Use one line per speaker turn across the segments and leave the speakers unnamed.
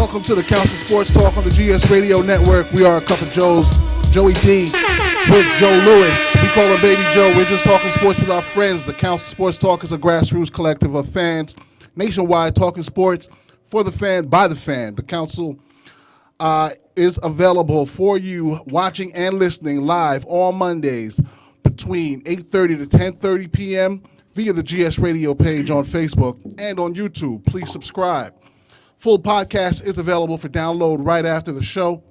Welcome to the Council Sports Talk on the GS Radio Network. We are a couple Joes, Joey D with Joe Lewis. We call him Baby Joe. We're just talking sports with our friends. The Council Sports Talk is a grassroots collective of fans nationwide talking sports for the fan, by the fan. The Council is available for you watching and listening live on Mondays between 8:30 to 10:30 p.m. via the GS Radio page on Facebook and on YouTube. Please subscribe. Full podcast is available for download right after the show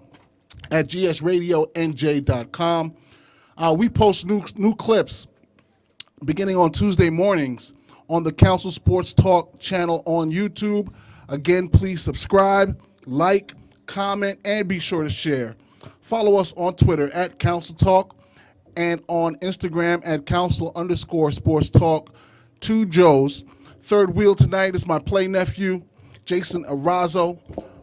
at gsradionj.com. We post new clips beginning on Tuesday mornings on the Council Sports Talk channel on YouTube. Again, please subscribe, like, comment, and be sure to share. Follow us on Twitter at Council Talk and on Instagram at Council_Sports Talk. Two Joes. Third wheel tonight is my play nephew, Jason Arazo.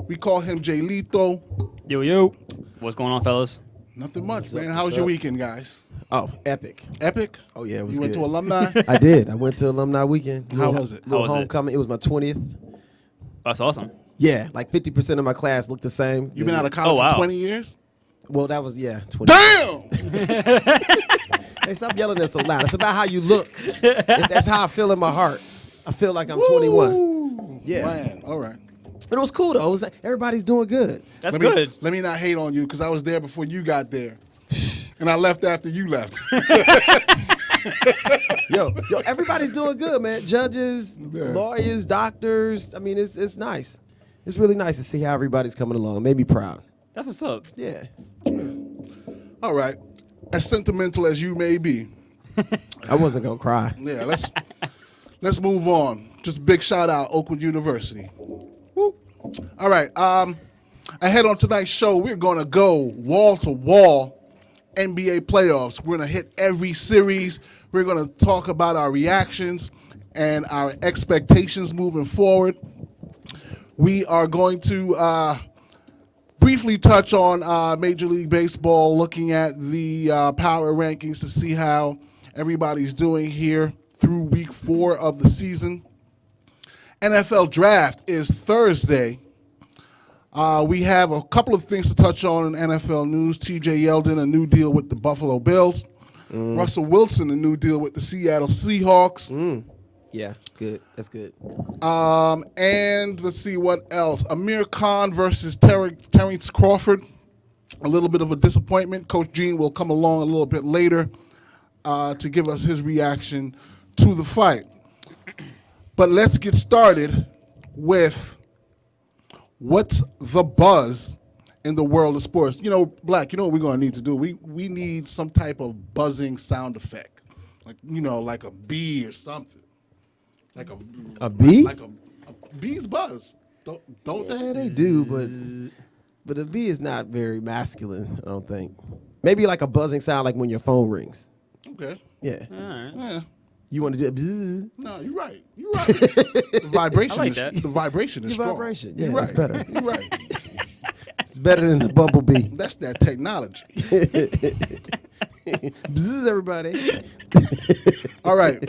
We call him Jay Lito.
Yo. What's going on, fellas?
Nothing much, man. How was your weekend, guys?
Oh, epic.
Epic?
Oh, yeah, it was
You went
good.
to alumni?
I did. I went to alumni weekend.
How was it?
Little
How was it?
homecoming. It was my 20th.
That's awesome.
Yeah, like 50% of my class looked the same.
You've been out of college
Oh, wow.
for 20 years?
Well, that was, 20.
Damn!
Hey, stop yelling that so loud. It's about how you look. That's how I feel in my heart. I feel like I'm 21.
Woo!
Yeah.
Man, all right.
But it was cool, though. It was, everybody's doing good.
That's
Let me-
good.
Let me not hate on you because I was there before you got there. And I left after you left.
Yo, everybody's doing good, man. Judges,
Yeah.
lawyers, doctors. I mean, it's nice. It's really nice to see how everybody's coming along. It made me proud.
That's what's up.
Yeah.
All right. As sentimental as you may be,
I wasn't going to cry.
yeah, let's move on. Just a big shout out, Oakwood University. Woo. All right. Ahead on tonight's show, we're going to go wall to wall NBA playoffs. We're going to hit every series. We're going to talk about our reactions and our expectations moving forward. We are going to briefly touch on Major League Baseball, looking at the power rankings to see how everybody's doing here through week 4 of the season. NFL draft is Thursday. We have a couple of things to touch on in NFL news. T.J. Yeldon, a new deal with the Buffalo Bills. Russell Wilson, a new deal with the Seattle Seahawks.
Yeah, good. That's good.
And let's see what else. Amir Khan versus Terrence Crawford. A little bit of a disappointment. Coach Gene will come along a little bit later to give us his reaction to the fight. But let's get started with what's the buzz in the world of sports. You know, Black, you know what we're going to need to do? We need some type of buzzing sound effect. Like, like a bee or something. Like
A bee?
Like a bee's buzz. Don't they?
Yeah, they do, but a bee is not very masculine, I don't think. Maybe like a buzzing sound like when your phone rings.
Okay.
Yeah.
All right.
Yeah.
You want to do it? Bzzz.
No, you're right. You're right. The vibration
I like
is
that.
the vibration is
The
strong.
vibration. Yeah,
You're
that's
right.
better.
You're right.
It's better than the bumblebee.
That's that technology.
Bzzz, everybody.
All right.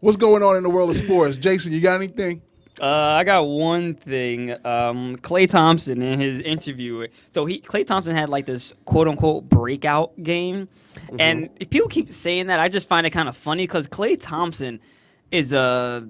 What's going on in the world of sports? Jason, you got anything?
I got one thing. Klay Thompson in his interview. So Klay Thompson had like this quote unquote breakout game, and if people keep saying that, I just find it kind of funny because Klay Thompson is a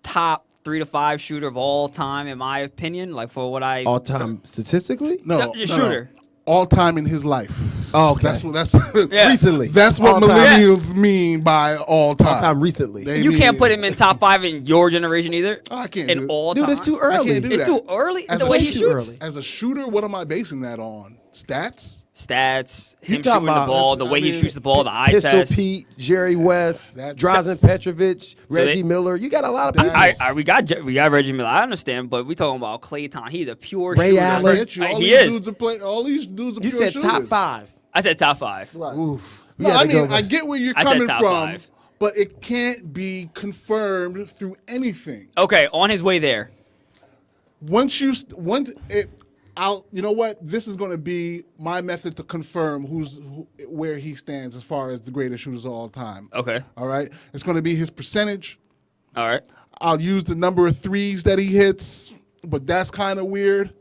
top 3 to 5 shooter of all time, in my opinion. Like for what I
All time statistically?
No, just shooter.
All time in his life.
Oh, okay.
That's
Yeah.
Recently.
That's what
All time.
millennials mean by all time.
All time recently.
They
You
mean-
can't put him in top 5 in your generation either.
I can't do
in
it.
all
Dude,
time.
it's too
I
early.
can't do
It's
that.
too early.
As
the
a-
way he
too
shoots.
early.
As a shooter, what am I basing that on? Stats?
Stats,
You
him
talking
shooting the
about-
ball, the
I
way he
mean,
shoots the ball, the eye
Pistol
test.
Pete, Jerry West,
That's-
Drazen Petrovic, Reggie
they-
Miller. You got a lot of people.
That's-
We got Reggie Miller. I understand, but we talking about Klay Thompson. He's a pure
Ray
shooter.
Allen.
I get you. All
He
these
is.
dudes are all these dudes are
You
pure
said top
shooters.
5.
I said top 5.
Right.
Oof. We
No,
gotta
I mean,
go-
I get where you're
I said
coming
top
from,
5.
but it can't be confirmed through anything.
Okay, on his way there.
Once you know what? This is going to be my method to confirm where he stands as far as the greatest shooters of all time.
Okay.
All right. It's going to be his percentage.
All right.
I'll use the number of threes that he hits, but that's kind of weird.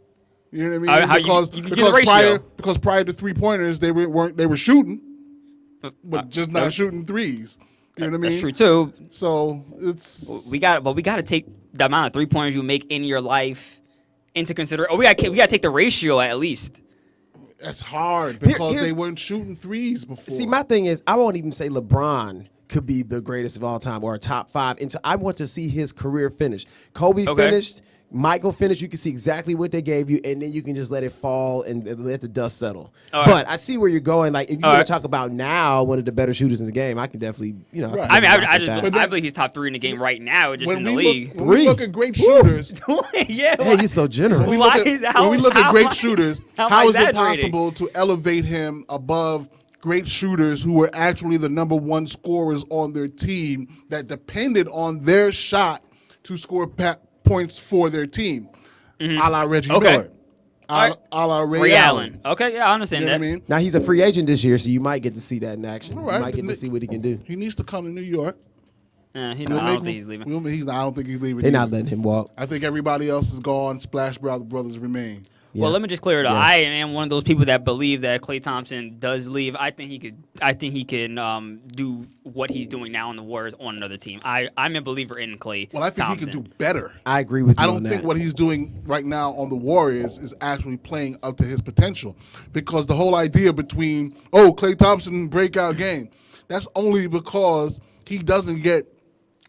You know what I mean?
How you get the ratio.
Because prior to 3-pointers, they were shooting, but just not shooting threes. You know what I mean?
That's true too.
So it's
We got to take the amount of 3-pointers you make in your life into consideration. We got to take the ratio at least.
That's hard because
Here-
they weren't shooting threes before.
See, my thing is, I won't even say LeBron could be the greatest of all time or a top 5. I want to see his career finish. Kobe
Okay.
finished. Michael finished. You can see exactly what they gave you, and then you can just let it fall and let the dust settle.
All right.
But I see where you're going. Like, if you're
All
going
right.
to talk about now one of the better shooters in the game, I can definitely,
Right.
I mean,
rock
I
with that.
just I believe he's top 3 in the game right now, just in the league.
When we look at great shooters,
Yeah.
Hey, you're so generous.
when
Why-
when we look at
how
great
am I-
shooters,
how am
how
I
is it
exaggerating?
possible to elevate him above great shooters who were actually the number 1 scorers on their team that depended on their shot to score points for their team, a la Reggie
Okay.
Miller, a la Ray
Ray
Allen.
Allen. Okay, yeah, I understand
You know
that.
what I mean?
Now, he's a free agent this year, so you might get to see that in action.
All right,
You might get
but
to see what he can do.
He needs to come to New York.
I
We'll
don't
make
think
him-
he's leaving.
I don't think he's leaving.
They're not
either.
letting him walk.
I think everybody else is gone. Splash Brothers remain.
Well, let me just clear it up.
Yeah.
I am one of those people that believe that Klay Thompson does leave. I think he can do what he's doing now in the Warriors on another team. I'm a believer in Klay.
Well, I think
Thompson.
he can do better.
I agree with you
I don't
on
think
that.
what he's doing right now on the Warriors is actually playing up to his potential, because the whole idea between Klay Thompson breakout game, that's only because he doesn't get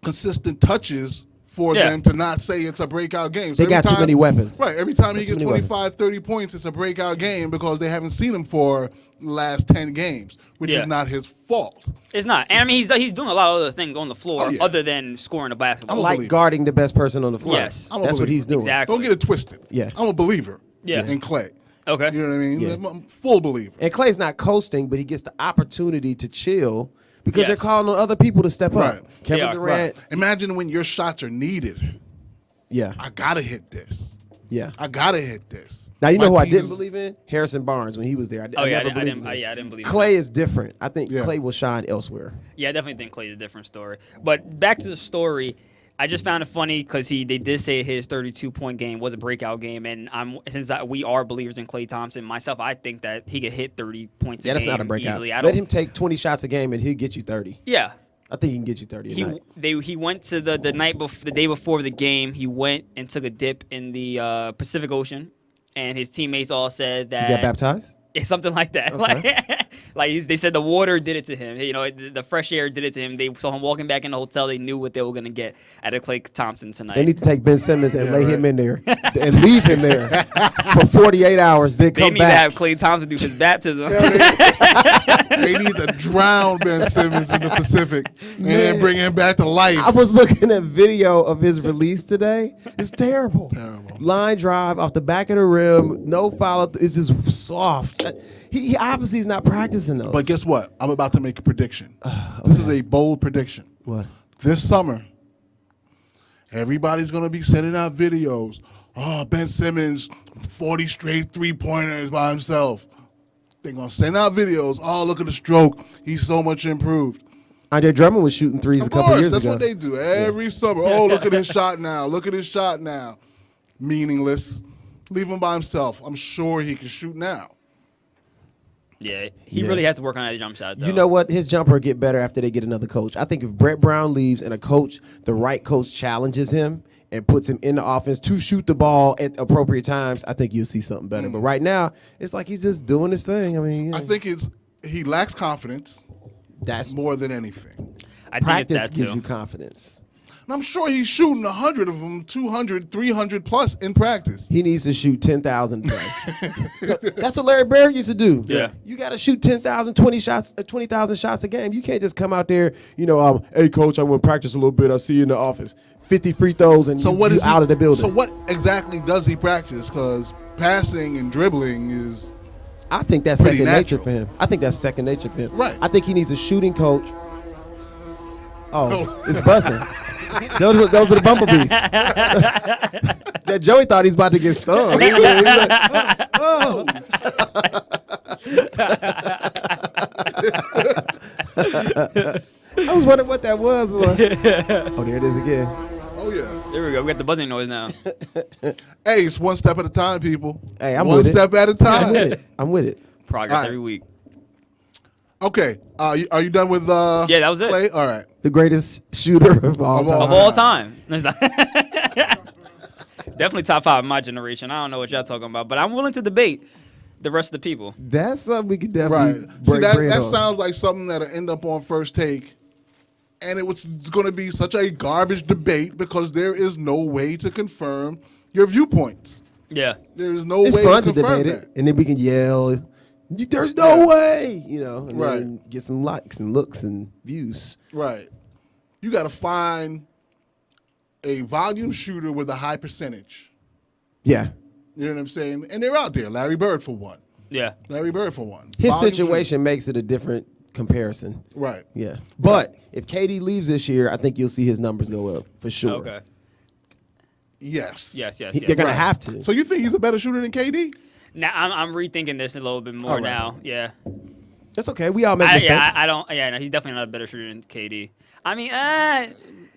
consistent touches for
Yeah.
them to not say it's a breakout game. So
They
every
got too many weapons.
Right, every time he
Got too
gets
many
25, 30 points, it's a breakout game because they haven't seen him for the last 10 games, which
Yeah.
is not his fault.
It's not. And I mean, he's doing a lot of other things on the floor
Oh, yeah.
other than scoring a basketball.
I'm a
Like
believer.
guarding the best person on the floor.
Yes.
I'm a
That's what
believer.
he's doing.
Exactly.
Don't get it twisted.
Yeah.
I'm a believer
Yeah.
in Klay.
Okay.
You know what I mean?
Yeah.
I'm a full believer.
And Clay's not coasting, but he gets the opportunity to chill because
Yes.
they're calling on other people to step
Right.
up. Kevin
They are,
Durant.
Imagine when your shots are needed.
Yeah.
I gotta hit this.
Yeah.
I gotta hit this.
Now, you know who
My
I
team
didn't
is-
believe in? Harrison Barnes when he was there. I
Oh, yeah,
never
I
believed
didn't-
in him.
yeah, I didn't believe in
Clay is different. I think
Yeah.
Clay will shine elsewhere.
Yeah, I definitely think Clay's a different story. But back to the story, I just found it funny because they did say his 32-point game was a breakout game, and we are believers in Klay Thompson. Myself, I think that he could hit 30 points.
Yeah,
a
that's
game
not a breakout.
Easily.
Let him take 20 shots a game and he'll get you 30.
Yeah.
I think he can get you 30 a night.
He went to the day before the game. He went and took a dip in the Pacific Ocean, and his teammates all said that
He got baptized?
It's something like that.
Okay.
They said the water did it to him. You know, the fresh air did it to him. They saw him walking back in the hotel. They knew what they were going to get out of Klay Thompson tonight.
They need to take Ben Simmons and lay him in there and leave him there for 48 hours, then
They
come
need to
back.
have Klay Thompson do his baptism.
They need to drown Ben Simmons in the Pacific and then bring him back to life.
I was looking at video of his release today. It's terrible.
Terrible.
Line drive off the back of the rim, no follow. It's just soft. He obviously is not practicing those.
But guess what? I'm about to make a prediction. This is a bold prediction.
What?
This summer, everybody's going to be sending out videos. Oh, Ben Simmons, 40 straight three-pointers by himself. They're going to send out videos. Oh, look at the stroke. He's so much improved.
Andre Drummond was shooting threes a
Of
couple
course,
years
that's
ago.
what they do every summer. Oh, look at his shot now. Look at his shot now. Meaningless. Leave him by himself. I'm sure he can shoot now.
Yeah, he
Yeah.
really has to work on that jump shot, though.
You know what? His jumper will get better after they get another coach. I think if Brett Brown leaves and the right coach challenges him and puts him in the offense to shoot the ball at appropriate times, I think you'll see something better. But right now, it's like he's just doing his thing. I mean,
I think he lacks confidence
that's
more than anything.
I think
practice
it's that
gives
too.
you confidence.
And I'm sure he's shooting 100 of them, 200, 300 plus in practice.
He needs to shoot 10,000 a day. That's what Larry Bird used to do.
Yeah.
You got to shoot 10,000, 20,000 shots a game. You can't just come out there, hey, coach, I want to practice a little bit. I'll see you in the office. 50 free throws and
So
you
what is he,
out of the building.
So what exactly does he practice? Because passing and dribbling is
I think that's
pretty
second nature
natural.
for him. I think that's second nature for him.
Right.
I think he needs a shooting coach. Oh, it's buzzing. Those are the bumblebees. That Joey thought he's about to get stung. He's like, oh. I was wondering what that was. Boy. Oh, there it is again.
oh yeah.
There we go. We got the buzzing noise now.
Hey, it's one step at a time, people.
Hey, I'm
one
with it.
step at a
I'm
time.
with it. I'm with it.
Progress
All right.
every week.
Okay, are you done with
Yeah, that was it.
Clay? All right.
The greatest shooter of all
Of
time.
Of all time. Definitely top 5 in my generation. I don't know what y'all talking about, but I'm willing to debate the rest of the people.
That's something we could
Right.
definitely
See,
break
that
bread on.
sounds like something that'll end up on First Take, and it's going to be such a garbage debate because there is no way to confirm your viewpoints.
Yeah.
There is no
It's
way
fun
to
to
confirm
debate
that.
it, and then we can yell, "There's no way," and
Right.
then get some likes and looks and views.
Right. You got to find a volume shooter with a high percentage.
Yeah,
You know what I'm saying? And they're out there. Larry Bird for one.
Yeah.
Larry Bird for one.
his
Volume
situation makes it a different comparison.
shooter. Right.
Yeah, but if KD leaves this year, I think you'll see his numbers go up for sure.
Okay.
Yes.
Yes.
They're gonna have to.
So you think he's a better shooter than KD?
Now I'm rethinking this a little bit more
All right.
now. Yeah.
That's okay. We all make mistakes.
I don't. Yeah, no, he's definitely not a better shooter than KD. I mean,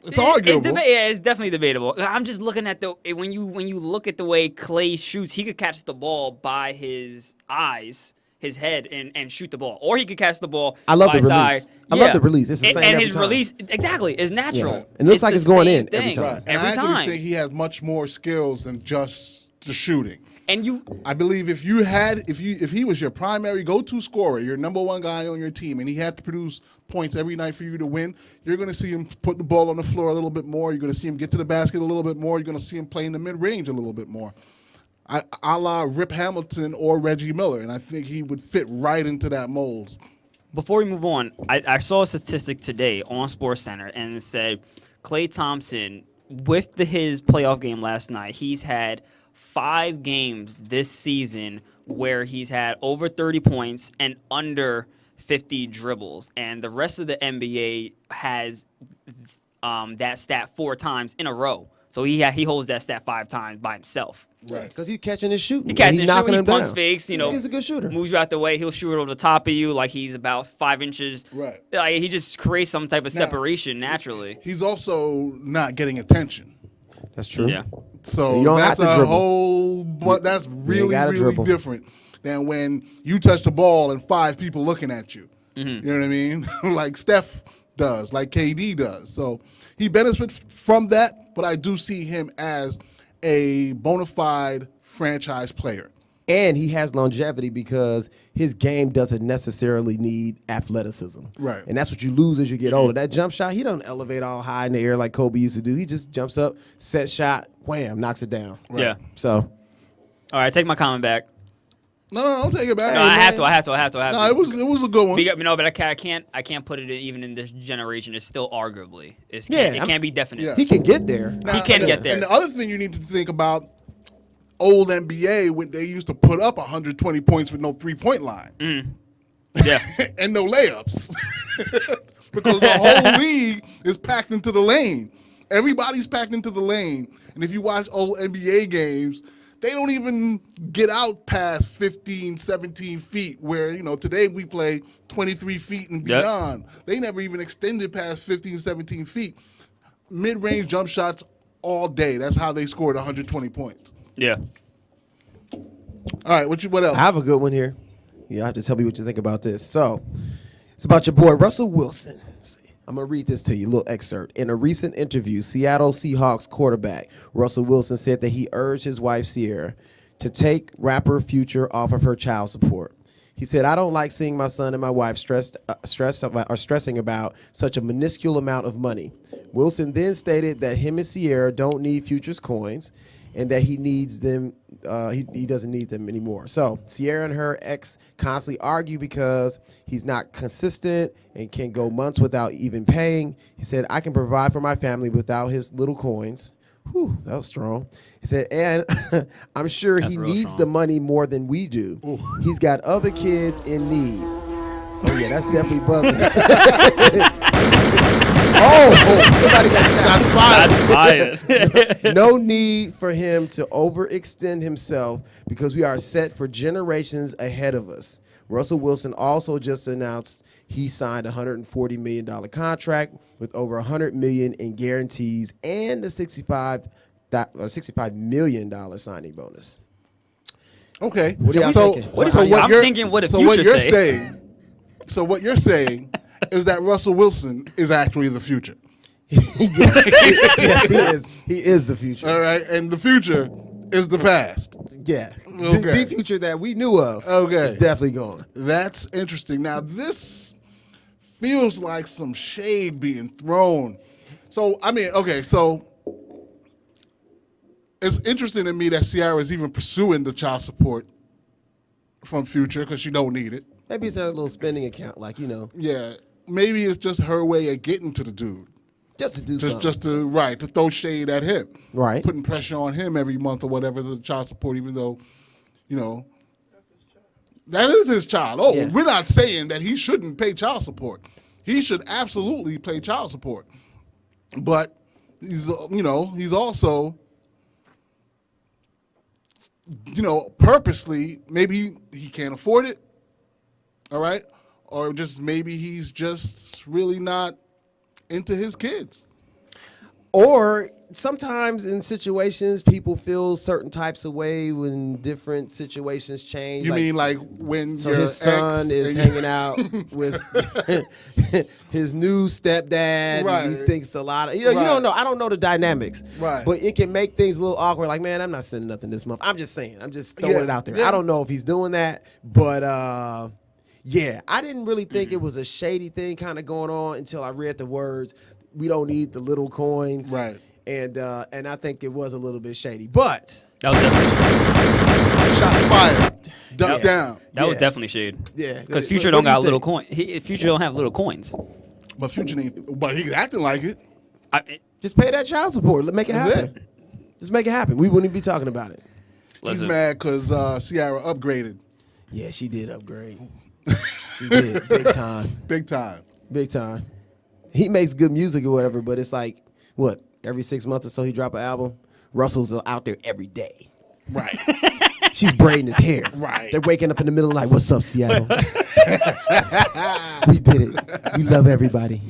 It's arguable.
It's definitely debatable. I'm just looking at when you look at the way Clay shoots, he could catch the ball by his eyes, his head, and shoot the ball, or he could catch the ball.
I love
by
the
his
release.
eye.
I love the release. It's the same
and
every
his
time.
release exactly is natural.
Yeah. And it looks like
the
it's going
same
in every
thing.
time.
Right. And
Every
I actually
time.
think he has much more skills than just the shooting.
And you,
I believe if he was your primary go-to scorer, your number one guy on your team, and he had to produce points every night for you to win, you're going to see him put the ball on the floor a little bit more. You're going to see him get to the basket a little bit more. You're going to see him play in the mid-range a little bit more. A la Rip Hamilton or Reggie Miller, and I think he would fit right into that mold.
before we move on, I saw a statistic today on SportsCenter, and it said Klay Thompson, with his playoff game last night, he's had 5 games this season where he's had over 30 points and under 50 dribbles, and the rest of the NBA has that stat 4 times in a row. So he holds that stat 5 times by himself.
Right.
Because he's catching and shooting.
He catches
he's
and
knocking
shooting,
him
he pumps
down.
fakes,
He's a good shooter.
moves you out the way. He'll shoot it over the top of you like he's about 5 inches.
Right.
Like he just creates some type of
Now-
separation naturally.
He's also not getting attention.
That's true.
Yeah.
So
You don't
that's
have to
a
dribble.
whole, but that's really,
gotta
really
dribble.
different than when you touch the ball and 5 people looking at you.
Mm-hmm.
You know what I mean? Like Steph does, like KD does. So he benefits from that, but I do see him as a bona fide franchise player.
And he has longevity because his game doesn't necessarily need athleticism.
Right.
And that's what you lose as you get older. That jump shot, he don't elevate all high in the air like Kobe used to do. He just jumps up, set shot, wham, knocks it down.
Yeah.
So
All right, take my comment back.
No, don't take it back.
No, I have to.
No, it was a good one.
No, but I can't put it in, even in this generation. It's still arguably. It
Yeah,
can't be definite.
Yeah.
he can get there.
He can get there.
And the other thing you need to think about, old NBA, when they used to put up 120 points with no three-point line.
Yeah.
And no layups. Because the whole league is packed into the lane. Everybody's packed into the lane. And if you watch old NBA games, they don't even get out past 15, 17 feet, where, today we play 23 feet and
Yep.
beyond. They never even extended past 15, 17 feet. Mid-range jump shots all day. That's how they scored 120 points.
Yeah.
All right, what else?
I have a good one here. You have to tell me what you think about this. So, it's about your boy, Russell Wilson. Let's see. I'm going to read this to you, a little excerpt. In a recent interview, Seattle Seahawks quarterback Russell Wilson said that he urged his wife, Sierra, to take rapper Future off of her child support. He said, "I don't like seeing my son and my wife stressing about such a minuscule amount of money." Wilson then stated that him and Sierra don't need Future's coins and that he needs them. He doesn't need them anymore. So Sierra and her ex constantly argue because he's not consistent and can go months without even paying. He said, "I can provide for my family without his little coins." Whew, that was strong. He said, "And I'm sure
That's
he
real
needs
strong.
the money more than we do. He's got other kids in need." Oh yeah, that's definitely buzzing. oh, somebody got shot.
That's fired.
No need for him to overextend himself because we are set for generations ahead of us. Russell Wilson also just announced he signed a $140 million contract with over $100 million in guarantees and a $65 million signing bonus.
Okay.
What are y'all
so,
thinking?
What is-
so
I'm
you're-
thinking what did
so what
Future
you're
say?
saying. So what you're saying is that Russell Wilson is actually the future.
Yes, he is. He is the future.
All right, and the future is the past.
Yeah.
Okay.
The future that we knew of
Okay.
is definitely gone.
That's interesting. Now this feels like some shade being thrown. So I mean, okay, so it's interesting to me that Ciara is even pursuing the child support from Future because she don't need it.
Maybe it's a little spending account, like,
Yeah, maybe it's just her way of getting to the dude.
just to do something.
Just to throw shade at him,
Right.
Putting pressure on him every month or whatever the child support, even though, that is his child. Oh,
Yeah.
we're not saying that he shouldn't pay child support. He should absolutely pay child support, but he's also, purposely maybe he can't afford it. All right, or just maybe he's just really not into his kids.
Or sometimes in situations, people feel certain types of way when different situations change.
You mean like when
so
your
his son
ex
is
and
hanging out with his new stepdad.
Right.
And he thinks a lot of, you
Right.
don't know. I don't know the dynamics.
Right.
But it can make things a little awkward. Like, man, I'm not sending nothing this month. I'm just saying. I'm just throwing
Yeah.
it out there.
Yeah.
I don't know if he's doing that, but yeah, I didn't really think it was a shady thing kind of going on until I read the words, "We don't need the little coins."
Right.
And I think it was a little bit shady. But
That was definitely,
shots fired, duck down.
that was
Yeah.
definitely shade.
Yeah.
Because
What-
Future
what
don't
do you
got little
think?
coin. Future don't have little coins.
But Future ain't. But he's acting like it.
just pay that child support. Make it
That's
happen. Just make it happen. We wouldn't even be talking about it.
He's
Listen,
mad because Ciara upgraded
Yeah, she did upgrade. She did. Big time.
big time.
Big time. He makes good music or whatever, but it's like, what, every 6 months or so he drop an album? Russell's out there every day.
Right.
She's braiding his hair.
Right.
They're waking up in the middle of the night. What's up, Seattle? We did it. We love everybody.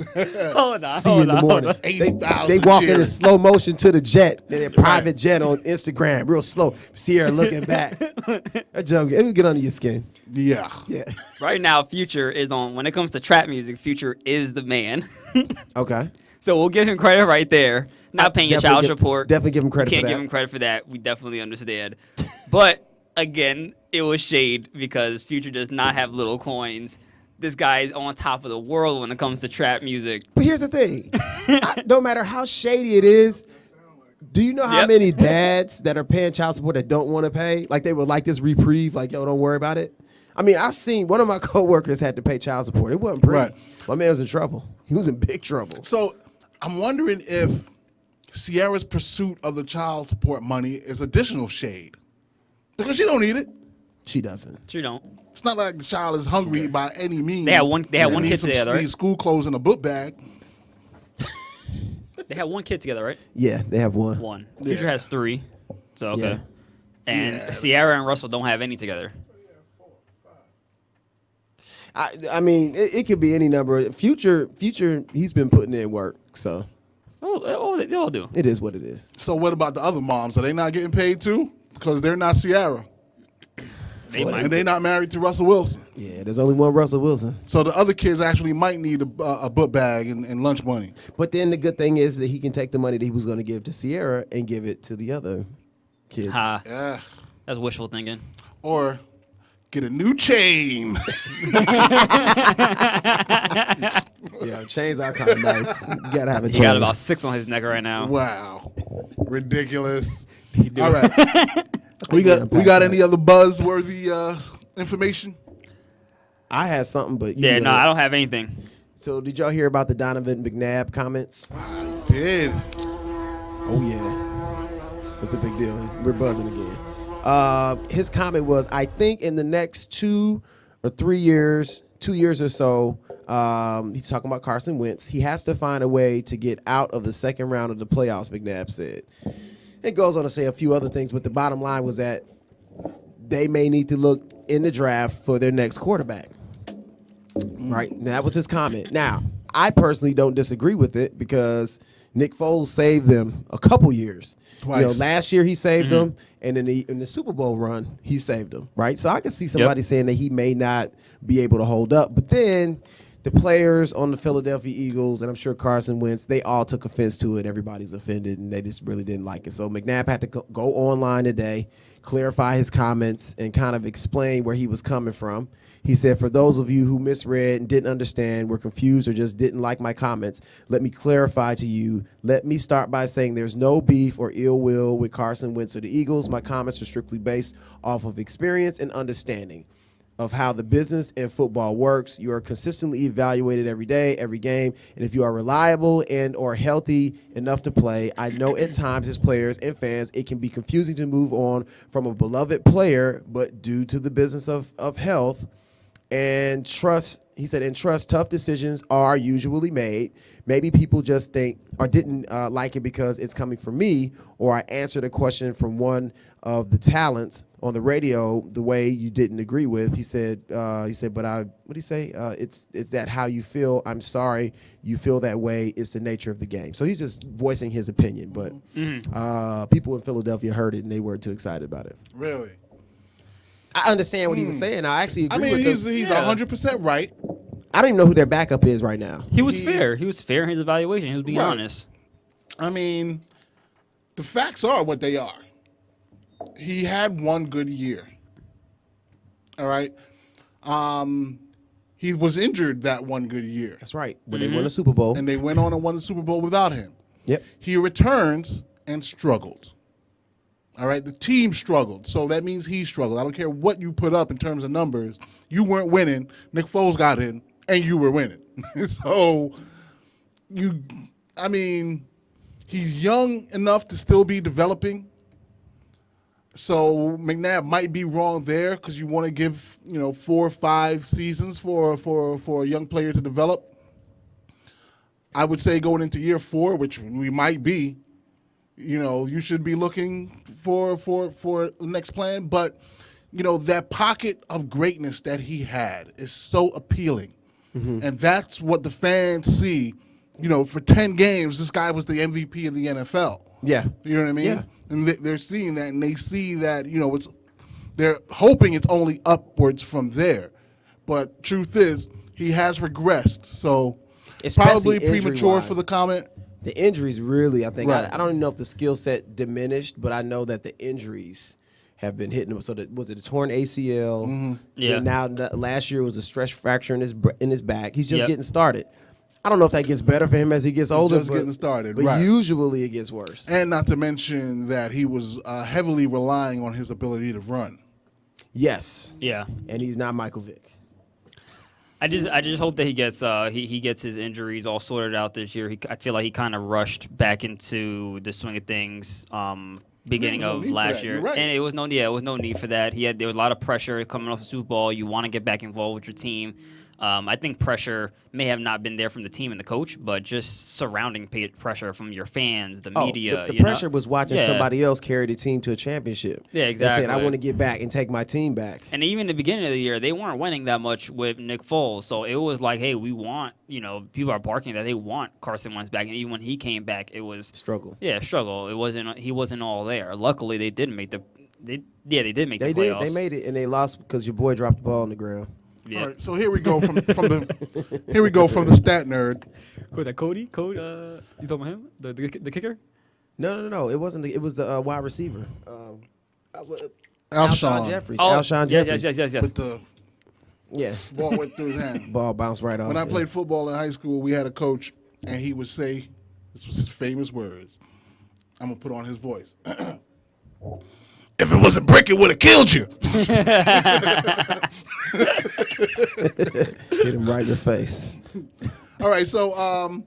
hold on,
See you in the morning.
80,000
They walk in
cheers.
slow motion to the jet, in their private jet on Instagram, real slow. Sierra looking back. That junk, it would get under your skin.
Yeah.
Yeah.
Right now, Future is on. When it comes to trap music, Future is the man.
Okay.
So we'll give him credit right there. Not paying your
Definitely
child
give-
support.
definitely give him credit
Can't
for
give
that.
him credit for that. We definitely understand. But again, it was shade because Future does not have little coins. This guy is on top of the world when it comes to trap music.
But here's the thing. No matter how shady it is, do you know how
Yep.
many dads that are paying child support that don't want to pay? Like they would like this reprieve, like, yo, don't worry about it. I mean, I've seen one of my coworkers had to pay child support. It wasn't pretty.
Right.
My man was in trouble. He was in big trouble.
So I'm wondering if Ciara's pursuit of the child support money is additional shade because she don't need it.
She doesn't.
She don't.
It's not like the child is hungry by any means.
They had one
And
kid
needs some-
together, right?
needs school clothes and a book bag.
They have one kid together, right?
Yeah, they have one.
One. Future has 3. So okay.
Yeah.
And
Yeah.
Ciara and Russell don't have any together.
I mean, it could be any number. Future, he's been putting in work, so
They all do.
it is what it is.
So what about the other moms? Are they not getting paid too? Because they're not Ciara.
They
What?
might.
And they're not married to Russell Wilson.
Yeah, there's only one Russell Wilson.
So the other kids actually might need a book bag and lunch money.
But then the good thing is that he can take the money that he was going to give to Sierra and give it to the other kids.
Ha.
Yeah.
That's wishful thinking.
Or get a new chain.
Yeah, chains are kind of nice. You gotta have a
He
chain.
got about 6 on his neck right now.
Wow. Ridiculous.
do.
All right. we got any other buzzworthy information?
I had something, but you
Yeah,
go
no,
ahead.
I don't have anything.
So did y'all hear about the Donovan McNabb comments?
Did.
Oh yeah, it's a big deal. We're buzzing again. His comment was, I think in the next 2 or 3 years, 2 years or so, he's talking about Carson Wentz. He has to find a way to get out of the second round of the playoffs, McNabb said. It goes on to say a few other things, but the bottom line was that they may need to look in the draft for their next quarterback. Right? And that was his comment. Now, I personally don't disagree with it because Nick Foles saved them a couple years.
Twice.
Last year he saved them, and in the Super Bowl run, he saved them, right? So I can see somebody saying that he may not be able to hold up. But then the players on the Philadelphia Eagles, and I'm sure Carson Wentz, they all took offense to it. Everybody's offended, and they just really didn't like it. So McNabb had to go online today, clarify his comments, and kind of explain where he was coming from. He said, for those of you who misread and didn't understand, were confused, or just didn't like my comments, let me clarify to you. Let me start by saying there's no beef or ill will with Carson Wentz or the Eagles. My comments are strictly based off of experience and understanding of how the business and football works. You are consistently evaluated every day, every game, and if you are reliable and or healthy enough to play, I know at times as players and fans, it can be confusing to move on from a beloved player, but due to the business of health, and trust, he said, and trust, tough decisions are usually made. Maybe people just think or didn't like it because it's coming from me, or I answered a question from one of the talents on the radio the way you didn't agree with. He said, but what did he say? It's that how you feel. I'm sorry you feel that way. It's the nature of the game. So he's just voicing his opinion. But people in Philadelphia heard it and they weren't too excited about it.
Really?
I understand what he was saying. I actually agree
I mean,
with
he's
him.
100% right.
I don't even know who their backup is right now.
He was fair. He was fair in his evaluation. He was being
Right.
honest.
I mean, the facts are what they are. He had one good year. All right. He was injured that one good year.
That's right. When they won the Super Bowl.
And they went on and won the Super Bowl without him.
Yep.
He returns and struggled. All right. The team struggled. So that means he struggled. I don't care what you put up in terms of numbers. You weren't winning. Nick Foles got in and you were winning. So he's young enough to still be developing. So McNabb might be wrong there because you want to give 4 or 5 seasons for a young player to develop. I would say going into year 4, which we might be, you should be looking for the next plan. But that pocket of greatness that he had is so appealing, and that's what the fans see. For 10 games, this guy was the MVP of the NFL.
Yeah.
You know what I mean?
Yeah.
And they're seeing that, and they see that, they're hoping it's only upwards from there. But truth is, he has regressed. So
Especially
probably premature
injury-wise.
for the comment.
The injuries really, I think,
Right.
I don't even know if the skill set diminished, but I know that the injuries have been hitting him. So was it a torn ACL?
Yeah.
Then now last year was a stress fracture in his back. He's just
Yep.
getting started. I don't know if that gets better for him as he gets older.
just getting started,
but
right.
usually it gets worse.
And not to mention that he was heavily relying on his ability to run.
Yes.
Yeah.
And he's not Michael Vick.
I just hope that he gets he gets his injuries all sorted out this year. I feel like he kind of rushed back into the swing of things beginning
There was no
of
need for
last
that.
year,
You're right.
and it was no need for that. There was a lot of pressure coming off the Super Bowl. You want to get back involved with your team. I think pressure may have not been there from the team and the coach, but just surrounding pressure from your fans, the media.
The
you know?
pressure was watching
Yeah.
somebody else carry the team to a championship.
Yeah,
And saying, I
exactly.
want to get back and take my team back.
And even in the beginning of the year, they weren't winning that much with Nick Foles. So it was like, hey, we want, people are barking that they want Carson Wentz back. And even when he came back, it was
Struggle.
struggle. He wasn't all there. Luckily, they did make they did make
They
the
did.
playoffs.
They made it, and they lost because your boy dropped the ball on the ground.
Yeah.
All right, so here we go from the stat nerd.
Cody, you talking about him, the kicker?
No. It wasn't. It was the wide receiver.
Alshon
Jeffries.
Oh,
Alshon Jeffries.
yes.
with the
Yeah.
ball went through his hand.
Ball bounced right off.
When I
yeah.
played football in high school, we had a coach, and he would say, this was his famous words. I'm going to put on his voice. If it wasn't brick, it would have killed you.
Hit him right in the face.
All right, so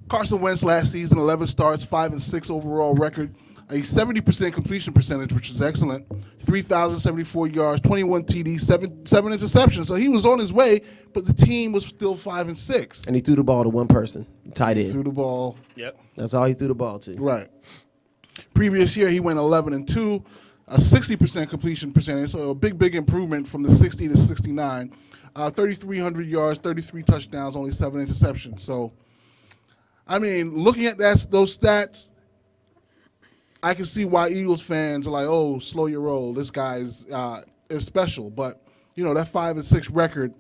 Carson Wentz last season, 11 starts, 5-6 overall record, a 70% completion percentage, which is excellent, 3,074 yards, 21 TDs, seven interceptions. So he was on his way, but the team was still 5-6.
And he threw the ball to one person, tight
Threw
end.
the ball.
Yep.
That's all he threw the ball to.
Right. Previous year, he went 11-2, a 60% completion percentage, so a big improvement from the 60 to 69. 3,300 yards, 33 touchdowns, only 7 interceptions. So, I mean, looking at those stats, I can see why Eagles fans are like, "Oh, slow your roll. This guy is special." But you know, that 5-6 record.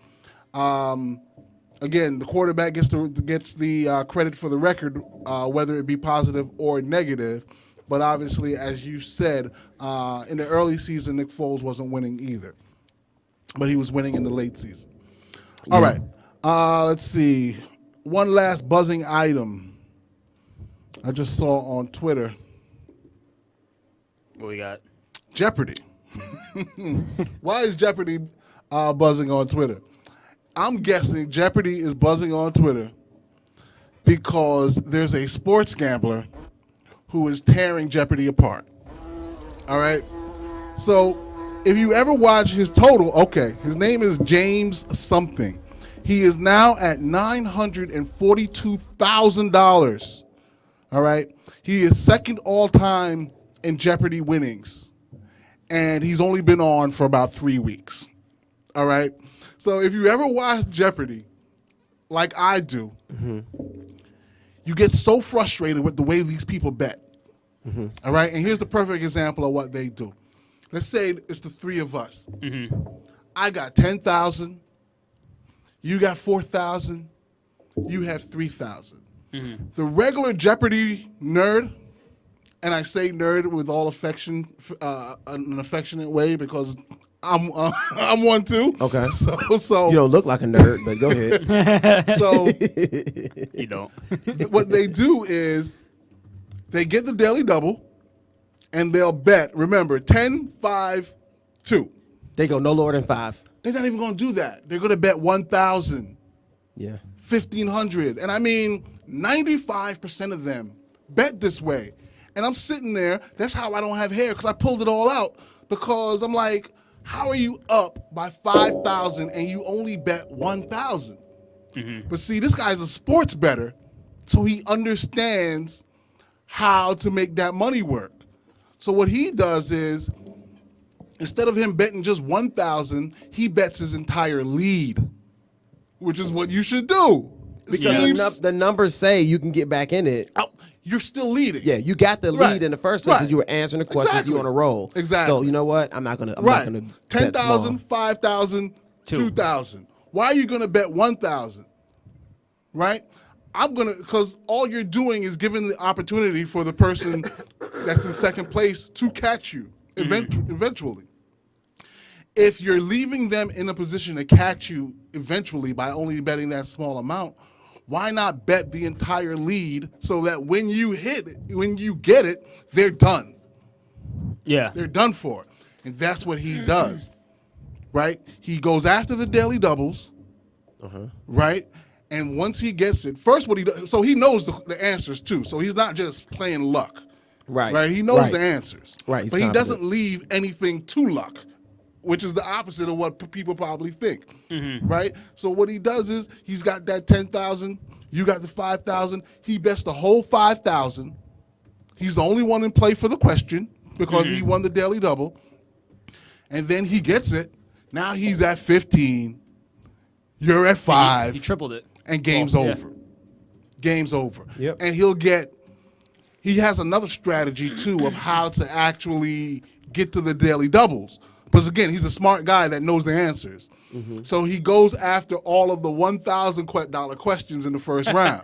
Again, the quarterback gets the credit for the record, whether it be positive or negative. But obviously, as you said, in the early season, Nick Foles wasn't winning either. But he was winning in the late season. All right. Let's see. One last buzzing item I just saw on Twitter.
What we got?
Jeopardy. Why is Jeopardy buzzing on Twitter? I'm guessing Jeopardy is buzzing on Twitter because there's a sports gambler who is tearing Jeopardy apart. All right? So if you ever watch his total, okay, his name is James something. He is now at $942,000. All right? He is second all time in Jeopardy winnings. And he's only been on for about 3 weeks. All right? So if you ever watch Jeopardy, like I do, you get so frustrated with the way these people bet. All right? And here's the perfect example of what they do. Let's say it's the three of us. I got 10,000. You got 4,000. You have 3,000. The regular Jeopardy nerd, and I say nerd with all affection, an affectionate way, because I'm one too.
Okay.
So
You don't look like a nerd, but go ahead.
So
You don't.
what they do is they get the daily double, and they'll bet. Remember, 10, 5, 2.
They go no lower than 5.
They're not even going to do that. They're going to bet 1,000,
Yeah.
1,500, and I mean 95% of them bet this way. And I'm sitting there. That's how I don't have hair, because I pulled it all out, because I'm like, how are you up by 5,000 and you only bet 1,000? But see, this guy's a sports bettor, so he understands how to make that money work. So what he does is, instead of him betting just 1,000, he bets his entire lead, which is what you should do.
Because the numbers say you can get back in it.
You're still leading.
Yeah, you got the lead
Right.
in the first place because
Right.
you were answering the questions.
Exactly.
You on a roll.
Exactly.
So you know what? I'm not gonna. I'm
Right.
not gonna.
10,000, 5,000, 2,000. Why are you going to bet 1,000? Right? Because all you're doing is giving the opportunity for the person that's in second place to catch you eventually. If you're leaving them in a position to catch you eventually by only betting that small amount, why not bet the entire lead so that when you get it, they're done.
Yeah.
They're done for. And that's what he does. Right? He goes after the daily doubles. Right? And once he gets it, first what he does, so he knows the answers too. So he's not just playing luck.
Right.
Right? He knows
Right.
the answers.
Right, he's
But he
confident.
doesn't leave anything to luck, which is the opposite of what people probably think. Right? So what he does is he's got that 10,000, you got the 5,000, he bets the whole 5,000. He's the only one in play for the question because he won the daily double. And then he gets it. Now he's at 15. You're at 5.
He tripled it.
And game's
Well, yeah.
over. Game's over.
Yep.
And he has another strategy too of how to actually get to the daily doubles. Because again, he's a smart guy that knows the answers. So he goes after all of the $1,000 questions in the first round.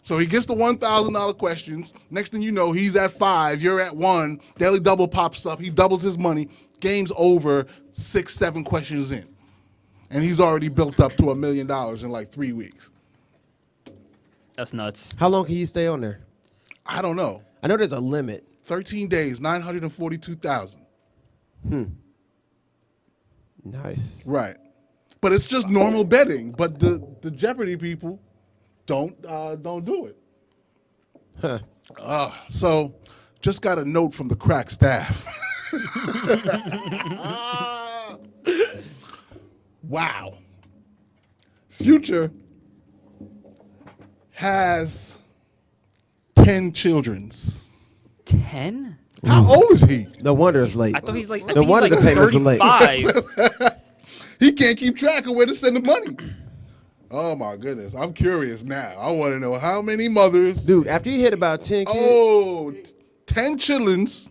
So he gets the $1,000 questions. Next thing you know, he's at 5, you're at 1, daily double pops up, he doubles his money, game's over 6, 7 questions in. And he's already built up to $1 million in like 3 weeks.
That's nuts.
How long can you stay on there?
I don't know.
I know there's a limit.
13 days, 942,000.
Nice.
Right. But it's just normal betting. But the Jeopardy people don't do it.
Huh.
So just got a note from the crack staff. Wow. Future has 10 childrens.
10?
How old is he?
No wonder it's late.
I thought he's like,
No wonder the payments are late.
35.
He can't keep track of where to send the money. Oh my goodness, I'm curious now. I want to know how many mothers.
Dude, after you hit about 10 kids,
Oh, 10 children's,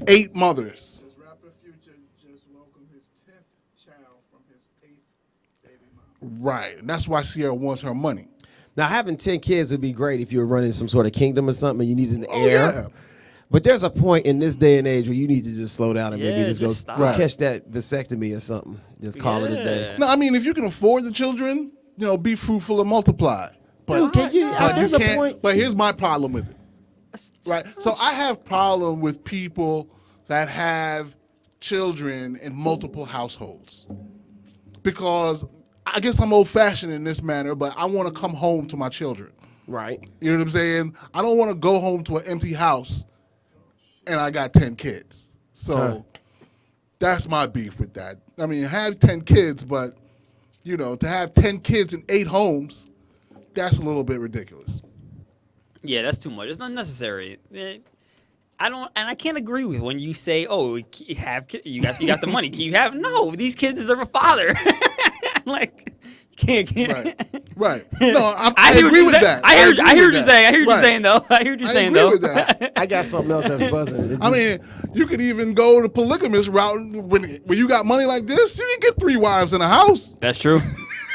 8 mothers.
Rapper Future just welcomed his 10th child from his 8th baby mama.
Right, and that's why Sierra wants her money.
now having 10 kids would be great if you were running some sort of kingdom or something and you needed an heir.
yeah.
But there's a point in this day and age where you need to just slow down and maybe
Yeah,
just
just
go
stop.
Right.
catch that vasectomy or something. Just call it a day.
Yeah.
No, I mean, if you can afford the children, be fruitful and multiply. But,
Dude, can you?
but
There's
you
a
can't.
point.
But here's my problem with it. Right. So I have problem with people that have children in multiple households because I guess I'm old fashioned in this manner, but I want to come home to my children.
Right.
You know what I'm saying? I don't want to go home to an empty house and I got 10 kids. So that's my beef with that. I mean, have 10 kids, but to have 10 kids in 8 homes, that's a little bit ridiculous.
Yeah, that's too much. It's not necessary. I can't agree with when you say, "Oh, you got the money. You have no. These kids deserve a father." Like, you can't.
Right. No,
I hear
agree
what
with
you're
that.
saying. I hear what you're
that.
saying. I hear what you're
Right.
saying though. I hear what you're
I
saying
agree
though.
with that.
I got something else that's buzzing. It
I
just-
mean, you could even go the polygamous route when you got money like this. You can get 3 wives in a house.
That's true.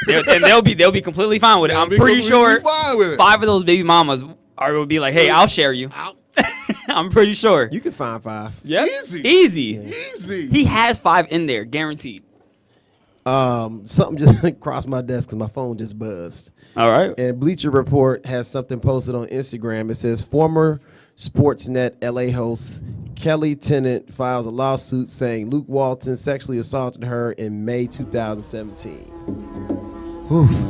And they'll be completely fine with it.
They'll
I'm
be
pretty sure
completely fine with it.
5 of those baby mamas will be like, "Hey, I'll share you." I'm pretty sure.
you can find 5.
Yep.
Easy.
Easy. He has 5 in there, guaranteed.
Something just crossed my desk because my phone just buzzed.
All right.
And Bleacher Report has something posted on Instagram. It says former Sportsnet LA host Kelly Tennant files a lawsuit saying Luke Walton sexually assaulted her in May 2017.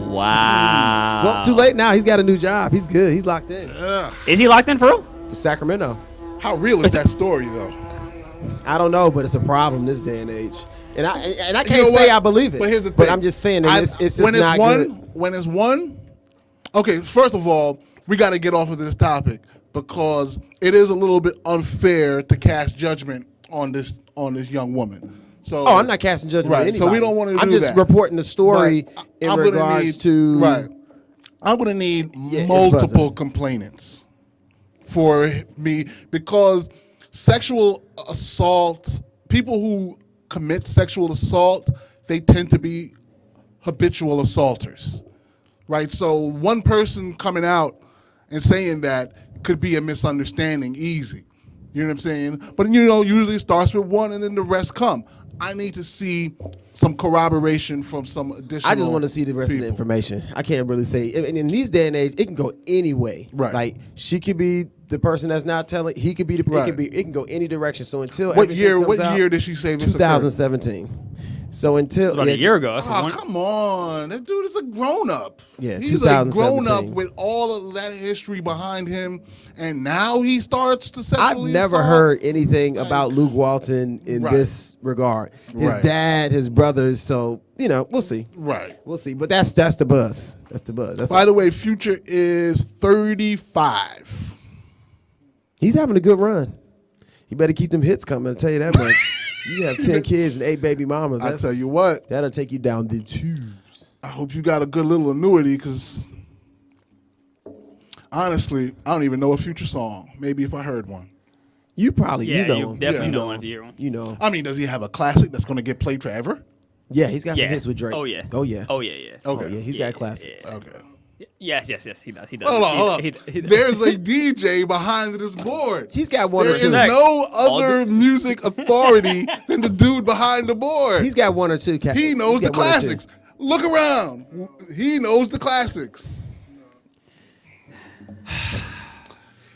Wow.
Well, too late now. He's got a new job. He's good. He's locked in.
Is he locked in for real?
Sacramento.
How real is that story, though?
I don't know, but it's a problem this day and age. And I can't
You know
say
what?
I believe it.
But here's the thing.
But I'm just saying that it's just
when
not good.
When it's one, okay. First of all, we got to get off of this topic because it is a little bit unfair to cast judgment on this young woman. So,
Oh, I'm not casting judgment.
Right.
On
So we
anybody.
don't want to.
I'm
do
just
that.
reporting the story
But
in
I'm gonna
regards
need-
to
Right. I'm going to need
it's
multiple
buzzing.
complainants for me because sexual assault, people who commit sexual assault, they tend to be habitual assaulters, right? So one person coming out and saying that could be a misunderstanding easy. You know what I'm saying? But usually it starts with one and then the rest come. I need to see some corroboration from some additional
I just want to see the rest of the
people.
information. I can't really say. And in these day and age, it can go any way.
Right.
Like she could be the person that's not telling. He could be the.
Right.
It can go any direction. So until
What
everything
year?
comes
What
out,
year did she say this occurred?
2017. So until
About a year ago. That's
Oh,
one.
come on. This dude is a grown-up.
Yeah,
He's a
2017.
grown-up with all of that history behind him, and now he starts to
I've
sexually
never
assault?
heard anything about Luke Walton in
Right.
this regard. His
Right.
dad, his brothers. So we'll see.
Right.
We'll see. But that's the buzz. That's the buzz. That's
By the way, Future is 35.
He's having a good run. You better keep them hits coming. I'll tell you that much. You have 10 kids and 8 baby mamas.
I tell you what,
That'll take you down the tubes.
I hope you got a good little annuity because honestly, I don't even know a Future song. Maybe if I heard one.
You probably,
Yeah,
you know
you
him.
definitely
Yeah.
know one if you hear one.
You know him.
I mean, does he have a classic that's going to get played forever?
Yeah, he's got some
Yeah.
hits with Drake.
Oh yeah.
Oh, yeah.
Oh yeah. Yeah.
Okay.
Oh, yeah, he's
Yeah,
got classics.
yeah.
Okay.
Yes. He does. He does.
Hold on.
He does.
There's a DJ behind this board.
He's got one
There
or
is
two.
Exact-
no
All
other music authority than the dude behind the board.
He's got one or two. Cat.
He knows
He's
the
got one or two.
classics. Look around. He knows the classics.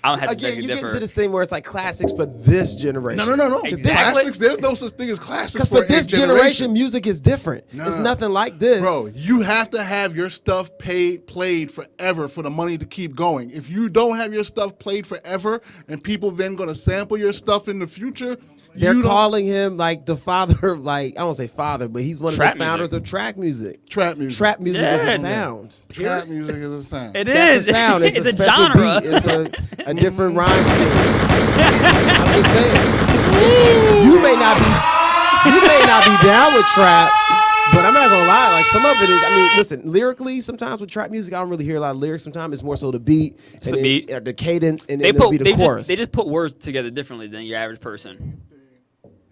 I don't have to
Again,
beg
you
to
get
differ.
into this thing where it's like classics for this generation.
No.
Exactly.
Classics. There's no such thing as classics
Because for this
a
generation, music is different.
No.
It's nothing like this.
Bro, you have to have your stuff played forever for the money to keep going. If you don't have your stuff played forever and people then going to sample your stuff in the future,
They're
You don't-
calling him like the father of like I don't say father, but he's one of
Trap
the founders
music.
of track music.
Trap music.
Trap music is
Yeah.
a sound.
Trap music is a sound.
It
That's
is.
a sound. It's,
It's
a
a
special
genre.
beat. It's a different rhyme scheme. I'm just saying. You may not be down with trap, but I'm not gonna lie. Like some of it is. I mean, listen. Lyrically, sometimes with trap music, I don't really hear a lot of lyrics. Sometimes it's more so the beat,
the beat.
the cadence, and
They
then it'll
put
be the chorus.
they just put words together differently than your average person.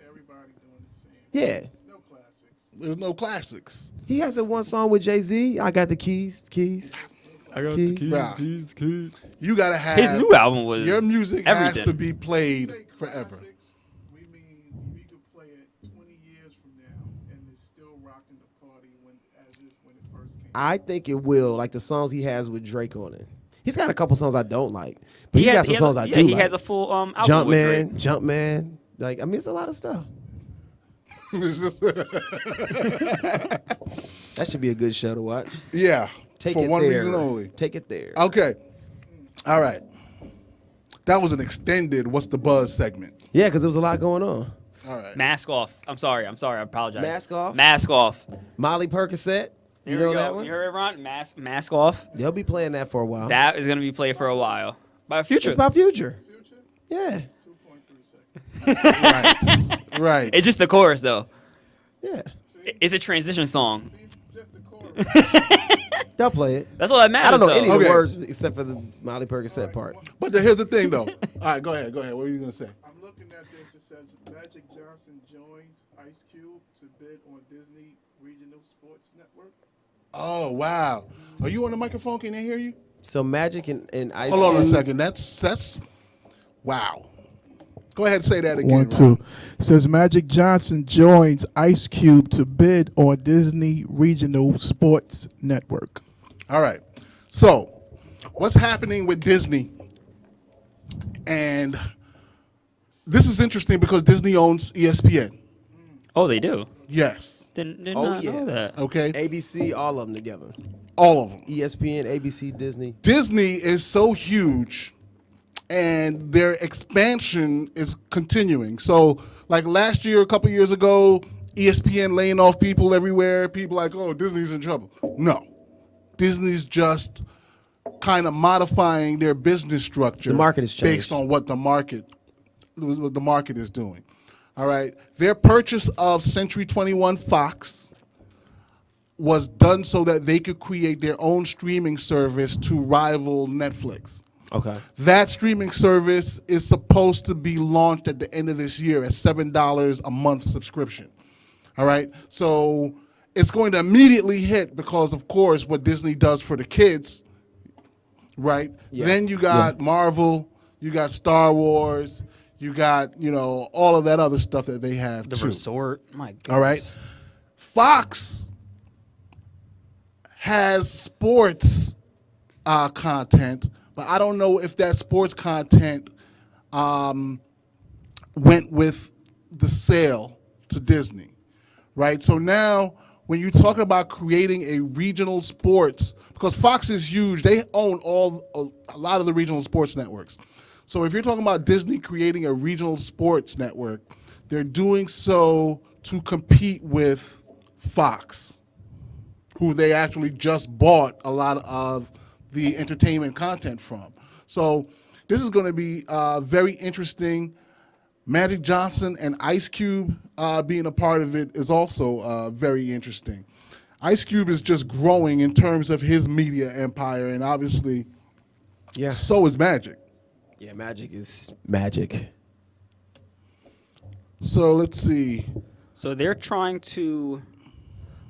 Everybody doing the same.
Yeah.
No classics.
There's no classics.
He has a one song with Jay-Z. I got the keys. I got the keys.
Right. You gotta have
His new album was
your music
everything.
has to be played
Say
forever.
classics, we mean we could play it 20 years from now and it's still rocking the party as if when it first came.
I think it will, like the songs he has with Drake on it. He's got a couple songs I don't like, but
He
he's
has-
got some
he has-
songs I
yeah,
do
he
like.
has a full album with Drake.
Jumpman. Like, I mean, it's a lot of stuff. That should be a good show to watch.
Yeah,
Take
for
it
one
there.
reason only.
Take it there.
Okay, all right. That was an extended "What's the Buzz" segment.
Yeah, because there was a lot going on.
All right.
Mask Off. I'm sorry. I apologize.
Mask Off?
Mask Off.
Molly Percocet. You
Here
know
we go.
that one?
You heard it, Ron? Mask Off.
They'll be playing that for a while.
That is gonna be played for a while. By Future.
It's about Future.
Future,
Yeah.
2.3 seconds.
Right. Right.
It's just the chorus though.
Yeah.
It's a transition song.
Just the chorus.
They'll play it.
That's all that matters.
I don't know
though.
any of the
Okay.
words except for the Molly Percocet part.
But here's the thing, though. All right, go ahead. Go ahead. What are you gonna say?
I'm looking at this. It says Magic Johnson joins Ice Cube to bid on Disney Regional Sports Network.
Oh wow. Are you on the microphone? Can they hear you?
So Magic and Ice
Hold on a
Cube-
second. That's wow. Go ahead and say that again.
1,
Ron.
2. Says Magic Johnson joins Ice Cube to bid on Disney Regional Sports Network.
All right. So, what's happening with Disney? And this is interesting because Disney owns ESPN.
Oh, they do.
Yes.
Did
Oh,
not
yeah.
know that.
Okay.
ABC, all of them together.
All of them.
ESPN, ABC, Disney.
Disney is so huge and their expansion is continuing. So, like last year, a couple years ago, ESPN laying off people everywhere. People like, oh, Disney's in trouble. No. Disney's just kind of modifying their business structure.
The market has changed.
based on what the market is doing. All right. Their purchase of Century 21 Fox was done so that they could create their own streaming service to rival Netflix.
Okay.
That streaming service is supposed to be launched at the end of this year at $7 a month subscription. All right. So it's going to immediately hit because, of course, what Disney does for the kids, right?
Yeah.
Then you got Marvel, you got Star Wars, you got, all of that other stuff that they have
The
too.
resort. My God.
All right. Fox has sports content, but I don't know if that sports content went with the sale to Disney, right? So now when you talk about creating a regional sports, because Fox is huge, they own a lot of the regional sports networks. So if you're talking about Disney creating a regional sports network, they're doing so to compete with Fox, who they actually just bought a lot of the entertainment content from. So this is going to be very interesting. Magic Johnson and Ice Cube being a part of it is also very interesting. Ice Cube is just growing in terms of his media empire, and obviously,
Yeah.
so is Magic.
Yeah, Magic is magic.
So let's see.
So they're trying to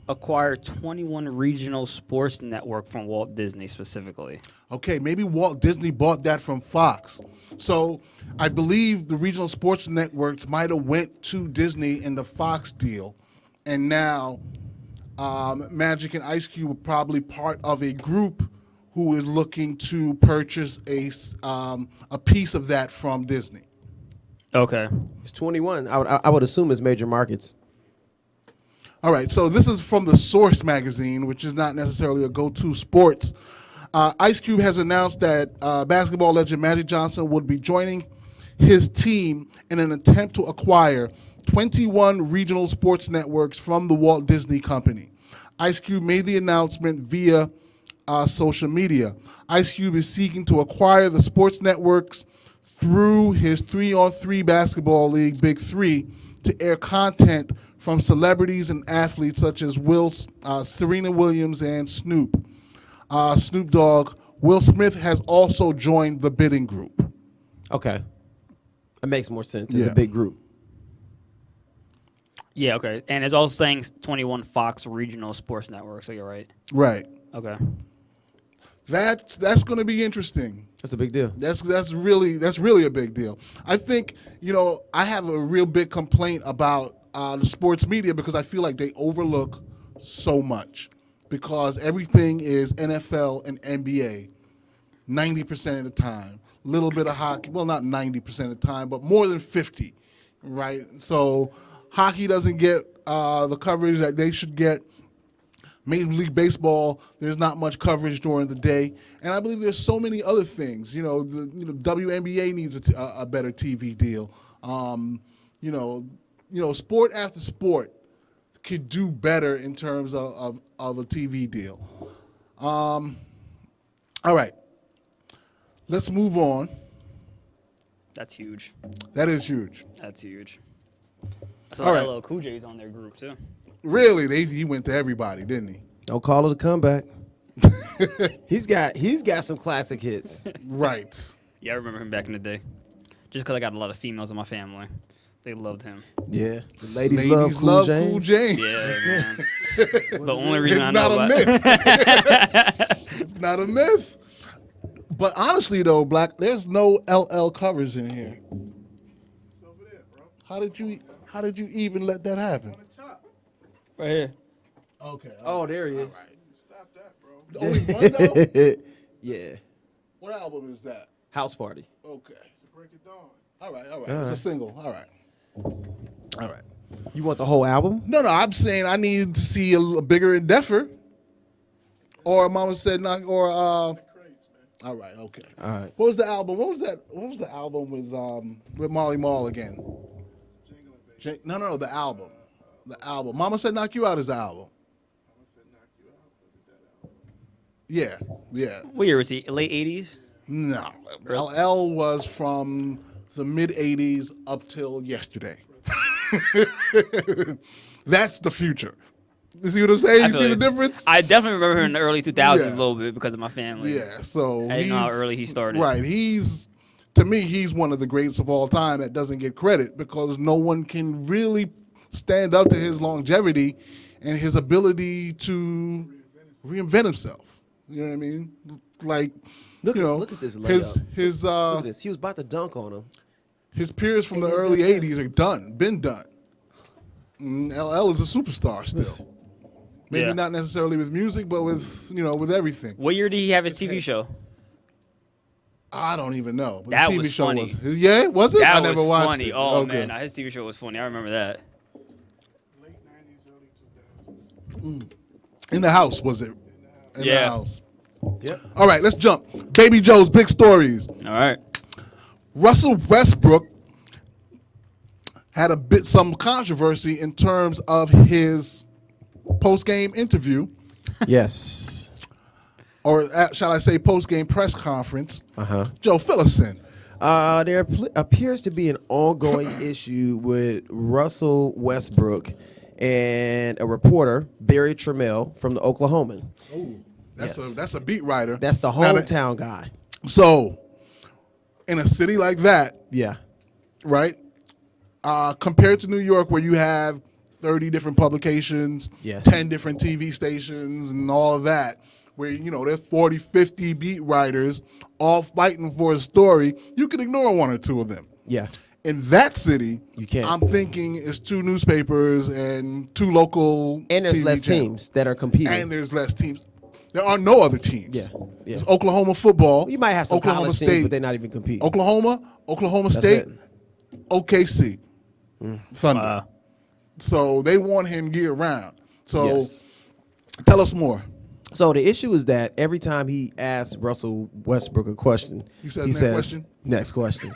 acquire 21 regional sports network from Walt Disney specifically.
Okay, maybe Walt Disney bought that from Fox. So I believe the regional sports networks might have went to Disney in the Fox deal, and now Magic and Ice Cube are probably part of a group who is looking to purchase a piece of that from Disney.
Okay.
It's 21. I would assume it's major markets.
All right, so this is from the Source magazine, which is not necessarily a go-to sports. Ice Cube has announced that basketball legend Magic Johnson would be joining his team in an attempt to acquire 21 regional sports networks from the Walt Disney Company. Ice Cube made the announcement via social media. Ice Cube is seeking to acquire the sports networks through his 3-on-3 basketball league, Big Three, to air content from celebrities and athletes such as Serena Williams and Snoop Dogg. Will Smith has also joined the bidding group.
Okay. That makes more sense. It's
Yeah.
a big group.
Yeah, okay. And it's also saying 21 Fox regional sports networks, so you're right.
Right.
Okay.
That's going to be interesting.
That's a big deal.
That's really a big deal. I think, I have a real big complaint about the sports media because I feel like they overlook so much because everything is NFL and NBA 90% of the time. Little bit of hockey, well, not 90% of the time, but more than 50, right? So hockey doesn't get the coverage that they should get. Major League Baseball, there's not much coverage during the day, and I believe there's so many other things. The WNBA needs a better TV deal. Sport after sport could do better in terms of a TV deal. All right, let's move on.
That's huge.
That is huge.
That's huge. I saw
All right.
LL Cool J's on their group, too.
Really, he went to everybody, didn't he?
Don't call it a comeback. He's got some classic hits.
Right.
Yeah, I remember him back in the day. Just because I got a lot of females in my family. They loved him.
Yeah. The ladies love Cool James.
Yeah, man. The only reason
It's
I
not
know
a
about
myth. It's not a myth. But honestly, though, Black, there's no LL covers in here.
It's over there, bro.
How did you even let that happen?
On the top.
Right here.
Okay.
Oh, there he is.
Stop that, bro.
Only one though?
Yeah.
What album is that?
House Party.
Okay.
To break it down.
All right. It's a single. All right.
You want the whole album?
No, I'm saying I need to see a bigger endeavor. Or Mama said not. Or
Crates, man.
All right. Okay.
All right.
What was the album? What was that? What was the album with Marley Marl again?
Jingling, baby.
No. The album. The album. Mama said knock you out is the album.
I said knock you out. Was it that album?
Yeah.
What year was he? Late 80s?
No. LL was from the mid 80s up till yesterday. That's the future. You see what I'm saying?
I
You
feel
see the
you.
difference?
I definitely remember him in the early 2000s
Yeah.
a little bit because of my family.
Yeah, so
I didn't know how early he started.
Right, to me, he's one of the greatest of all time that doesn't get credit because no one can really stand up to his longevity and his ability to reinvent himself. You know what I mean? Like,
Look at this layup.
his
Look at this. He was about to dunk on him.
his peers from the
And
early
that's it.
'80s are been done. LL is a superstar still. Maybe
Yeah.
not necessarily with music, but with with everything.
What year did he have his TV show?
I don't even know. But
That
the TV
was
show
funny.
was yeah, was it?
That
I never
was
watched
funny.
it.
Oh,
Okay.
man. His TV show was funny. I remember that.
Late 90s, early 2000s.
In the house, was it? In the
Yeah.
house.
Yep.
All right, let's jump. Baby Joe's big stories.
All right.
Russell Westbrook had some controversy in terms of his post-game interview,
Yes.
or shall I say post-game press conference.
Uh-huh.
Joe, fill us in.
There appears to be an ongoing issue with Russell Westbrook and a reporter, Barry Trammell, from the Oklahoman. Yes.
That's a beat writer.
That's the
Now
hometown guy.
So, in a city like that,
Yeah.
right? Compared to New York, where you have 30 different publications,
Yes.
10 different TV stations, and all of that, where, there's 40, 50 beat writers all fighting for a story, you can ignore one or two of them.
Yeah.
In that city,
You can't.
I'm thinking it's 2 newspapers and 2 local
And there's
TV
less
channels.
teams that are competing.
And there's less teams. There are no other teams.
Yeah, yeah.
It's Oklahoma football.
You might have some
Oklahoma
college
State,
teams, but they're not even competing.
Oklahoma
That's
State,
it.
OKC, Thunder.
Wow.
So they want him year round. So
Yes.
tell us more.
So the issue is that every time he asks Russell Westbrook a question,
He says, "Next question?"
Next question.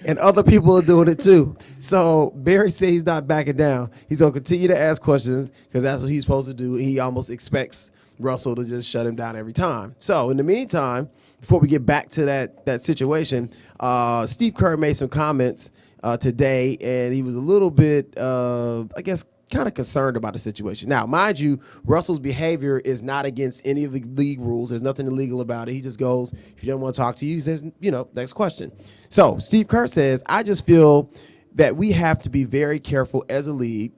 and other people are doing it too. So Barry said he's not backing down. He's going to continue to ask questions because that's what he's supposed to do. He almost expects Russell to just shut him down every time. So in the meantime, before we get back to that situation, Steve Kerr made some comments today, and he was a little bit, I guess, kind of concerned about the situation. Now, mind you, Russell's behavior is not against any of the league rules. There's nothing illegal about it. He just goes, if he doesn't want to talk to you, he says, next question. So Steve Kerr says, I just feel that we have to be very careful as a league.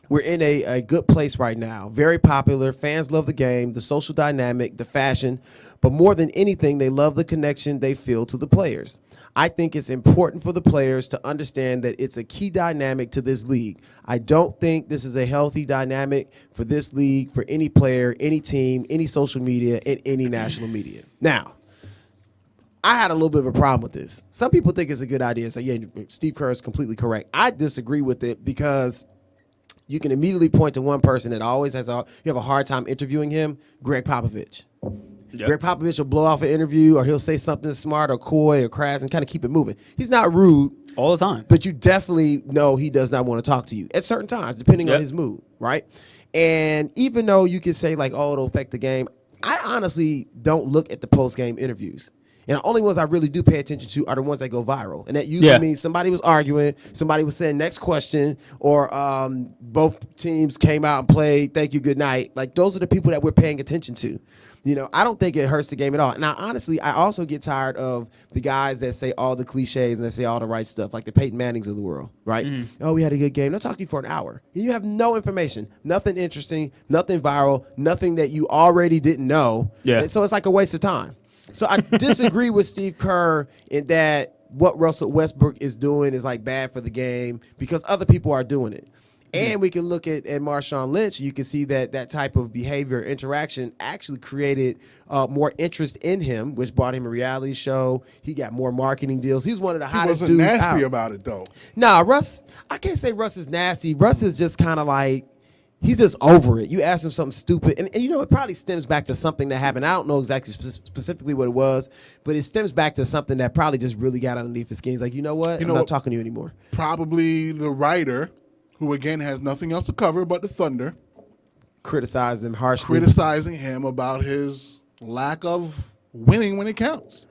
We're in a good place right now. Very popular. Fans love the game, the social dynamic, the fashion. But more than anything, they love the connection they feel to the players. I think it's important for the players to understand that it's a key dynamic to this league. I don't think this is a healthy dynamic for this league, for any player, any team, any social media, and any national media. Now, I had a little bit of a problem with this. Some people think it's a good idea. So, yeah, Steve Kerr is completely correct. I disagree with it because you can immediately point to one person that always you have a hard time interviewing him, Greg Popovich. Yep. Greg Popovich will blow off an interview, or he'll say something smart or coy or crass and kind of keep it moving. He's not rude
all the time,
but you definitely know he does not want to talk to you at certain times, depending on his mood, right? And even though you can say like, "Oh, it'll affect the game," I honestly don't look at the post-game interviews. And the only ones I really do pay attention to are the ones that go viral. And that usually means somebody was arguing, somebody was saying next question, or both teams came out and played, thank you, good night. Like, those are the people that we're paying attention to. I don't think it hurts the game at all. Now, honestly, I also get tired of the guys that say all the cliches and they say all the right stuff, like the Peyton Mannings of the world, right? Oh, we had a good game. They'll talk to you for an hour. You have no information, nothing interesting, nothing viral, nothing that you already didn't know. Yeah. And so it's like a waste of time. So I disagree with Steve Kerr in that what Russell Westbrook is doing is like bad for the game because other people are doing it. And we can look at Marshawn Lynch. You can see that type of behavior interaction actually created more interest in him, which brought him a reality show. He got more marketing deals. He's one of the hottest dudes out.
He wasn't nasty about it, though.
Nah, Russ, I can't say Russ is nasty. Russ is just kind of like, he's just over it. You ask him something stupid, and it probably stems back to something that happened. I don't know exactly specifically what it was, but it stems back to something that probably just really got underneath his skin. He's like, you know what? I'm not talking to you anymore.
Probably the writer, who again has nothing else to cover but the Thunder,
criticized him harshly.
Criticizing him about his lack of winning when it counts.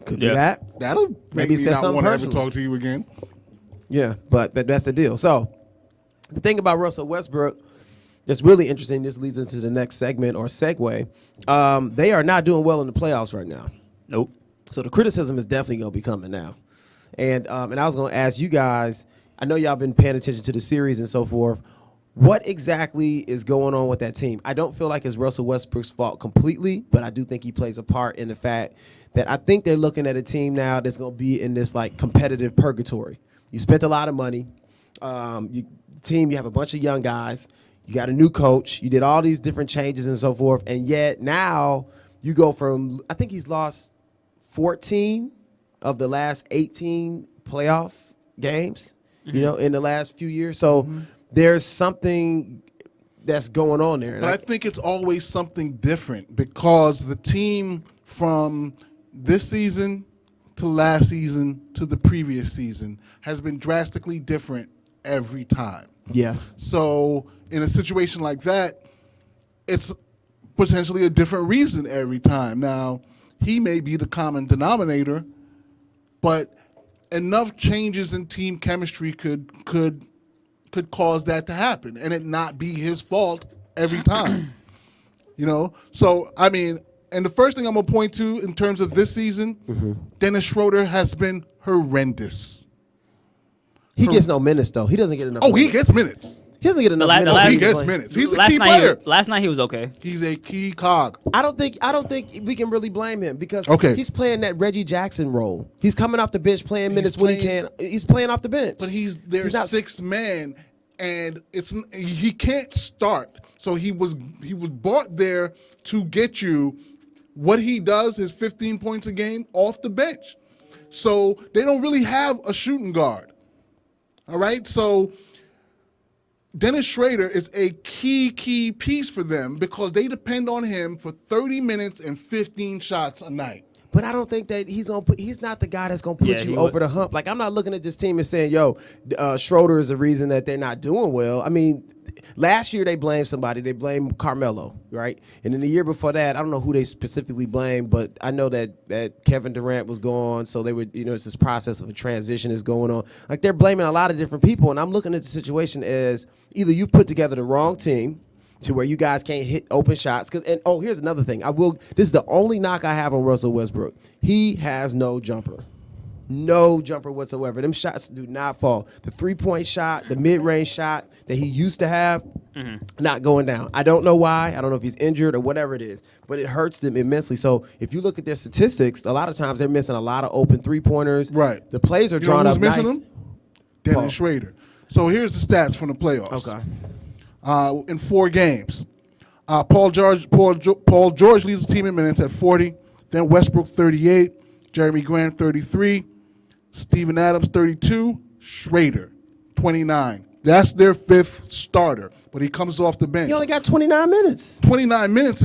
Could be that.
That'll make me not want to ever talk to you again.
Yeah, but that's the deal. So the thing about Russell Westbrook that's really interesting, this leads into the next segment or segue, they are not doing well in the playoffs right now.
Nope.
So the criticism is definitely going to be coming now. And I was going to ask you guys, I know y'all been paying attention to the series and so forth. What exactly is going on with that team? I don't feel like it's Russell Westbrook's fault completely, but I do think he plays a part in the fact that I think they're looking at a team now that's going to be in this like competitive purgatory. You spent a lot of money. You have a bunch of young guys. You got a new coach. You did all these different changes and so forth. And yet now you go from, I think he's lost 14 of the last 18 playoff games, in the last few years. So there's something that's going on there.
But I think it's always something different because the team from this season to last season to the previous season has been drastically different every time.
Yeah.
So in a situation like that, it's potentially a different reason every time. Now, he may be the common denominator, but enough changes in team chemistry could cause that to happen and it not be his fault every time. So I mean, and the first thing I'm gonna point to in terms of this season, Dennis Schroeder has been horrendous.
He gets no minutes though. He doesn't get enough.
He gets minutes.
He doesn't get enough minutes.
He gets minutes. He's a key player.
Last night he was okay.
He's a key cog.
I don't think we can really blame him because he's playing that Reggie Jackson role. He's coming off the bench playing minutes when he can. He's playing off the bench.
But he's their sixth man, and he can't start. So he was brought there to get you what he does, his 15 points a game off the bench. So they don't really have a shooting guard. All right, so Dennis Schrader is a key piece for them because they depend on him for 30 minutes and 15 shots a night.
But I don't think that he's not the guy that's gonna put
Yeah,
you
he
over
would-
the hump. Like I'm not looking at this team and saying, "Yo, Schroeder is the reason that they're not doing well." I mean, last year they blamed somebody. They blamed Carmelo, right? And then the year before that, I don't know who they specifically blamed, but I know that Kevin Durant was gone, so they would, it's this process of a transition is going on. Like they're blaming a lot of different people, and I'm looking at the situation as either you've put together the wrong team to where you guys can't hit open shots. Here's another thing. This is the only knock I have on Russell Westbrook. He has no jumper. No jumper whatsoever. Them shots do not fall. The three-point shot, the mid-range shot that he used to have, not going down. I don't know why. I don't know if he's injured or whatever it is, but it hurts them immensely. So if you look at their statistics, a lot of times they're missing a lot of open three-pointers.
Right.
The plays are
You know
drawn
who's
up
missing
nice.
them? Dennis
Paul.
Schrader. So here's the stats from the playoffs.
Okay.
In 4 games, Paul George leads the team in minutes at 40. Then Westbrook 38, Jeremy Grant 33, Steven Adams 32, Schrader 29. That's their 5th starter, but he comes off the bench.
He only got 29 minutes.
29 minutes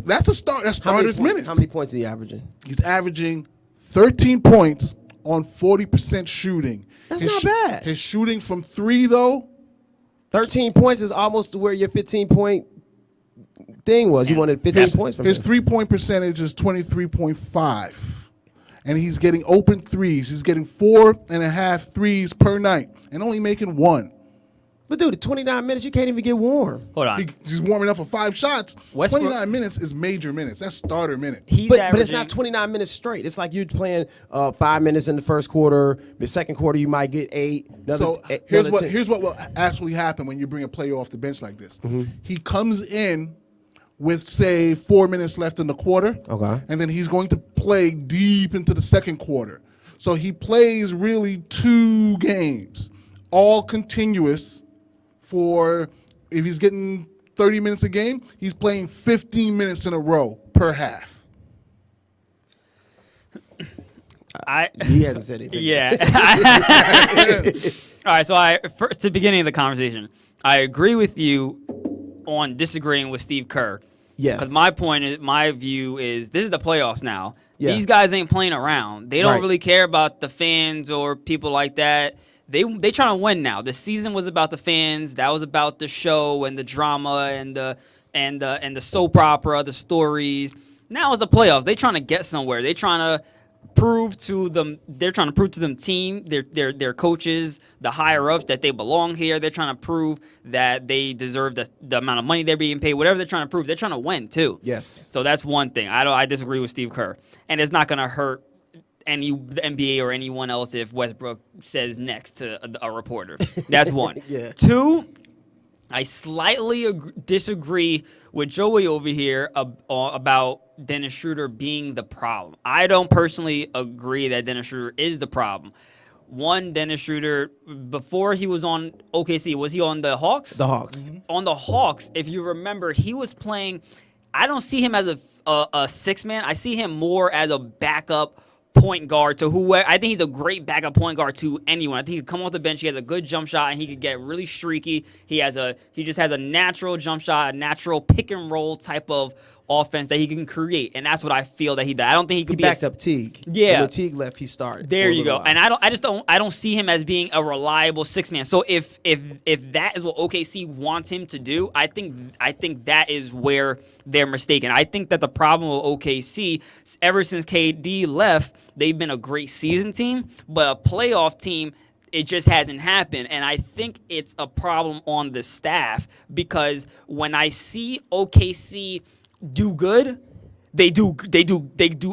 that's a start. That's starter's minutes.
How many points is he averaging?
He's averaging 13 points on 40% shooting.
That's
His
not bad.
His shooting from 3 though.
13 points is almost to where your 15-point thing was. You wanted 15 points from
His
him.
3-point percentage is 23.5. And he's getting open threes. He's getting 4.5 threes per night and only making 1.
But dude, at 29 minutes, you can't even get warm.
Hold on.
He's warming up for 5 shots.
Westbrook-
29 minutes is major minutes. That's starter minutes.
He's
But
averaging,
it's not 29 minutes straight. It's like you're playing 5 minutes in the first quarter. The second quarter, you might get 8.
So here's what will actually happen when you bring a player off the bench like this. He comes in with, say, 4 minutes left in the quarter.
Okay.
And then he's going to play deep into the second quarter. So he plays really 2 games, all continuous for, if he's getting 30 minutes a game, he's playing 15 minutes in a row per half.
He hasn't said anything.
Yeah. All right. So first, to the beginning of the conversation, I agree with you on disagreeing with Steve Kerr.
Yes.
Because my view is this is the playoffs now.
Yeah.
These guys ain't playing around. They don't
Right.
really care about the fans or people like that. They trying to win now. The season was about the fans. That was about the show and the drama and the soap opera, the stories. Now it's the playoffs. They trying to get somewhere. They trying to prove to them. They're trying to prove to them team, their coaches, the higher ups that they belong here. They're trying to prove that they deserve the amount of money they're being paid. Whatever they're trying to prove, they're trying to win too.
Yes.
So that's one thing. I disagree with Steve Kerr, and it's not gonna hurt the NBA or anyone else if Westbrook says next to a reporter. That's one.
Yeah.
2, I slightly disagree with Joey over here about Dennis Schroeder being the problem. I don't personally agree that Dennis Schroeder is the problem. One, Dennis Schroeder, before he was on OKC, was he on the Hawks?
The Hawks.
On the Hawks, if you remember, he was playing. I don't see him as a 6-man. I see him more as a backup point guard to whoever. I think he's a great backup point guard to anyone. I think he could come off the bench. He has a good jump shot, and he could get really streaky. He just has a natural jump shot, a natural pick and roll type of offense that he can create, and that's what I feel that he does. I don't think he
He
could be
backed up Teague.
Yeah.
And when Teague left, he started.
There
for a
you
little
go.
while.
And I don't see him as being a reliable 6-man. So if that is what OKC wants him to do, I think that is where they're mistaken. I think that the problem with OKC, ever since KD left, they've been a great season team, but a playoff team, it just hasn't happened. And I think it's a problem on the staff because when I see OKC do good, they do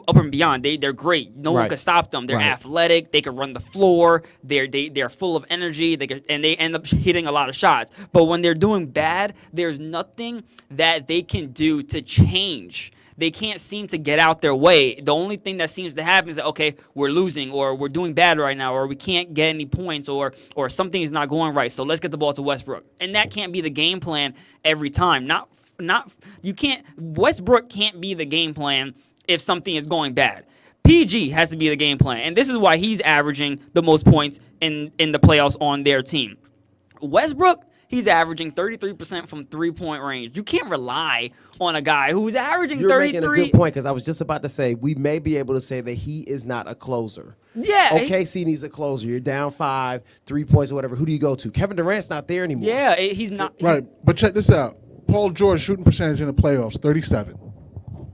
up and beyond. They're great. No one
Right.
can stop them. They're
Right.
athletic. They can run the floor. They're full of energy. And they end up hitting a lot of shots. But when they're doing bad, there's nothing that they can do to change. They can't seem to get out their way. The only thing that seems to happen is that, okay, we're losing or we're doing bad right now or we can't get any points or something is not going right. So let's get the ball to Westbrook. And that can't be the game plan every time. You can't. Westbrook can't be the game plan if something is going bad. PG has to be the game plan, and this is why he's averaging the most points in the playoffs on their team. Westbrook he's averaging 33% from 3-point range. You can't rely on a guy who's averaging
You're
33.
making a good point because I was just about to say we may be able to say that he is not a closer.
Yeah.
OKC needs a closer. You're down 5, 3 points or whatever. Who do you go to? Kevin Durant's not there anymore.
Yeah, he's not.
Right, but check this out. Paul George shooting percentage in the playoffs, 37.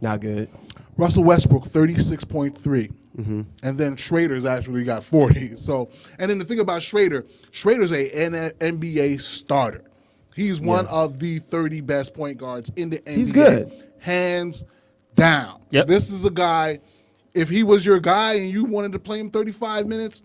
Not good.
Russell Westbrook, 36.3. And then Schrader's actually got 40. So, and then the thing about Schrader's a NBA starter. He's one of the 30 best point guards in the NBA.
He's good.
Hands down.
Yep.
This is a guy, if he was your guy and you wanted to play him 35 minutes,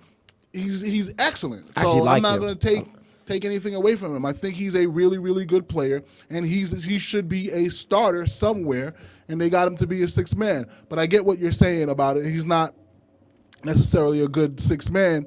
he's excellent.
I actually
So
like
I'm not
him.
going to take anything away from him. I think he's a really, really good player, and he should be a starter somewhere, and they got him to be a sixth man. But I get what you're saying about it. He's not necessarily a good sixth man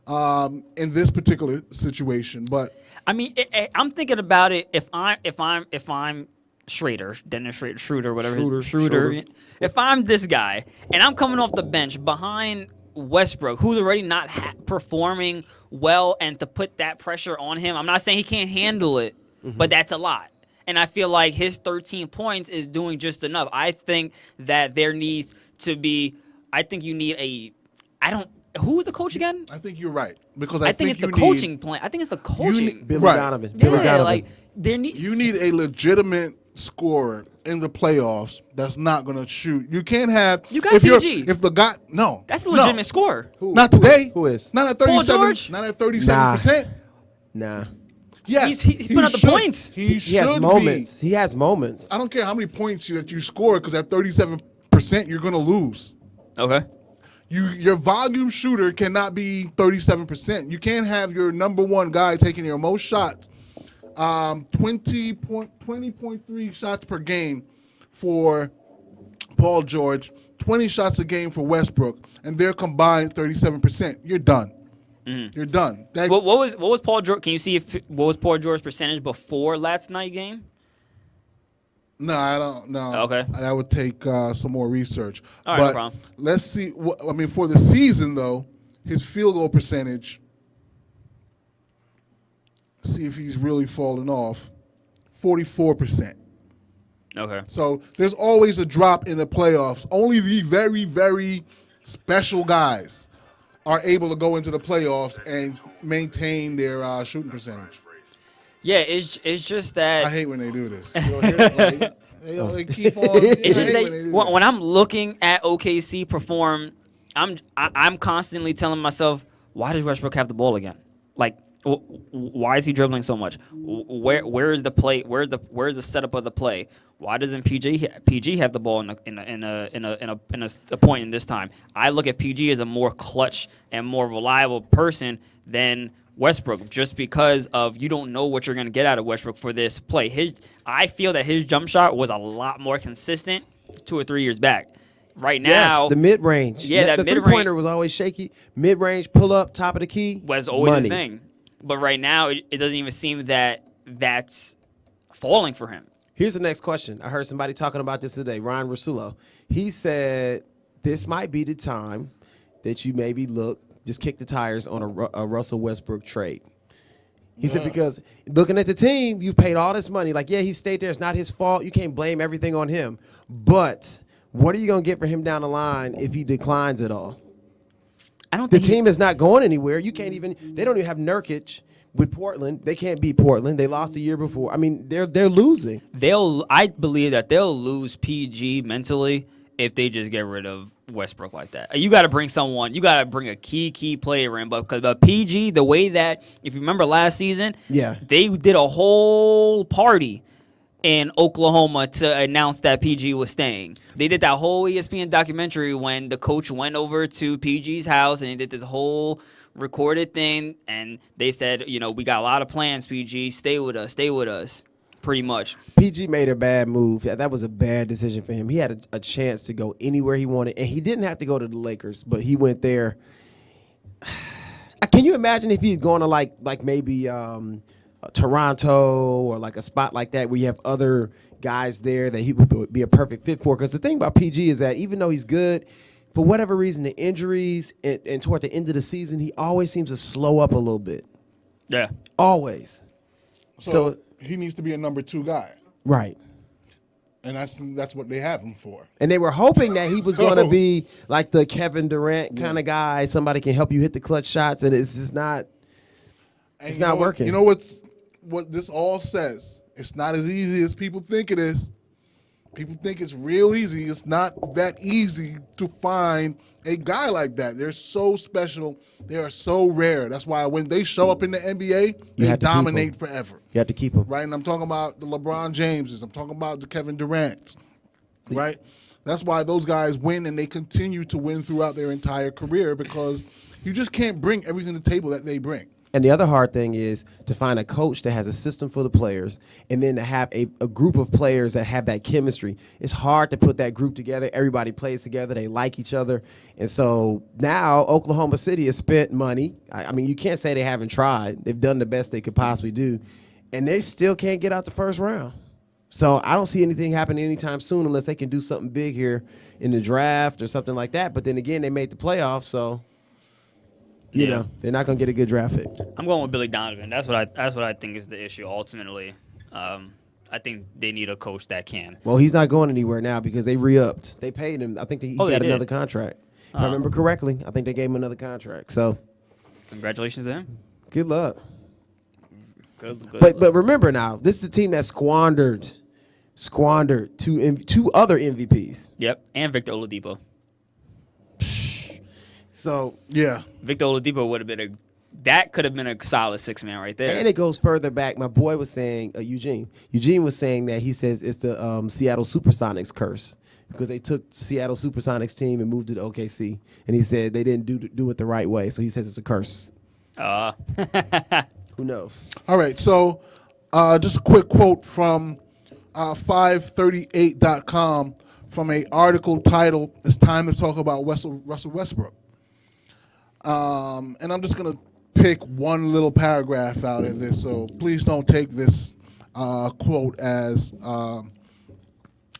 in this particular situation. But
I mean, I'm thinking about it. If I'm Schrader, Dennis Schroeder, whatever.
Schroeder.
If I'm this guy and I'm coming off the bench behind Westbrook, who's already not performing well, and to put that pressure on him, I'm not saying he can't handle it, but that's a lot. And I feel like his 13 points is doing just enough. I think that there needs to be. I think you need a. Who is the coach again?
I think you're right because
I think it's the
you
coaching plan. I think it's the coaching.
Billy
Right.
Donovan.
Yeah,
Billy Donovan.
like there need.
You need a legitimate scorer in the playoffs that's not going to shoot. You can't have.
You got
if you're-
PG.
If the guy, no,
That's a
no.
legitimate score.
Not today.
Who is?
Not at
Paul
37.
George?
Not at 37%.
Nah.
Yes,
He's putting up the
should.
points.
He
He has
should
moments.
be.
He has moments.
I don't care how many points that you score because at 37% you're going to lose.
Okay.
Your volume shooter cannot be 37%. You can't have your number one guy taking your most shots, 20.3 shots per game for Paul George, 20 shots a game for Westbrook, and they're combined 37%. You're done. You're done. That-
What was Paul George? Can you see what was Paul George's percentage before last night game?
No, I don't know.
Okay.
That would take some more research.
All right, no
but
problem.
let's see. I mean, for the season, though, his field goal percentage, see if he's really fallen off, 44%.
Okay.
So there's always a drop in the playoffs. Only the very, very special guys are able to go into the playoffs and maintain their shooting percentage.
Yeah, it's just that.
I hate when they do this. You don't hear it? Like, they keep on.
It's
I
just
hate
that
when they do
when I'm looking at OKC perform, I'm constantly telling myself, why does Westbrook have the ball again? Like, why is he dribbling so much? Where is the play? Where's the setup of the play? Why doesn't PG have the ball in a point in this time? I look at PG as a more clutch and more reliable person than Westbrook, just because of you don't know what you're going to get out of Westbrook for this play. I feel that his jump shot was a lot more consistent 2 or 3 years back. Right now,
Yes, the mid range.
Yeah, that
the
mid-range-
3-pointer was always shaky. Mid range, pull up, top of the key
was always
money.
his thing. But right now, it doesn't even seem that that's falling for him.
Here's the next question. I heard somebody talking about this today. Ryan Russillo. He said this might be the time that you maybe just kick the tires on a Russell Westbrook trade. He said because looking at the team, you paid all this money. Like, yeah, he stayed there. It's not his fault. You can't blame everything on him. But what are you going to get for him down the line if he declines at all?
I don't
The
think
team is not going anywhere. You can't even. They don't even have Nurkic with Portland. They can't beat Portland. They lost the year before. I mean, they're losing.
I believe that they'll lose PG mentally if they just get rid of Westbrook like that. You got to bring someone. You got to bring a key player in. But PG, the way that if you remember last season,
Yeah.
they did a whole party in Oklahoma to announce that PG was staying. They did that whole ESPN documentary when the coach went over to PG's house and he did this whole recorded thing, and they said, we got a lot of plans, PG, stay with us, pretty much.
PG made a bad move. That was a bad decision for him. He had a chance to go anywhere he wanted, and he didn't have to go to the Lakers, but he went there. Can you imagine if he'd gone to like maybe Toronto or like a spot like that where you have other guys there that he would be a perfect fit for? Because the thing about PG is that even though he's good, for whatever reason, the injuries and toward the end of the season, he always seems to slow up a little bit.
Yeah.
Always.
So he needs to be a number 2 guy,
right.
and that's what they have him for.
And they were hoping that he was going to
So-
be like the Kevin Durant kind of guy. Somebody can help you hit the clutch shots, and it's just not.
And
It's
you know
not
what-
working.
You know what this all says? It's not as easy as people think it is. People think it's real easy. It's not that easy to find a guy like that. They're so special. They are so rare. That's why when they show up in the NBA, they
have to keep
dominate
'em.
forever.
You have to keep him.
Right? And I'm talking about the LeBron Jameses. I'm talking about the Kevin Durants. Right? That's why those guys win and they continue to win throughout their entire career because you just can't bring everything to the table that they bring.
And the other hard thing is to find a coach that has a system for the players and then to have a group of players that have that chemistry. It's hard to put that group together. Everybody plays together. They like each other. And so now Oklahoma City has spent money. I mean, you can't say they haven't tried. They've done the best they could possibly do. And they still can't get out the first round. So I don't see anything happening anytime soon unless they can do something big here in the draft or something like that. But then again, they made the playoffs, so you
Yeah.
know they're not going to get a good draft pick.
I'm going with Billy Donovan. That's what I think is the issue ultimately. I think they need a coach that can.
Well, he's not going anywhere now because they re-upped. They paid him. I think he
Oh, they
got
did?
another contract. If I remember correctly, I think they gave him another contract. So
Congratulations to him.
good luck.
Good.
But remember now, this is the team that squandered two other MVPs.
Yep, and Victor Oladipo.
So
Yeah.
Victor Oladipo would have been that could have been a solid 6-man right there.
and it goes further back. My boy was saying, Eugene was saying that he says it's the Seattle Supersonics curse because they took Seattle Supersonics team and moved it to OKC, and he said they didn't do it the right way. So he says it's a curse. Who knows?
All right, so just a quick quote from 538.com from an article titled "It's Time to Talk About Russell Westbrook." And I'm just going to pick one little paragraph out of this, so please don't take this quote as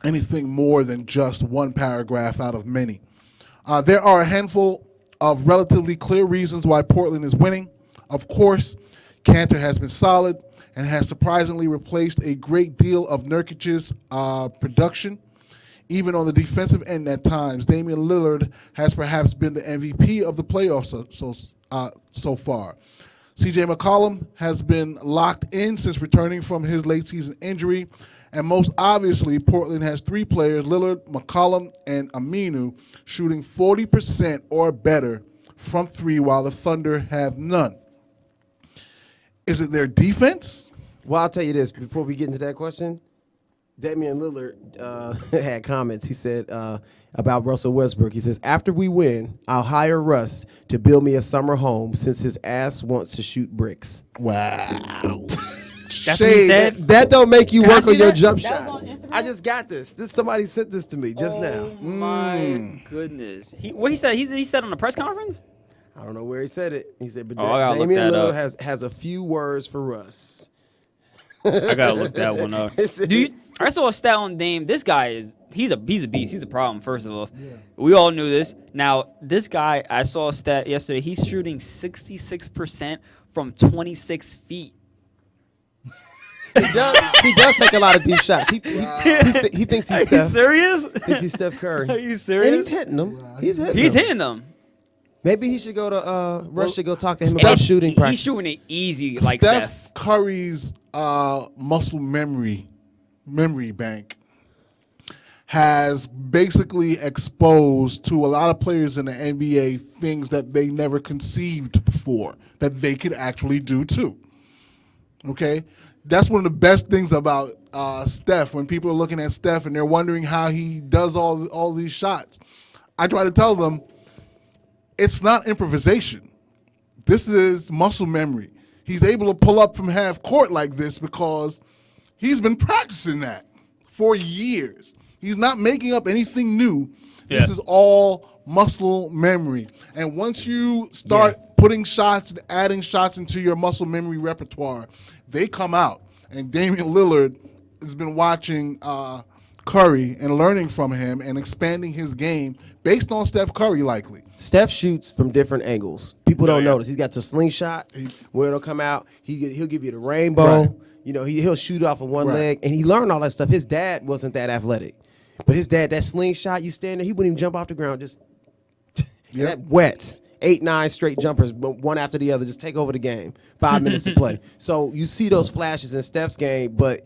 anything more than just one paragraph out of many. There are a handful of relatively clear reasons why Portland is winning. Of course, Cantor has been solid and has surprisingly replaced a great deal of Nurkic's production. Even on the defensive end at times, Damian Lillard has perhaps been the MVP of the playoffs so far. C.J. McCollum has been locked in since returning from his late season injury. And most obviously, Portland has three players, Lillard, McCollum, and Aminu, shooting 40% or better from three, while the Thunder have none. Is it their defense?
Well, I'll tell you this before we get into that question. Damian Lillard had comments. He said about Russell Westbrook. He says, after we win, I'll hire Russ to build me a summer home since his ass wants to shoot bricks.
Wow.
That's what he said.
That don't make you
Can I
work
see
on your
that?
jump
That was
shot.
on Instagram?
I just got this. Somebody sent this to me just now.
Oh my goodness. What he said? He said on the press conference.
I don't know where he said it. He said, but
Oh, I gotta look
Damian
that
Lillard
up.
has a few words for Russ.
I gotta look that one up.
It's-
Do you? I saw a stat on Dame. This guy is he's a beast. He's a problem. First of all, we all knew this. Now this guy, I saw a stat yesterday. He's shooting 66% from 26 feet.
He does take a lot of deep shots. He thinks he's
Are you
Steph.
serious?
Thinks he's Steph Curry.
Are you
And
serious?
he's hitting them. He's hitting
He's
them.
hitting them.
Maybe he should go to Russ should go talk to him
And
about shooting practice.
He's shooting it easy like
Steph
Steph.
Curry's muscle memory bank has basically exposed to a lot of players in the NBA things that they never conceived before that they could actually do too. Okay? That's one of the best things about Steph when people are looking at Steph and they're wondering how he does all these shots. I try to tell them it's not improvisation. This is muscle memory. He's able to pull up from half court like this because he's been practicing that for years. He's not making up anything new. This
Yeah.
is all muscle memory. And once you start putting shots and adding shots into your muscle memory repertoire, they come out. And Damian Lillard has been watching Curry and learning from him and expanding his game based on Steph Curry likely.
Steph shoots from different angles. People don't notice. He's got the slingshot where it'll come out. He'll give you the rainbow.
Right.
You know, he'll shoot off of one
Right.
leg, and he learned all that stuff. His dad wasn't that athletic, but his dad, that slingshot, you stand there, he wouldn't even jump off the ground, just that wet. 8, 9 straight jumpers, but one after the other, just take over the game. 5 minutes to play. So you see those flashes in Steph's game, but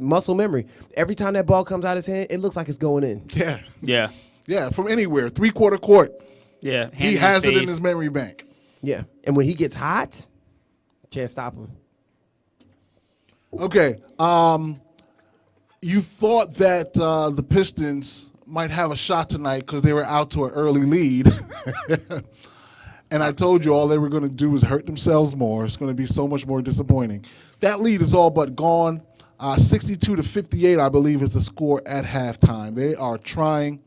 muscle memory. Every time that ball comes out his hand, it looks like it's going in.
Yeah.
Yeah.
Yeah, from anywhere, 3-quarter court.
Yeah.
He has it in his memory bank.
Yeah, and when he gets hot, can't stop him.
Okay. You thought that the Pistons might have a shot tonight because they were out to an early lead. And I told you all they were going to do is hurt themselves more. It's going to be so much more disappointing. That lead is all but gone. 62-58, I believe, is the score at halftime. They are trying.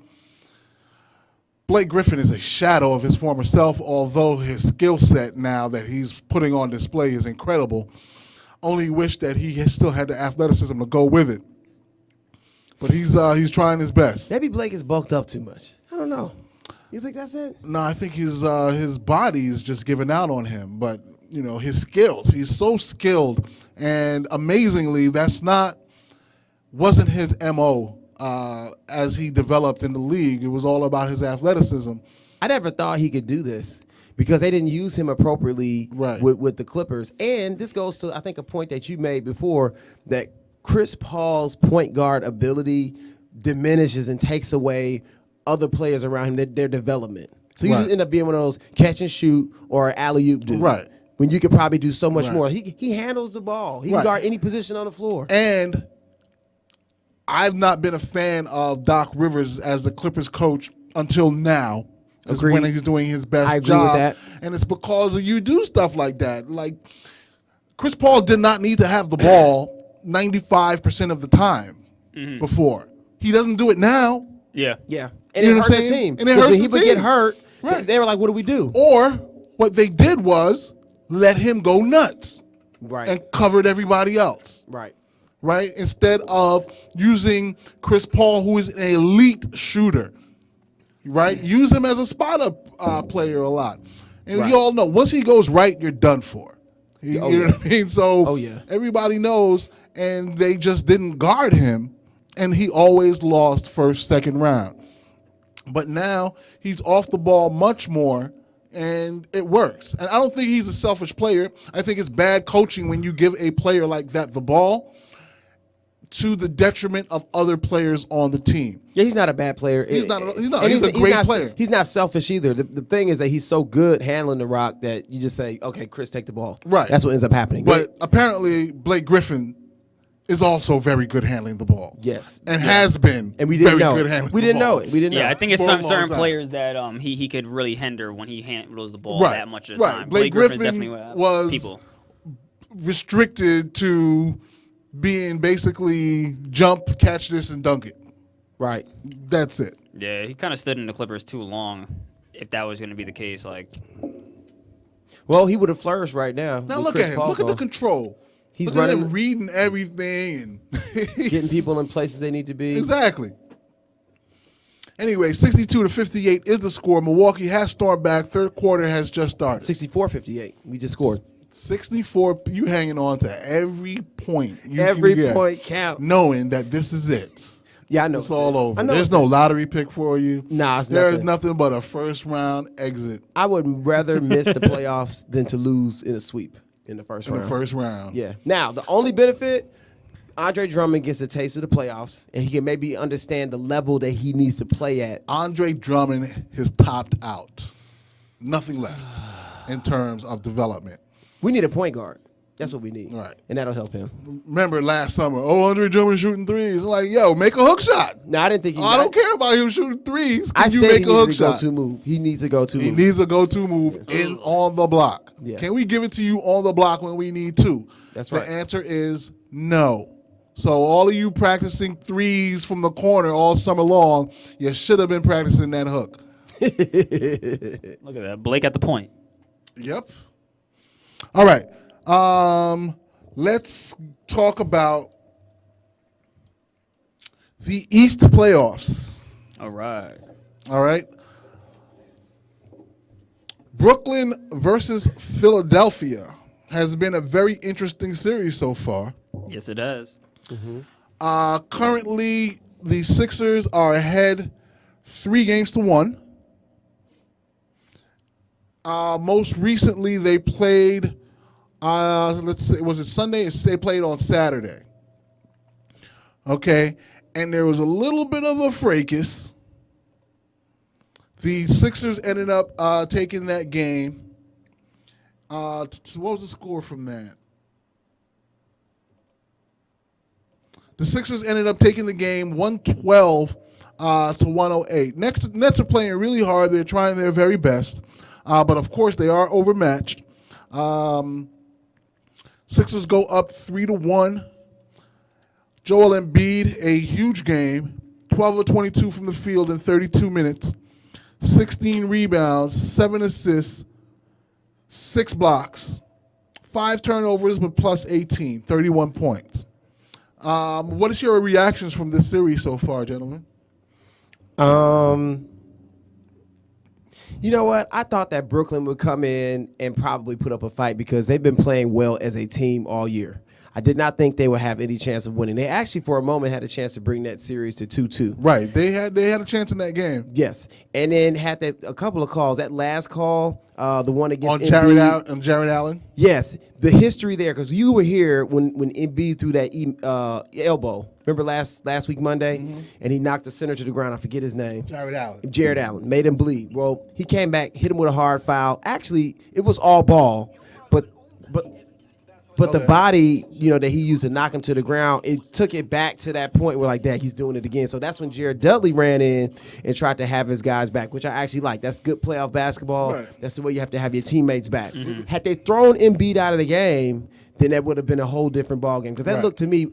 Blake Griffin is a shadow of his former self, although his skill set now that he's putting on display is incredible. Only wish that he still had the athleticism to go with it. But he's trying his best.
Maybe Blake is bulked up too much. I don't know. You think that's it?
No, I think his body is just giving out on him. But, you know, his skills. He's so skilled. And amazingly, wasn't his M.O. As he developed in the league. It was all about his athleticism.
I never thought he could do this because they didn't use him appropriately with the Clippers. And this goes to, I think, a point that you made before, that Chris Paul's point guard ability diminishes and takes away other players around him, their development. So you just end up being one of those catch and shoot or alley-oop dude.
Right.
When you could probably do so much
Right.
more. He handles the ball. He can guard any position on the floor.
And I've not been a fan of Doc Rivers as the Clippers coach until now. Is
Agreed.
when he's doing his best
I agree
job.
with that.
And it's because you do stuff like that. Like, Chris Paul did not need to have the ball 95% of the time before. He doesn't do it now.
Yeah.
Yeah. And
You
it
know
hurt
what I'm
the
saying?
team.
And it
'Cause
hurts
when
the
he would get
team.
hurt,
Right.
they were like, what do we do?
Or what they did was let him go nuts
Right.
and covered everybody else.
Right.
Right? Instead of using Chris Paul, who is an elite shooter, right? Use him as a spotter player a lot. And you all know, once he goes right, you're done for. You know what I mean? So everybody knows, and they just didn't guard him, and he always lost first, second round. But now he's off the ball much more, and it works. And I don't think he's a selfish player. I think it's bad coaching when you give a player like that the ball to the detriment of other players on the team.
Yeah, he's not a bad player.
He's not.
And
He's a great player.
He's not selfish either. The thing is that he's so good handling the rock that you just say, okay, Chris, take the ball.
Right.
That's what ends up happening.
But apparently, Blake Griffin is also very good handling the ball.
Yes.
And has been
And we didn't
very
know
good
it.
handling
We
the
didn't
ball.
know it. We didn't know
Yeah, I
it.
think it's
For a
some
long
certain
time.
players that he could really hinder when he handles the ball
Right.
that much of the
Right.
time.
Blake
Griffin
Griffin
definitely
was
people.
restricted to being basically jump, catch this, and dunk it.
Right.
That's it.
Yeah, he kind of stood in the Clippers too long. If that was going to be the case, like
Well, he would have flourished right now.
Now
with
look
Chris
at him.
Paul
Look at the
gone.
control.
He's
Look at him
running-
reading everything and
Getting people in places they need to be.
Exactly. Anyway, 62-58 is the score. Milwaukee has stormed back. Third quarter has just started.
64-58. We just scored.
64. You hanging on to every point. You
Every
can get,
point counts.
knowing that this is it.
Yeah, I know.
It's all over.
I know
There's
it's
no
it.
lottery pick for you.
Nah, it's
There's
nothing.
nothing but a first round exit
I would rather miss the playoffs than to lose in a sweep in the first
in
round.
the first round.
Yeah. Now, the only benefit, Andre Drummond gets a taste of the playoffs, and he can maybe understand the level that he needs to play at.
Andre Drummond has topped out. Nothing left in terms of development.
We need a point guard. That's what we need.
Right.
And that'll help him.
Remember last summer, Andre Drummond shooting threes. Like, yo, make a hook shot.
No, I didn't think he
I don't care about him shooting threes. Can
I
you
said
make
he
a hook
needs to
shot?
go-to move. He needs a go-to
He
move.
needs a go-to move in on the block.
Yeah.
Can we give it to you on the block when we need to?
That's right.
The answer is no. So all of you practicing threes from the corner all summer long, you should have been practicing that hook.
look at that, Blake at the point.
Yep. All right. Let's talk about the East playoffs.
All right.
All right. Brooklyn versus Philadelphia has been a very interesting series so far.
Yes, it does.
Currently, the Sixers are ahead 3-1. Most recently, they played. Let's see, was it Sunday? They played on Saturday. Okay, and there was a little bit of a fracas. The Sixers ended up taking that game. What was the score from that? The Sixers ended up taking the game 112 to 108. Nets are playing really hard. They're trying their very best. But, of course, they are overmatched. Sixers go up 3-1. Joel Embiid, a huge game. 12 of 22 from the field in 32 minutes. 16 rebounds, 7 assists, 6 blocks, 5 turnovers, but plus 18, 31 points. What is your reactions from this series so far, gentlemen?
You know what? I thought that Brooklyn would come in and probably put up a fight because they've been playing well as a team all year. I did not think they would have any chance of winning. They actually, for a moment, had a chance to bring that series to 2-2.
Right. They had a chance in that game.
Yes. And then had a couple of calls. That last call, the one against
Embiid.
Embiid.
On Jared Allen?
Yes. The history there, because you were here when Embiid threw that elbow. Remember last week, Monday? Mm-hmm. And he knocked the center to the ground. I forget his name. Jared Allen. Made him bleed. Well, he came back, hit him with a hard foul. Actually, it was all ball. But the body, that he used to knock him to the ground, it took it back to that point where, like, he's doing it again. So that's when Jared Dudley ran in and tried to have his guys back, which I actually like. That's good playoff basketball. Right. That's the way you have to have your teammates back. Mm-hmm. Had they thrown Embiid out of the game, then that would have been a whole different ballgame. Because that looked to me,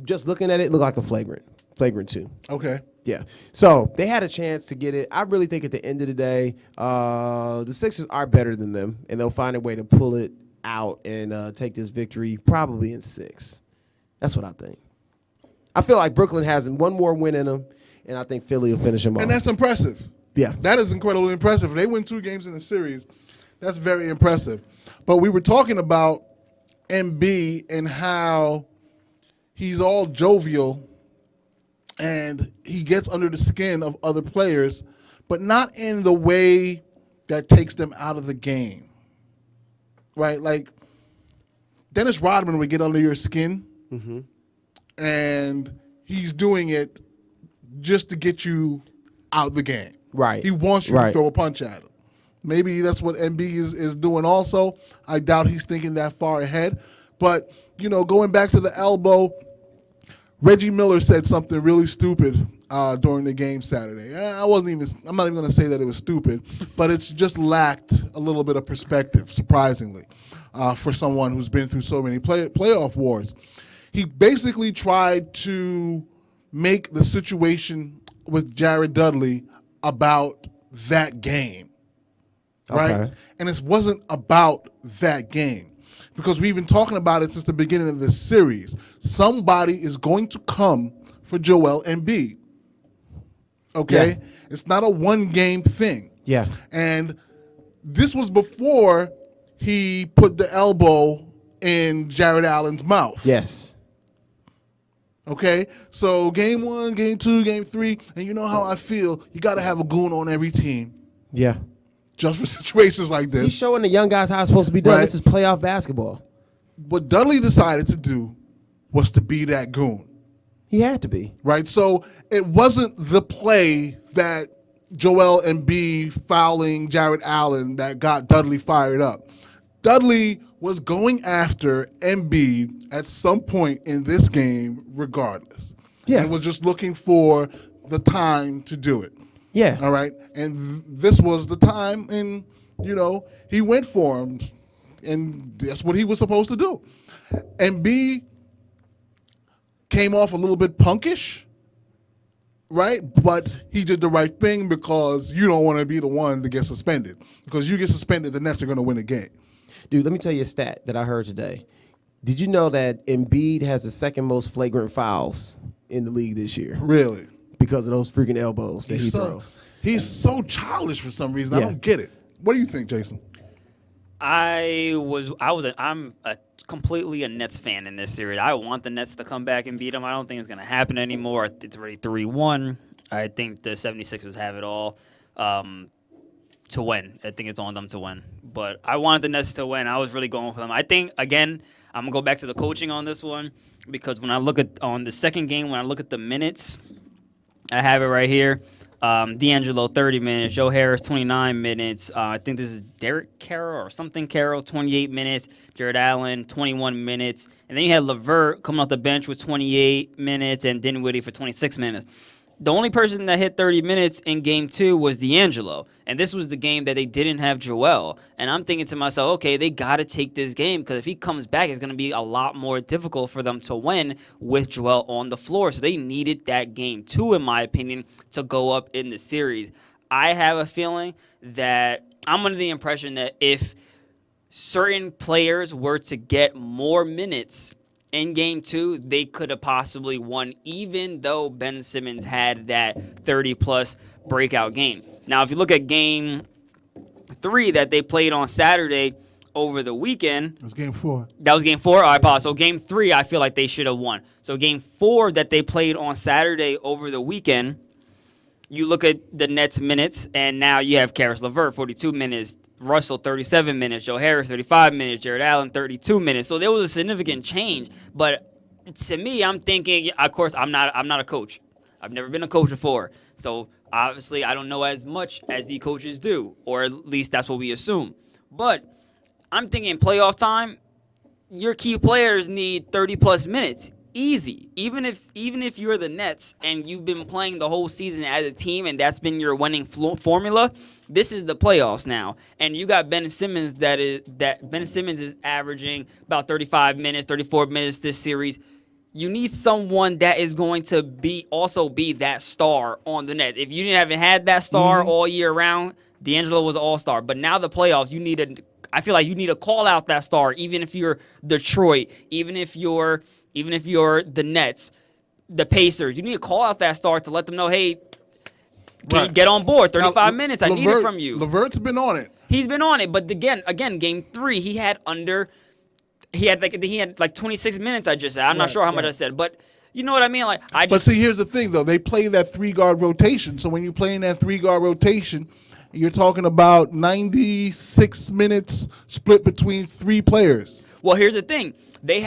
just looking at it, looked like a flagrant 2.
Okay.
Yeah. So they had a chance to get it. I really think at the end of the day, the Sixers are better than them, and they'll find a way to pull it out and take this victory probably in 6. That's what I think. I feel like Brooklyn has one more win in them, and I think Philly will finish them off.
And that's impressive.
Yeah.
That is incredibly impressive. If they win 2 games in the series, that's very impressive. But we were talking about Embiid and how he's all jovial and he gets under the skin of other players, but not in the way that takes them out of the game. Right, like Dennis Rodman would get under your skin, and he's doing it just to get you out the game.
Right,
he wants you to throw a punch at him. Maybe that's what Embiid is doing. Also, I doubt he's thinking that far ahead. But going back to the elbow, Reggie Miller said something really stupid during the game Saturday. I'm not even going to say that it was stupid, but it's just lacked a little bit of perspective, surprisingly, for someone who's been through so many playoff wars. He basically tried to make the situation with Jared Dudley about that game, right?
Okay.
And it wasn't about that game. Because we've been talking about it since the beginning of this series. Somebody is going to come for Joel Embiid. Okay? Yeah. It's not a one-game thing.
Yeah.
And this was before he put the elbow in Jared Allen's mouth.
Yes.
Okay? So game 1, game 2, game 3, and you know how I feel. You got to have a goon on every team.
Yeah.
Just for situations like this.
He's showing the young guys how it's supposed to be done.
Right.
This is playoff basketball.
What Dudley decided to do was to be that goon.
He had to be.
Right? So it wasn't the play that Joel Embiid fouling Jared Allen that got Dudley fired up. Dudley was going after Embiid at some point in this game regardless.
Yeah.
And was just looking for the time to do it.
Yeah.
All right. And this was the time, and, he went for him, and that's what he was supposed to do. Embiid came off a little bit punkish, right? But he did the right thing because you don't want to be the one to get suspended. Because you get suspended, the Nets are going to win the game.
Dude, let me tell you a stat that I heard today. Did you know that Embiid has the second most flagrant fouls in the league this year?
Really?
Because of those freaking elbows that he throws.
He's so childish for some reason.
Yeah.
I don't get it. What do you think, Jason?
I'm completely a Nets fan in this series. I want the Nets to come back and beat them. I don't think it's going to happen anymore. It's already 3-1. I think the 76ers have it all to win. I think it's on them to win. But I wanted the Nets to win. I was really going for them. I think, again, I'm going to go back to the coaching on this one because when I look at on the second game, when I look at the minutes, I have it right here. D'Angelo, 30 minutes. Joe Harris, 29 minutes. I think this is Derek Carroll or something Carroll, 28 minutes. Jared Allen, 21 minutes. And then you had LeVert coming off the bench with 28 minutes and Dinwiddie for 26 minutes. The only person that hit 30 minutes in Game 2 was D'Angelo. And this was the game that they didn't have Joel. And I'm thinking to myself, okay, they got to take this game because if he comes back, it's going to be a lot more difficult for them to win with Joel on the floor. So they needed that Game 2, in my opinion, to go up in the series. I have a feeling that I'm under the impression that if certain players were to get more minutes in Game 2, they could have possibly won, even though Ben Simmons had that 30-plus breakout game. Now, if you look at Game 3 that they played on Saturday over the weekend.
It was Game 4.
That was Game 4? I apologize. So Game 3, I feel like they should have won. So Game 4 that they played on Saturday over the weekend, you look at the Nets minutes, and now you have Karis LeVert, 42 minutes. Russell, 37 minutes. Joe Harris, 35 minutes. Jared Allen, 32 minutes. So there was a significant change. But to me, I'm thinking, of course, I'm not a coach. I've never been a coach before. So obviously, I don't know as much as the coaches do, or at least that's what we assume. But I'm thinking playoff time, your key players need 30-plus minutes. Easy. Even if you're the Nets and you've been playing the whole season as a team and that's been your winning formula, this is the playoffs now. And you got Ben Simmons Ben Simmons is averaging about 35 minutes, 34 minutes this series. You need someone that is going to also be that star on the net. If you haven't had that star all year round, D'Angelo was an all-star. But now the playoffs, I feel like you need to call out that star, even if you're Detroit, even if you're the Nets, the Pacers. You need to call out that star to let them know, hey, can you get on board? 35 minutes, I need it from you.
LeVert's been on it.
He's been on it, but again, Game 3, he had like 26 minutes. I just said. I'm not sure how much I said, but you know what I mean.
But see, here's the thing, though. They play that 3-guard rotation. So when you play in that 3-guard rotation, you're talking about 96 minutes split between 3 players.
Well, here's the thing. They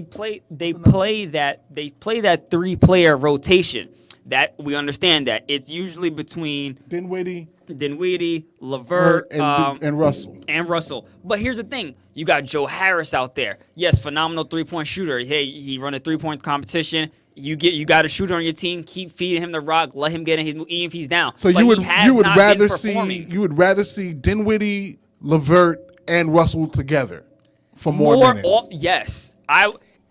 play that 3-player rotation. That we understand that it's usually between Dinwiddie, LeVert,
and Russell.
And Russell. But here's the thing. You got Joe Harris out there. Yes, phenomenal 3-point shooter. Hey, he run a 3-point competition. You got a shooter on your team. Keep feeding him the rock. Let him get in even if he's down.
So you would rather see Dinwiddie, LeVert, and Russell together for more minutes.
Yes.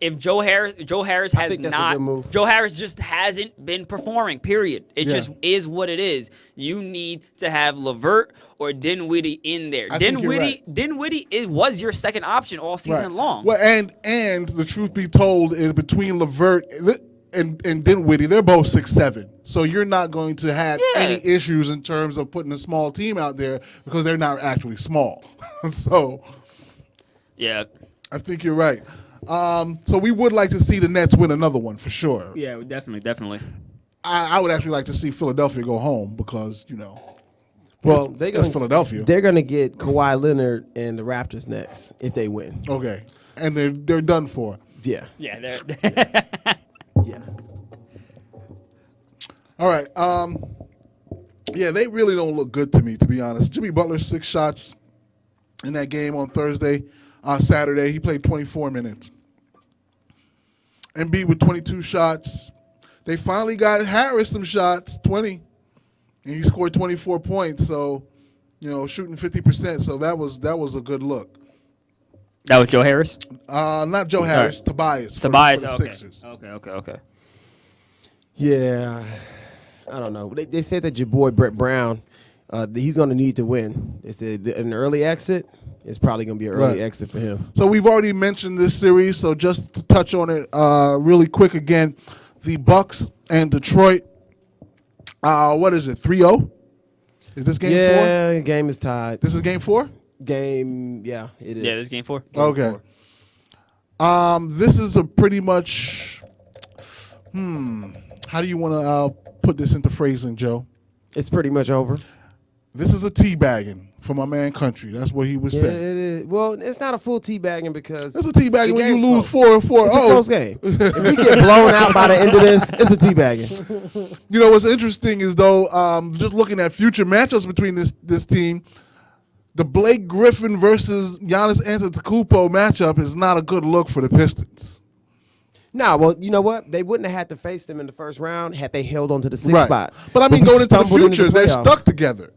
If Joe Harris Joe Harris just hasn't been performing, period. It just is what it is. You need to have LeVert or Dinwiddie in there. Dinwiddie was your second option all season long.
Well, and the truth be told is between LeVert and Dinwiddie, they're both 6'7". So you're not going to have any issues in terms of putting a small team out there because they're not actually small. So
yeah,
I think you're right. So we would like to see the Nets win another one for sure.
Yeah, definitely.
I would actually like to see Philadelphia go home because,
well,
that's Philadelphia.
They're going to get Kawhi Leonard and the Raptors next if they win.
Okay. And they're done for.
Yeah.
Yeah, they're
yeah.
All right. Yeah, they really don't look good to me, to be honest. Jimmy Butler, 6 shots in that game on Saturday. He played 24 minutes. Embiid with 22 shots. They finally got Harris some shots, 20. And he scored 24 points, so, shooting 50%. So that was a good look.
That was Joe Harris?
Not Joe Harris, Tobias.
Tobias,
for the
okay.
Sixers.
Okay.
Yeah. I don't know. They said that your boy Brett Brown, he's going to need to win. They said an early exit is probably going to be an early exit for him.
So we've already mentioned this series, so just to touch on it really quick again, the Bucks and Detroit, what is it, 3-0? Is this game
Yeah, game is tied.
4? This is game 4?
Game, yeah, it is.
Yeah, this is game 4.
Okay. This is a pretty much. How do you want to put this into phrasing, Joe?
It's pretty much over.
This is a teabagging for my man Country. That's what he was
Yeah,
saying.
it is. Well, it's not a full teabagging because
It's a teabagging
the
when you
game's
lose
close.
4-4.
It's a close game. If we get blown out by the end of this, it's a teabagging.
You know what's interesting is though, just looking at future matchups between this team, the Blake Griffin versus Giannis Antetokounmpo matchup is not a good look for the Pistons.
Nah, well, you know what? They wouldn't have had to face them in the first round had they held on to the sixth
Right.
spot.
But I mean,
we
going into the
stumbled
future, they're
playoffs.
stuck together.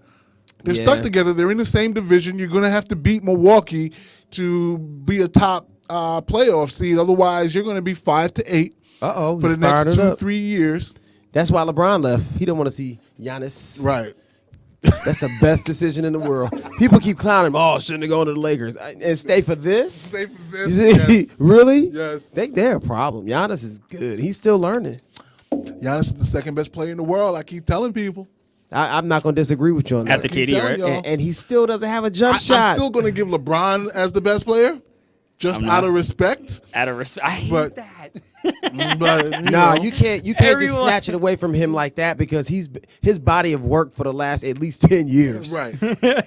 They're
Yeah.
stuck together. They're in the same division. You're going to have to beat Milwaukee to be a top playoff seed. Otherwise, you're going to be 5 to 8
Uh-oh,
for the
he's fired
next
it up.
2-3 years.
That's why LeBron left. He didn't want to see Giannis.
Right.
That's the best decision in the world. People keep clowning him. Oh, shouldn't have gone to the Lakers and stay for this.
Stay for this,
You see?
yes.
Really?
Yes.
They're a problem. Giannis is good. He's still learning.
Giannis is the second best player in the world. I keep telling people.
I'm not going to disagree with you on that.
After
keep
KD,
telling
right?
y'all.
And he still doesn't have a jump shot.
I'm still going to give LeBron as the best player, just
I'm
out
not.
of respect.
Out of respect. I hate
But-
that.
But
No,
know,
you can't just
Everyone-
snatch it away from him like that because his body of work for the last at least 10 years.
right.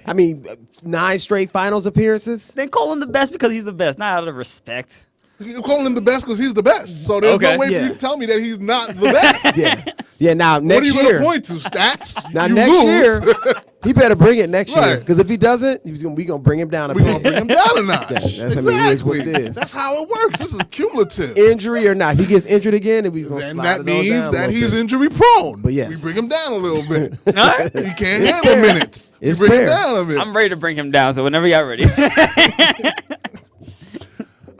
I mean, 9 straight finals appearances.
Then call him the best because he's the best, not out of respect.
You're calling him the best because he's the best. So there's
Okay.
no way for
Yeah.
you to tell me that he's not the best.
Yeah. Yeah, now
What are
next
you going
year.
to point to? Stats?
Now
You
next
lose.
year, he better bring it next year.
Right.
Because if he doesn't, we gonna bring him down a
We're
bit.
going to bring him down a notch.
That's- I mean, it is what it
Exactly.
is.
That's how it works. This is cumulative.
Injury or not, if he gets injured again, then he's gonna
And
slide
that
it on
means
down a
that
little
he's
bit.
injury prone.
But yes.
We bring him down a little bit.
All right.
He can't
It's
handle
fair.
minutes.
It's
we bring
fair.
him down a bit.
I'm ready to bring him down, so whenever y'all ready.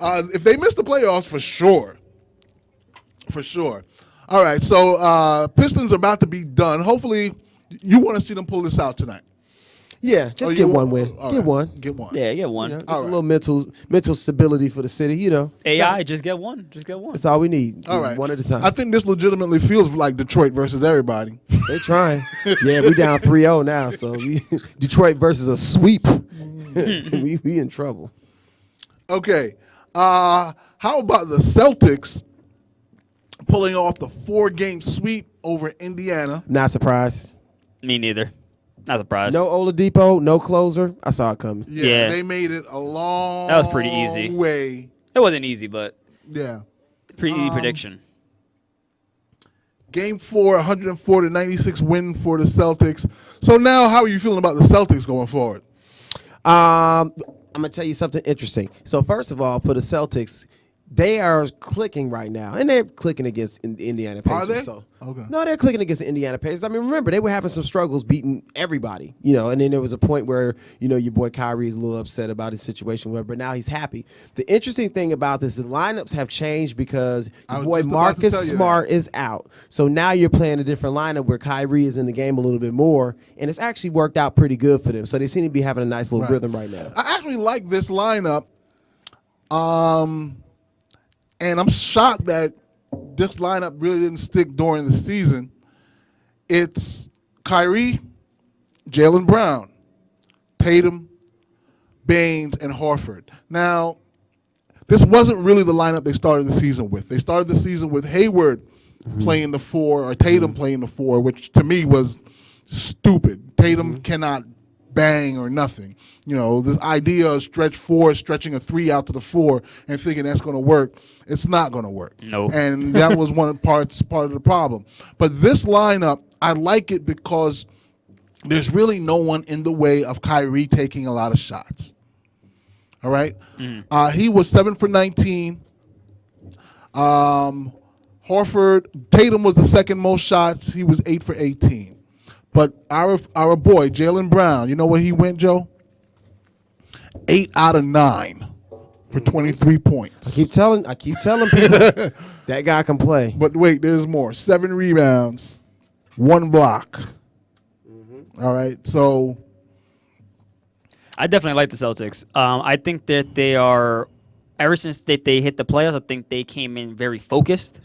If they miss the playoffs, for sure. For sure. All right, so Pistons are about to be done. Hopefully, you want to see them pull this out tonight.
Yeah, just
Oh,
get
you
one
want-
win.
all
Get
right,
one.
Get one.
Yeah, get one.
You know, just
All
a
right.
little mental stability for the city. You know,
AI, just get one. Just get one.
that's all we need.
All right.
One at a time.
I think this legitimately feels like Detroit versus everybody.
They trying. Yeah, we down 3-0 now. So Detroit versus a sweep. we in trouble.
Okay. How about the Celtics pulling off the 4-game sweep over Indiana?
Not surprised.
Me neither. Not surprised.
No Oladipo, no closer. I saw it coming.
Yeah.
They made it a long
That was pretty easy.
way.
It wasn't easy, but
Yeah.
pretty easy prediction.
Game 4, 104-96 win for the Celtics. So now, how are you feeling about the Celtics going forward?
I'm gonna tell you something interesting. So first of all, for the Celtics, they are clicking right now, and they're clicking against the Indiana Pacers.
they?
So
Okay.
no, they're clicking against the Indiana Pacers. I mean, remember they were having some struggles beating everybody, you know. And then there was a point where your boy Kyrie is a little upset about his situation, but now he's happy. The interesting thing about this, the lineups have changed because
I
your
was
boy
just about to
Marcus
tell you that.
Smart is out. So now you're playing a different lineup where Kyrie is in the game a little bit more, and it's actually worked out pretty good for them. So they seem to be having a nice little rhythm right now.
I actually like this lineup. And I'm shocked that this lineup really didn't stick during the season. It's Kyrie, Jaylen Brown, Tatum, Baines, and Horford. Now, this wasn't really the lineup they started the season with. They started the season with Hayward playing the 4 or Tatum playing the 4, which to me was stupid. Tatum cannot bang or nothing. This idea of stretch 4, stretching a 3 out to the 4 and thinking that's going to work, it's not going to work.
Nope.
And that was part of the problem. But this lineup, I like it because there's really no one in the way of Kyrie taking a lot of shots. All right? He was 7 for 19. Horford, Tatum was the second most shots. He was 8 for 18. But our boy, Jaylen Brown, you know where he went, Joe? 8 out of 9 for 23 points.
I keep telling people that guy can play.
But wait, there's more. 7 rebounds, 1 block. All right, so
I definitely like the Celtics. I think that they are, ever since they hit the playoffs, I think they came in very focused.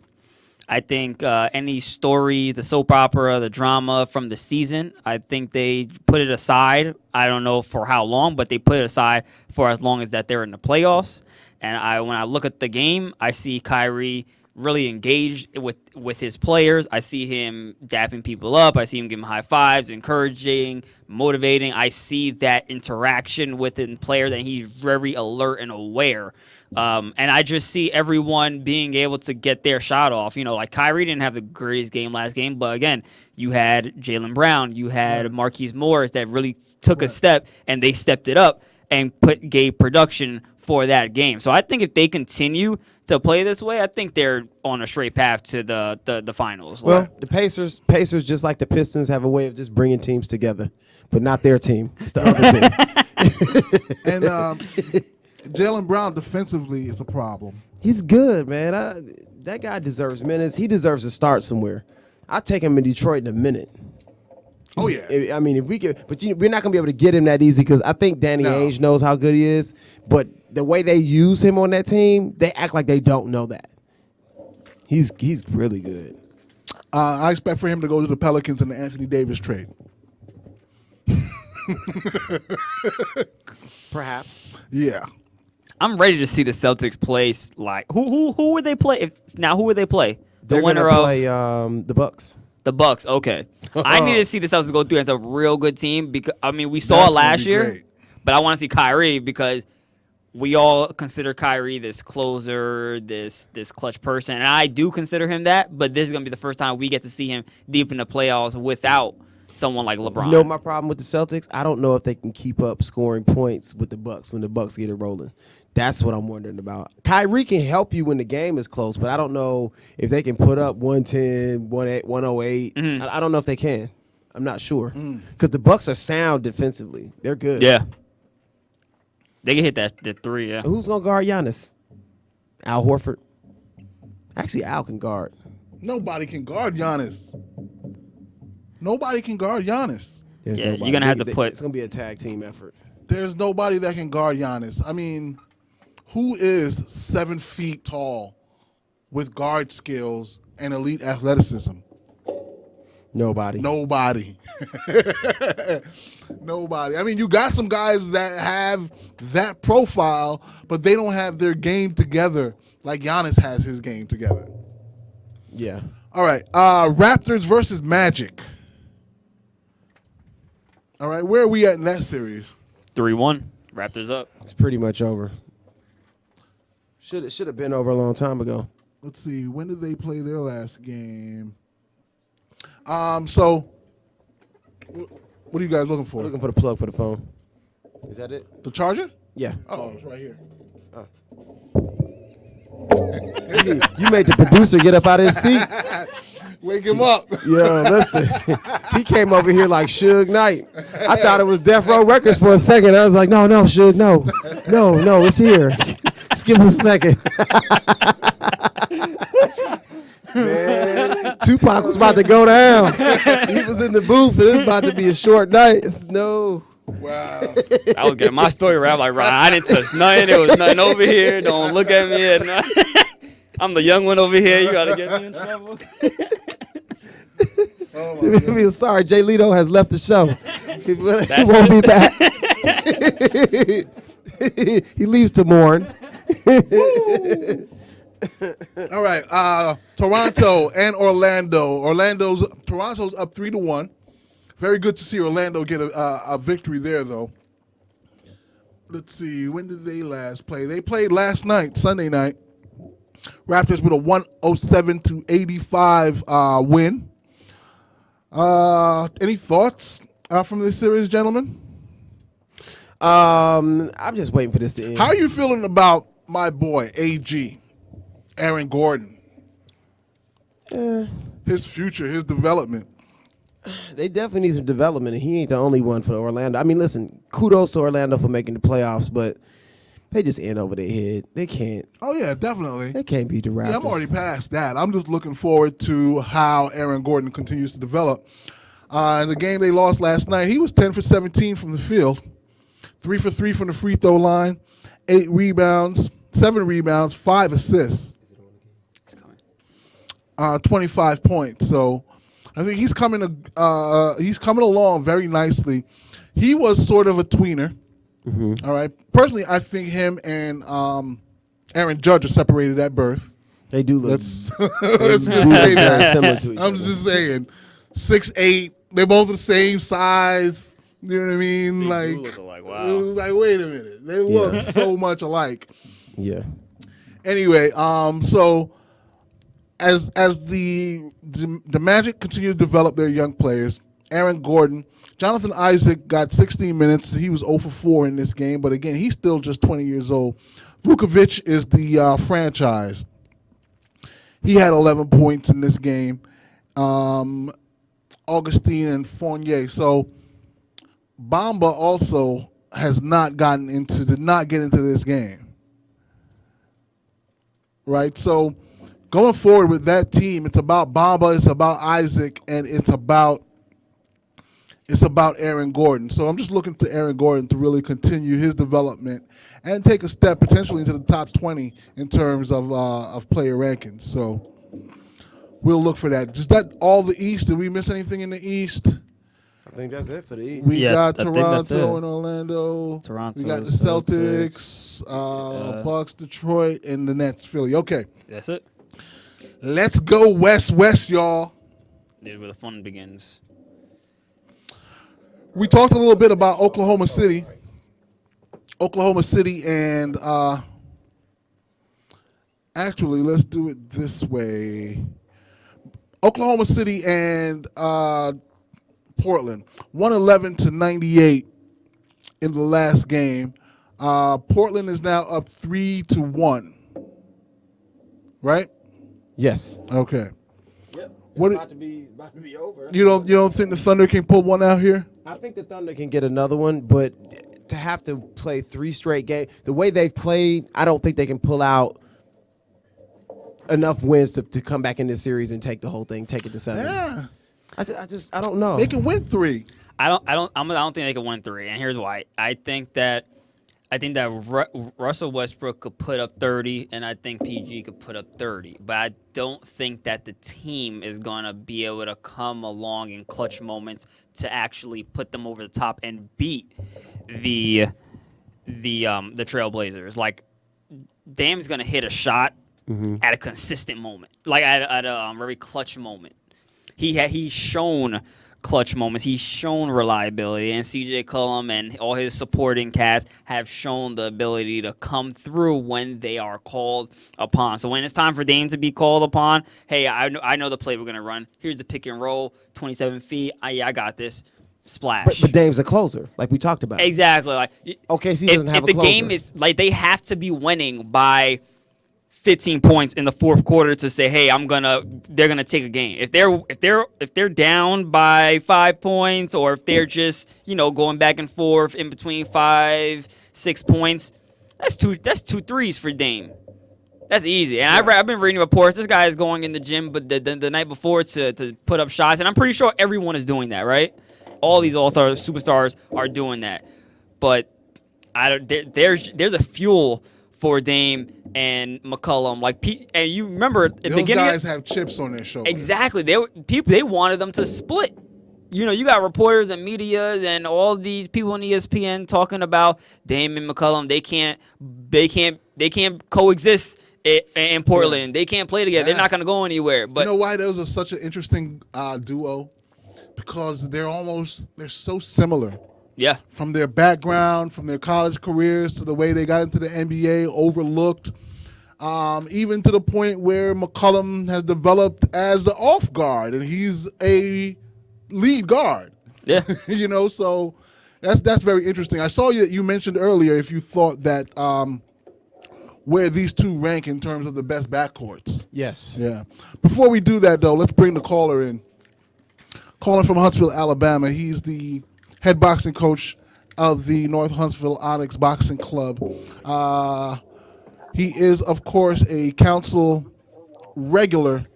I think any story, the soap opera, the drama from the season, I think they put it aside. I don't know for how long, but they put it aside for as long as that they're in the playoffs. And when I look at the game, I see Kyrie really engaged with his players. I see him dapping people up. I see him giving high fives, encouraging, motivating. I see that interaction with the player that he's very alert and aware. And I just see everyone being able to get their shot off. You know, like Kyrie didn't have the greatest game last game, but again, you had Jaylen Brown, you had Marquise Morris that really took a step, and they stepped it up and gave production for that game. So I think if they continue to play this way, I think they're on a straight path to the finals.
Well, the Pacers, just like the Pistons, have a way of just bringing teams together, but not their team. It's the other team.
And Jaylen Brown defensively is a problem.
He's good, man. That guy deserves minutes. He deserves to start somewhere. I'll take him in Detroit in a minute.
Oh yeah.
I mean, if we could, but we're not gonna be able to get him that easy because I think Danny Ainge knows how good he is. But the way they use him on that team, they act like they don't know that. He's really good.
I expect for him to go to the Pelicans in the Anthony Davis trade.
Perhaps.
Yeah.
I'm ready to see the Celtics play. Like who would they play? Who would they play? The
They're
winner
gonna
of
play the Bucks.
the Bucks. Okay, I need to see the Celtics go through as a real good team because I mean we saw
That's
it
gonna
last
be
year,
great.
but I want to see Kyrie because we all consider Kyrie this closer, this clutch person, and I do consider him that. But this is gonna be the first time we get to see him deep in the playoffs without someone like LeBron.
You know my problem with the Celtics? I don't know if they can keep up scoring points with the Bucks when the Bucks get it rolling. That's what I'm wondering about. Kyrie can help you when the game is close, but I don't know if they can put up 110, 108. I don't know if they can. I'm not sure. Because the Bucks are sound defensively. They're good.
Yeah, they can hit that three. Yeah,
Who's going to guard Giannis? Al Horford? Actually, Al can guard.
Nobody can guard Giannis. Nobody can guard Giannis.
There's
Yeah,
nobody.
you're gonna have to put-
It's going to be a tag team effort.
There's nobody that can guard Giannis. I mean, who is 7 feet tall with guard skills and elite athleticism?
Nobody.
Nobody. Nobody. I mean, you got some guys that have that profile, but they don't have their game together like Giannis has his game together.
Yeah.
All right. Raptors versus Magic. All right. Where are we at in that series?
3-1. Raptors up.
It's pretty much over. Should have been over a long time ago.
Let's see. When did they play their last game? So, what are you guys looking for?
Looking for the plug for the phone. Is that it?
The charger?
Yeah.
Oh, it's right here.
You made the producer get up out of his seat.
Wake him up.
Yo, listen. He came over here like Suge Knight. I thought it was Death Row Records for a second. I was like, no, Suge, no. No, it's here. Just give us a second. Man, Tupac was about to go down. He was in the booth, and it's about to be a short night. No.
Wow.
I was getting my story right. I'm like, right, I didn't touch nothing. There was nothing over here. Don't look at me. I'm the young one over here. You gotta get me in trouble.
We're sorry, Jay Leto has left the show. He
That's
won't be back. He leaves to mourn.
All right. Toronto and Orlando. Toronto's up 3-1. Very good to see Orlando get a victory there, though. Let's see. When did they last play? They played last night, Sunday night. Raptors with a 107-85 win. Any thoughts from this series, gentlemen?
I'm just waiting for this to end.
How are you feeling about my boy, AG, Aaron Gordon? His future, his development.
They definitely need some development, and he ain't the only one for Orlando. I mean, listen, kudos to Orlando for making the playoffs, but they just in over their head. They can't.
Oh, yeah, definitely.
They can't beat the Raptors.
Yeah, I'm already past that. I'm just looking forward to how Aaron Gordon continues to develop. In the game they lost last night, he was 10 for 17 from the field, 3 for 3 from the free throw line, 8 rebounds, 7 rebounds, 5 assists. 25 points. So I think he's coming along very nicely. He was sort of a tweener. All right. Personally, I think him and Aaron Judge are separated at birth.
They do look.
Let's just say
very
that.
similar to each
I'm
other.
just saying, 6'8". They're both the same size. You know what I mean?
They
Like,
do look alike.
it
Wow.
was like, wait a minute, they look so much alike.
Yeah.
Anyway, so as the Magic continue to develop their young players, Aaron Gordon, Jonathan Isaac got 16 minutes. He was 0 for 4 in this game, but again, he's still just 20 years old. Vukovic is the franchise. He had 11 points in this game. Augustine and Fournier. So Bamba also did not get into this game. Right? So going forward with that team, it's about Bamba, it's about Isaac, and it's about Aaron Gordon. So I'm just looking to Aaron Gordon to really continue his development and take a step potentially into the top 20 in terms of player rankings. So we'll look for that. Is that all the East? Did we miss anything in the East?
I think that's it for the East.
We
Yeah,
got
I think that's
Toronto
it.
and Orlando.
Toronto,
We got the
Celtics,
Celtics, Bucks, Detroit, and the Nets, Philly. Okay,
That's it.
let's go West, y'all.
This is where the fun begins.
We talked a little bit about Oklahoma City. And actually, let's do it this way. Oklahoma City and Portland, 111-98 in the last game. Portland is now up 3-1. Right?
Yes.
Okay.
Yep.
What
about to be over.
You don't think the Thunder can pull one out here?
I think the Thunder can get another one, but to have to play 3 straight games, the way they've played, I don't think they can pull out enough wins to come back in this series and take the whole thing, take it to 7.
Yeah.
I don't know.
They can win 3.
I don't think they could win 3, and here's why. I think that Russell Westbrook could put up 30, and I think PG could put up 30. But I don't think that the team is gonna be able to come along in clutch moments to actually put them over the top and beat the Trailblazers. Like, Dame's gonna hit a shot at a consistent moment, like at a very clutch moment. He's shown clutch moments. He's shown reliability, and CJ Cullum and all his supporting cast have shown the ability to come through when they are called upon. So when it's time for Dame to be called upon, hey, I know the play we're gonna run. Here's the pick and roll, 27 feet. I got this. Splash.
But Dame's a closer, like we talked about.
Exactly. Like,
OKC doesn't have
if
a
the
closer.
game is like, they have to be winning by 15 points in the fourth quarter to say, hey, they're gonna take a game. If they're down by 5 points, or if they're just going back and forth in between 5-6 points, that's two threes for Dame. That's easy. And I've been reading reports. This guy is going in the gym, but the night before to put up shots, and I'm pretty sure everyone is doing that, right? All these all-star superstars are doing that, but there's a fuel for Dame and McCollum. And you remember at the
Those
beginning,
guys have chips on their shoulders.
exactly. They wanted them to split. You got reporters and media and all these people on ESPN talking about Dame and McCollum. They can't coexist in Portland.
Yeah.
They can't play together. They're not going to go anywhere. But
you know why those are such an interesting duo? Because they're so similar.
yeah,
From their background, from their college careers to the way they got into the NBA, overlooked, even to the point where McCollum has developed as the off guard, and he's a lead guard.
yeah.
So that's very interesting. I saw you mentioned earlier if you thought that where these two rank in terms of the best backcourts.
Yes.
Yeah. Before we do that, though, let's bring the caller in. Calling from Huntsville, Alabama. He's the head boxing coach of the North Huntsville Onyx Boxing Club. He is, of course, a council regular,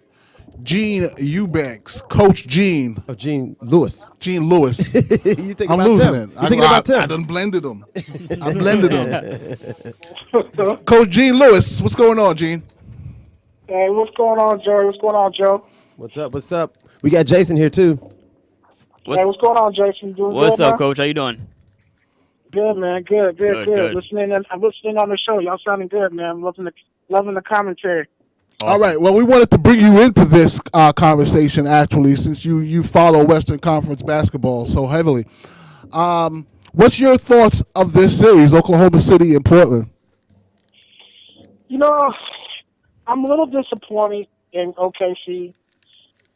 Gene Eubanks. Coach Gene.
Oh, Gene Lewis.
Gene Lewis.
You think
I'm
about
losing
Tim.
it.
You thinking about Tim?
I done blended them. I blended them. Coach Gene Lewis, what's going on, Gene?
Hey, what's going on, Joey? What's going on, Joe?
What's up? What's up? We got Jason here too.
Hey, what's going on, Jason? Doing
What's
good,
up,
man?
Coach? How you doing?
Good, man. Good.
Good.
I'm listening on the show. Y'all sounding good, man. I'm loving the commentary.
All right. Well, we wanted to bring you into this conversation, actually, since you follow Western Conference basketball so heavily. What's your thoughts of this series, Oklahoma City and Portland?
You know, I'm a little disappointed in OKC.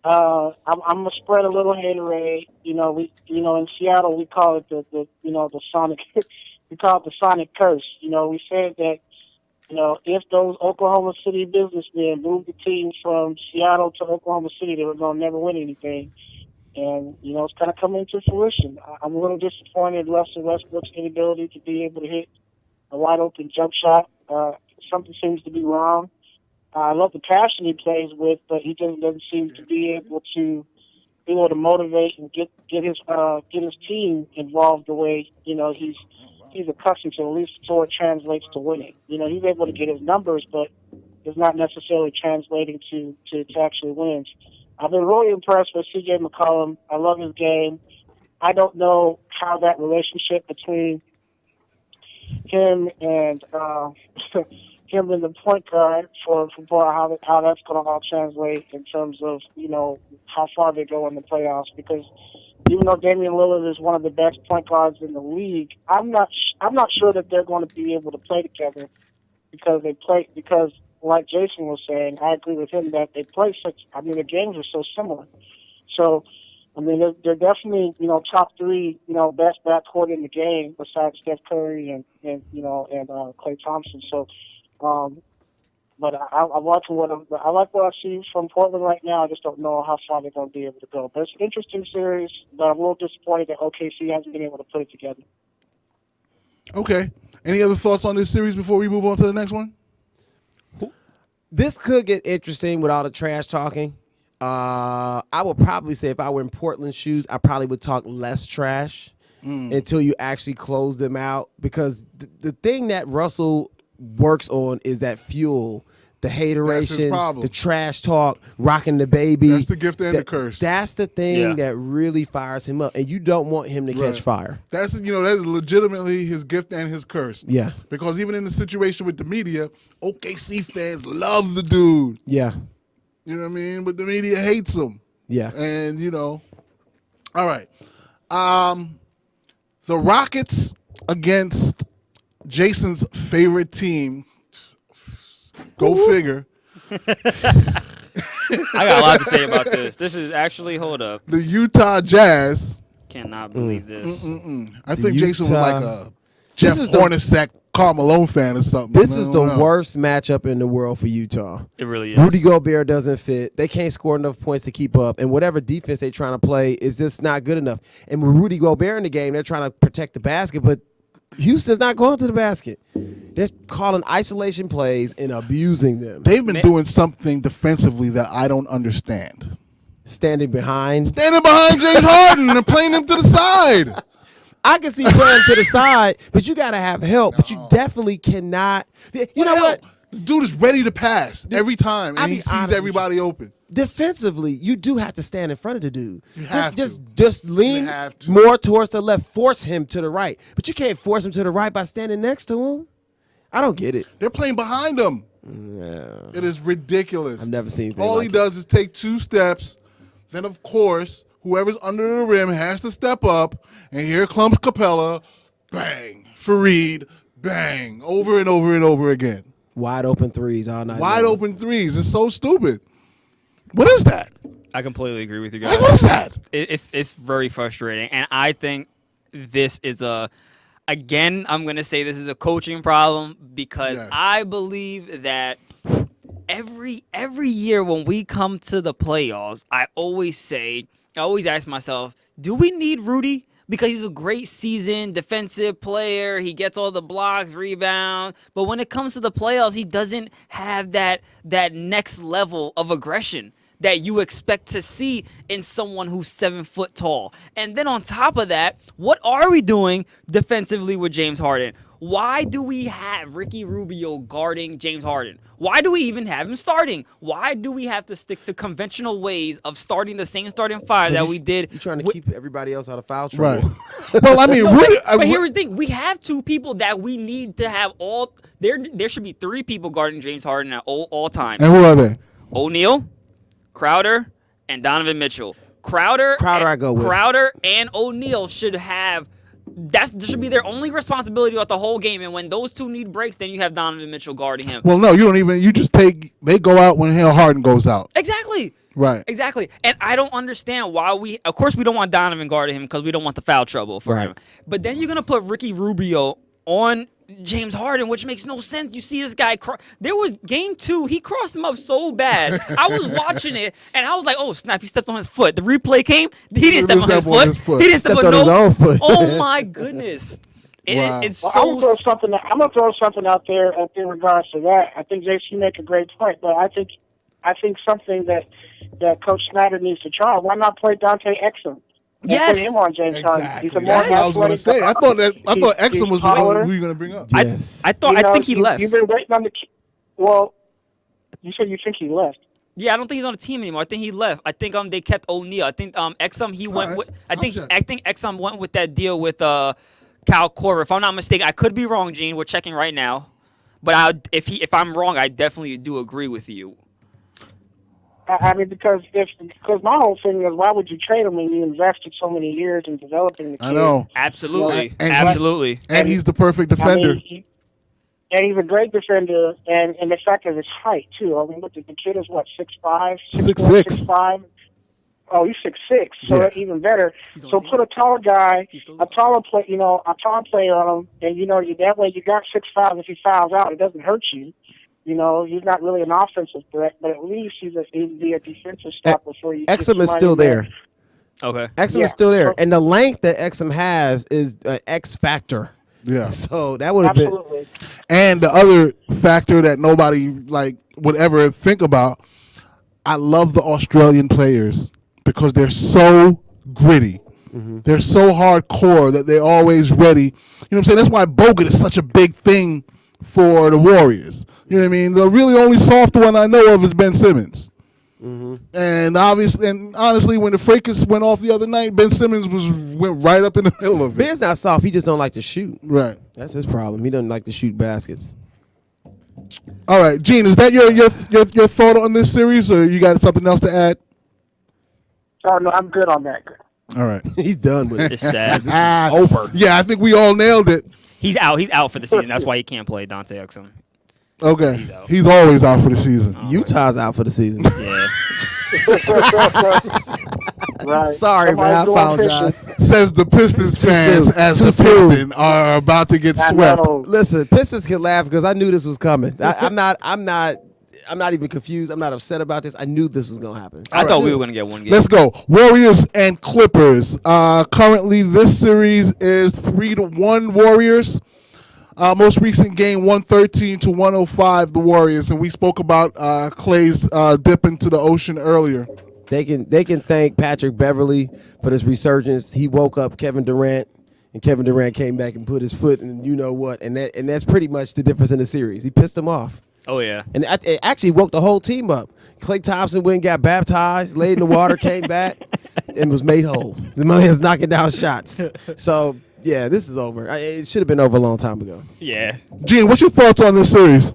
I'm gonna spread a little haterade. In Seattle we call it the Sonic, we call it the Sonic curse. We said that if those Oklahoma City businessmen moved the team from Seattle to Oklahoma City, they were gonna never win anything. And it's kind of coming to fruition. I'm a little disappointed in Russell Westbrook's inability to be able to hit a wide open jump shot. Something seems to be wrong. I love the passion he plays with, but he just doesn't seem to be able to motivate and get his team involved the way he's accustomed to, at least so it translates to winning. He's able to get his numbers, but it's not necessarily translating to actually wins. I've been really impressed with C.J. McCollum. I love his game. I don't know how that relationship between him and him and the point guard for how that's going to all translate in terms of how far they go in the playoffs. Because even though Damian Lillard is one of the best point guards in the league, I'm not sure that they're going to be able to play together because like Jason was saying, I agree with him that they play the games are so similar. So, they're definitely, top three, best backcourt in the game besides Steph Curry and Klay Thompson. So, but I'm watching I like what I see from Portland right now. I just don't know how far they're going to be able to go. But it's an interesting series, but I'm a little disappointed that OKC hasn't been able to put it together.
Okay. Any other thoughts on this series before we move on to the next one?
This could get interesting with all the trash talking. I would probably say if I were in Portland's shoes, I probably would talk less trash until you actually close them out. Because the thing that Russell works on is that fuel, the hateration, the trash talk, rocking the baby.
That's the gift and the curse.
That's the thing that really fires him up, and you don't want him to catch fire.
That's that's legitimately his gift and his curse.
Yeah.
Because even in the situation with the media, OKC fans love the dude.
Yeah.
You know what I mean? But the media hates him.
Yeah.
And all right. The Rockets against Jason's favorite team. Go figure.
I got a lot to say about this. This is actually, hold up.
The Utah Jazz.
Cannot believe this.
I think Jason was like a Jeff
is
Hornacek, Karl Malone fan or something.
This is the worst matchup in the world for Utah.
It really is.
Rudy Gobert doesn't fit. They can't score enough points to keep up. And whatever defense they're trying to play is just not good enough. And with Rudy Gobert in the game, they're trying to protect the basket, but Houston's not going to the basket. They're calling isolation plays and abusing them.
They've been doing something defensively that I don't understand.
Standing behind
James Harden and playing him to the side.
I can see playing to the side, but you got to have help. But you definitely cannot. You know what?
The dude is ready to pass every time,
I'll
and he
be
sees
honest with
everybody open.
Defensively, you do have to stand in front of the dude.
have
Just lean
have to.
more towards the left. Force him to the right. But you can't force him to the right by standing next to him. I don't get it.
They're playing behind him.
Yeah.
It is ridiculous.
I've never seen anything
All
like
he
it.
does is take 2 steps. Then, of course, whoever's under the rim has to step up. And here comes Capella. Bang. Fareed. Bang. Over and over and over again.
Wide open threes all night.
Wide
long.
open threes. It's so stupid. What is that?
I completely agree with you guys.
Like, what is that?
It's very frustrating, and I think this is again, I'm gonna say this is a coaching problem because
Yes.
I believe that every year when we come to the playoffs, I always ask myself, do we need Rudy? Because he's a great seasoned defensive player. He gets all the blocks, rebounds. But when it comes to the playoffs, he doesn't have that next level of aggression that you expect to see in someone who's 7 foot tall. And then on top of that, what are we doing defensively with James Harden? Why do we have Ricky Rubio guarding James Harden? Why do we even have him starting? Why do we have to stick to conventional ways of starting the same starting five that we did?
You're trying to
with-
keep everybody else out of foul
Right.
trouble.
Well, I mean,
No,
really,
but here's the thing: we have two people that we need to have all. There should be three people guarding James Harden at all time:
and who are they?
O'Neal, Crowder, and Donovan Mitchell. Crowder,
I go with.
Crowder and O'Neal should have. That should be their only responsibility throughout the whole game. And when those two need breaks, then you have Donovan Mitchell guarding him.
Well, no, you don't even. You just take. They go out when Hale Harden goes out.
Exactly.
Right.
Exactly. And I don't understand why of course, we don't want Donovan guarding him because we don't want the foul trouble for him. But then you're going to put Ricky Rubio on James Harden, which makes no sense. You see this guy, there was game 2, he crossed him up so bad. I was watching it, and I was like, oh, snap, he stepped on his foot. The replay came, he didn't step on his foot. He didn't step
Stepped
on
on his own foot.
Oh, my goodness.
Wow.
It's
Well,
so...
I'm gonna throw something out there in regards to that. I think JC make a great point, but I think something that Coach Snyder needs to try. Why not play Dante Exum? And
Yes.
put him on James Harden. He's a more
That's what I was going to say. I thought
he's
Exum was
taller.
who you were going to bring up.
Yes.
I think he left.
You've been waiting on the. Well, you said you think he left.
Yeah, I don't think he's on the team anymore. I think he left. I think they kept O'Neal. I think Exum he went
right.
with. I
I'll
think
check.
Exum went with that deal with Cal Korver. If I'm not mistaken, I could be wrong, Gene. We're checking right now. But if I'm wrong, I definitely do agree with you.
I mean, because my whole thing is, why would you trade him when you invested so many years in developing the kid?
I know.
Absolutely,
And
absolutely.
And he's the perfect
I
defender.
mean, and he's a great defender, and the fact of his height too. I mean, look, the kid is what 6'5",
6'6".
6'5". Oh, he's 6'6", so
Yeah.
even better.
He's on
So
team.
put a taller guy,
He's
a taller player on him, and that way you got 6'5". If he fouls out, it doesn't hurt you. He's not really an offensive threat, but at least he'd be a defensive stopper for you.
Exum is still there.
Okay.
Exum
Yeah.
is still there, and the length that Exum has is an X factor.
Yeah.
So that would have been.
Absolutely.
And the other factor that nobody would ever think about, I love the Australian players because they're so gritty. They're so hardcore that they're always ready. You know what I'm saying? That's why Bogut is such a big thing for the Warriors. You know what I mean? The really only soft one I know of is Ben Simmons. And honestly, when the fracas went off the other night, Ben Simmons went right up in the middle of it.
Ben's not soft. He just don't like to shoot.
Right.
That's his problem. He doesn't like to shoot baskets.
All right, Gene, is that your thought on this series, or you got something else to add?
Oh no, I'm good on that.
All right.
He's done with it.
It's sad.
Over. Yeah, I think we all nailed it.
He's out. He's out for the season. That's why he can't play Dante Exum.
Okay.
He's out.
He's always out for the season.
Utah's out for the season.
Yeah.
Right.
Sorry, man. I
Somebody's going
apologize.
fishing.
Says the Pistons
Too
fans
soon.
as
Too
the
soon.
Pistons are about to get
I
swept.
know.
Listen, Pistons can laugh because I knew this was coming. I'm not even confused. I'm not upset about this. I knew this was gonna happen.
I thought we were gonna get one game.
Let's go. Warriors and Clippers. Currently, this series is 3-1 Warriors. Most recent game, 113-105, the Warriors. And we spoke about Clay's dip into the ocean earlier.
They can thank Patrick Beverly for this resurgence. He woke up Kevin Durant, and Kevin Durant came back and put his foot in you know what, and that's pretty much the difference in the series. He pissed him off.
Oh yeah.
And it actually woke the whole team up. Klay Thompson went and got baptized, laid in the water, came back, and was made whole. The man's knocking down shots. So, yeah, this is over. It should have been over a long time ago.
Yeah.
Gene, what's your thoughts on this series?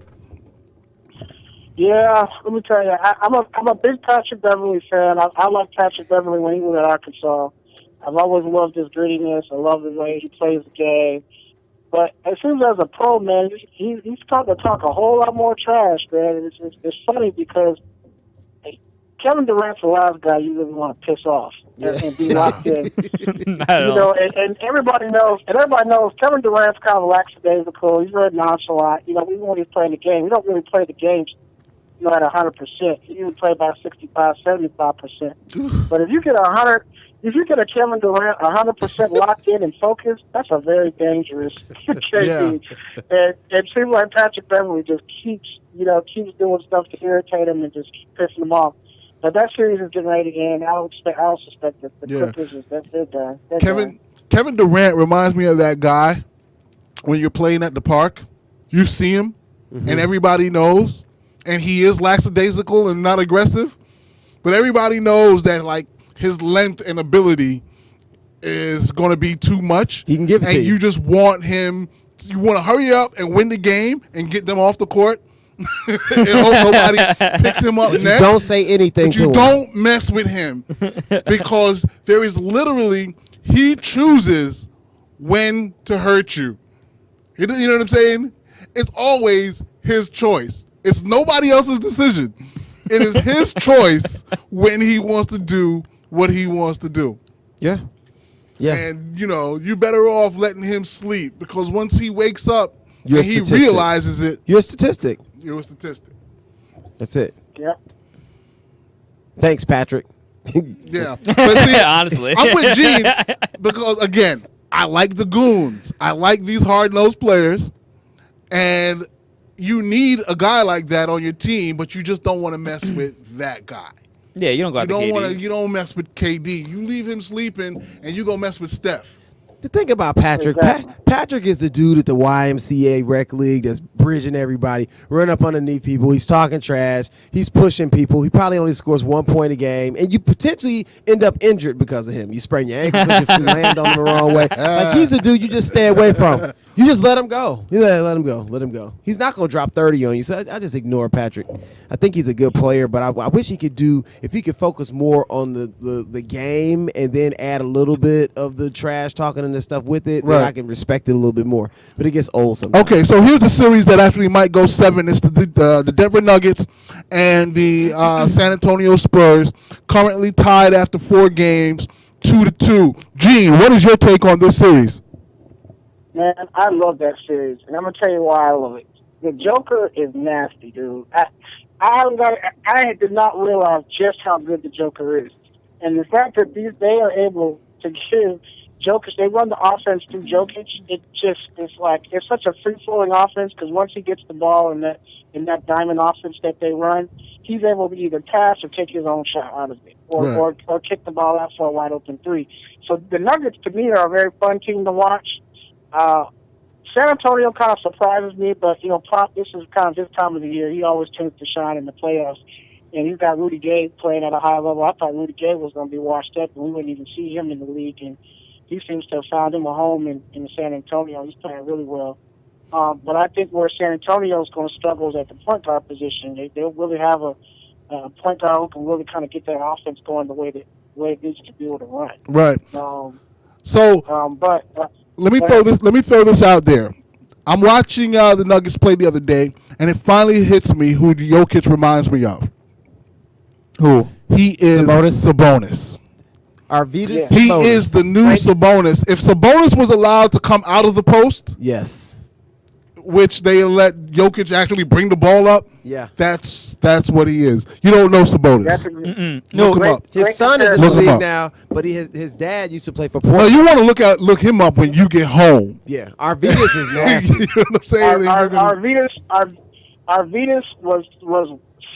Yeah, let me tell you, I'm a big Patrick Beverly fan. I like Patrick Beverly when he was at Arkansas. I've always loved his grittiness. I love the way he plays the game. But as soon as a pro, man, he's starting to talk a whole lot more trash, man. It's funny because Kevin Durant's the last guy you really want to piss off and be locked in.
Not at all.
And everybody knows Kevin Durant's kind of lackadaisical. He's very nonchalant. Even when he's playing the game, he don't really play the games at 100%. He even play about 65, 75%. But if you get a Kevin Durant 100% locked in and focused, that's a very dangerous KD. And it seems like Patrick Beverly just keeps doing stuff to irritate him and just keep pissing him off. But that series is getting ready to end. I suspect that the Clippers they're done. They're done.
Kevin Durant reminds me of that guy when you're playing at the park, you see him, and everybody knows, and he is lackadaisical and not aggressive, but everybody knows that like his length and ability is going to be too much.
He can give it
and
to you.
you just want him. You want to hurry up and win the game and get them off the court. And hope nobody picks him up next.
Don't say anything
But
to
you
him.
don't mess with him because there is literally he chooses when to hurt you. You know what I'm saying? It's always his choice. It's nobody else's decision. It is his choice when he wants to do what he wants to do.
Yeah. Yeah.
And, you know, you're better off letting him sleep because once he wakes up
You're a
and he
statistic.
realizes it,
You're a statistic.
you're a statistic.
That's it.
Yep.
Thanks, Patrick.
Yeah. But see,
Honestly.
I'm with Gene because, again, I like the goons. I like these hard-nosed players. And you need a guy like that on your team, but you just don't want to mess with that guy.
Yeah, you don't go
You
out to
don't
KD.
want to. You don't mess with KD. You leave him sleeping, and you go mess with Steph.
The thing about Patrick,
Exactly.
Patrick is the dude at the YMCA rec league that's bridging everybody, run up underneath people. He's talking trash. He's pushing people. He probably only scores 1 point a game, and you potentially end up injured because of him. You sprain your ankle because you land on him the wrong way. Like he's a dude you just stay away from. You just let him go. You let him go. Let him go. He's not going to drop 30 on you. So I just ignore Patrick. I think he's a good player, but I wish he could do, if he could focus more on the game and then add a little bit of the trash talking and the stuff with it, then
Right.
I can respect it a little bit more. But it gets old sometimes.
Okay, so here's a series that actually might go 7. It's the Denver Nuggets and the San Antonio Spurs, currently tied after 4 games, 2-2. Gene, what is your take on this series?
Man, I love that series, and I'm gonna tell you why I love it. The Joker is nasty, dude. I did not realize just how good the Joker is, and the fact that they are able to give Jokic, they run the offense through Jokic. It's such a free flowing offense because once he gets the ball in that diamond offense that they run, he's able to either pass or take his own shot out of it, or kick the ball out for a wide open three. So the Nuggets to me are a very fun team to watch. San Antonio kind of surprises me, but Pop, this is kind of his time of the year. He always tends to shine in the playoffs, and he's got Rudy Gay playing at a high level. I thought Rudy Gay was going to be washed up, and we wouldn't even see him in the league. And he seems to have found him a home in San Antonio. He's playing really well. But I think where San Antonio is going to struggle is at the point guard position. They'll really have a point guard who can really kind of get that offense going the way it needs to be able to run.
Right. So
But
let me throw this out there. I'm watching the Nuggets play the other day, and it finally hits me who Jokic reminds me of.
Who?
He is Sabonis.
Arvydas
He
Sabonis.
is the new Sabonis. If Sabonis was allowed to come out of the post,
Yes.
which they let Jokic actually bring the ball up,
Yeah.
that's what he is. You don't know Sabonis.
that's a
No,
Look him up.
His
Great
son is in the
Look him
league
up.
now, but his dad used to play for
No,
Portland.
you want to look him up when you get home.
Yeah. Arvydas is nasty.
You know what I'm saying?
Arvydas was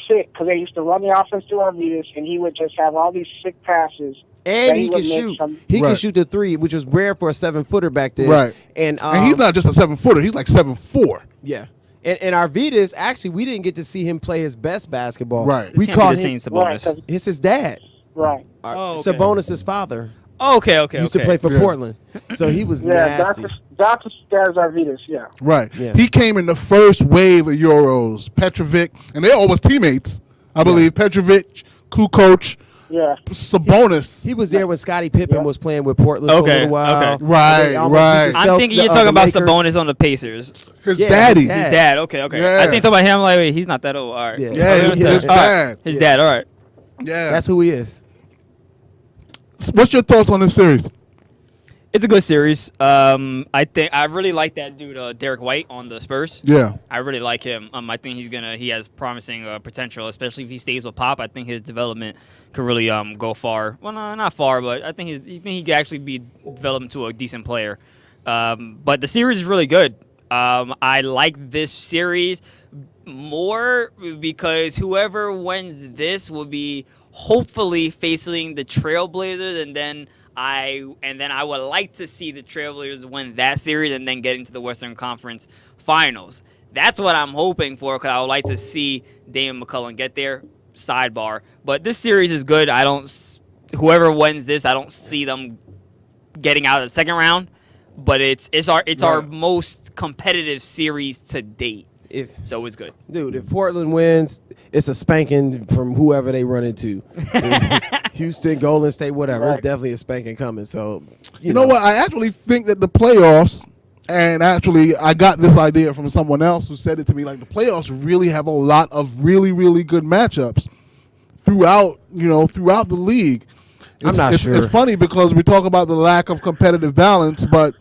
sick because they used to run the offense through Arvydas, and he would just have all these sick passes.
And
that
he
would
can
make
shoot.
some-
He can
Right.
shoot the three, which was rare for a 7-footer back then.
Right.
And
he's not just a 7-footer. He's like 7'4".
Yeah. And Arvydas, actually, we didn't get to see him play his best basketball.
Right.
We
Can't be
called
the
him.
same
Right,
Sabonis.
'cause-
It's his dad.
right.
Oh, okay.
Sabonis' father
Okay.
used to play for
Yeah.
Portland, so he was
Yeah,
nasty.
Dr. Stairs Arvydas, yeah.
Right.
Yeah.
He came in the first wave of Euros. Petrovic, and they all was teammates, I believe. Petrovic, Kukoc,
Yeah.
Sabonis.
He was there when Scottie Pippen was playing with Portland for a
Okay,
little while.
okay.
Right,
They almost
right.
beat the
I'm
Celt-
thinking you're
the
talking about
Lakers.
Sabonis on the Pacers.
His
Yeah,
daddy.
his dad.
His dad. Okay.
Yeah.
I think talking about him. I'm like, wait, he's not that old. All right.
Yeah.
Yeah, his
Yeah.
dad.
His dad. All right.
Yeah.
That's who he is.
What's your thoughts on this series?
It's a good series. I think I really like that dude, Derek White on the Spurs.
Yeah.
I really like him. I think he has promising potential, especially if he stays with Pop. I think his development could really go far. Well, no, not far, but I think he could actually be developed into a decent player. But the series is really good. I like this series more because whoever wins this will be hopefully facing the Trailblazers, and then I would like to see the Trailblazers win that series and then get into the Western Conference Finals. That's what I'm hoping for because I would like to see Damian McCullough get there. Sidebar, but this series is good. Whoever wins this, I don't see them getting out of the second round. But it's our most competitive series to date. So it's good.
Dude, if Portland wins, it's a spanking from whoever they run into. Houston, Golden State, whatever. It's definitely a spanking coming. So
You know what? I actually think that the playoffs, and actually I got this idea from someone else who said it to me, like the playoffs really have a lot of really, really good matchups throughout the league.
I'm not sure.
It's funny because we talk about the lack of competitive balance, but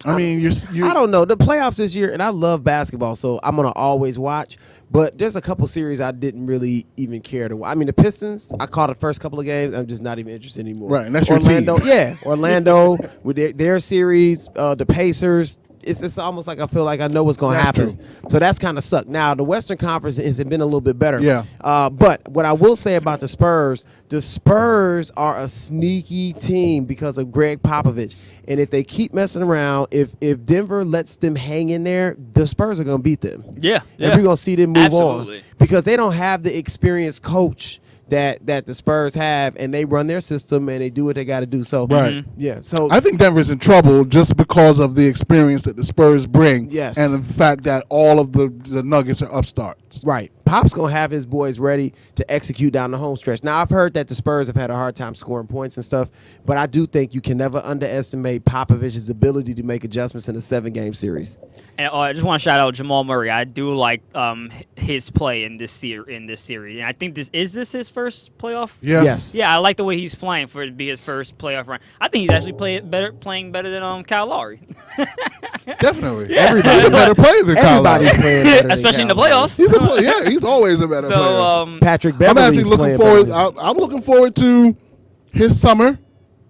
I mean,
I don't know. The playoffs this year, and I love basketball, so I'm going to always watch. But there's a couple series I didn't really even care to watch. I mean, the Pistons, I caught the first couple of games. I'm just not even interested anymore.
Right, and that's
Orlando,
your team.
Yeah, Orlando with their series, the Pacers. It's almost like I feel like I know what's going to
That's
happen.
true.
So that's kind of sucked. Now, the Western Conference has been a little bit better.
Yeah.
But what I will say about the Spurs are a sneaky team because of Greg Popovich. And if they keep messing around, if Denver lets them hang in there, the Spurs are going to beat them.
Yeah.
And we're going to see them move
Absolutely.
on. Because they don't have the experienced coach that the Spurs have, and they run their system and they do what they got to do. So,
Right.
yeah. So
I think Denver's in trouble just because of the experience that the Spurs bring,
Yes.
and the fact that all of the Nuggets are upstarts.
Right. Pop's going to have his boys ready to execute down the home stretch. Now, I've heard that the Spurs have had a hard time scoring points and stuff, but I do think you can never underestimate Popovich's ability to make adjustments in a 7-game series.
And I just want to shout out Jamal Murray. I do like his play in this series, and I think this his first playoff.
Yeah.
Yes.
Yeah, I like the way he's playing for it to be his first playoff run. I think he's actually playing better than Kyle Lowry.
Definitely. Everybody's a better player than Kyle Lowry.
Everybody's playing better than
Especially in the
Kyle Lowry.
playoffs.
He's always a better player.
So
Patrick
I'm
Beverly's
actually
playing
looking
better.
forward. I'm looking forward to his summer,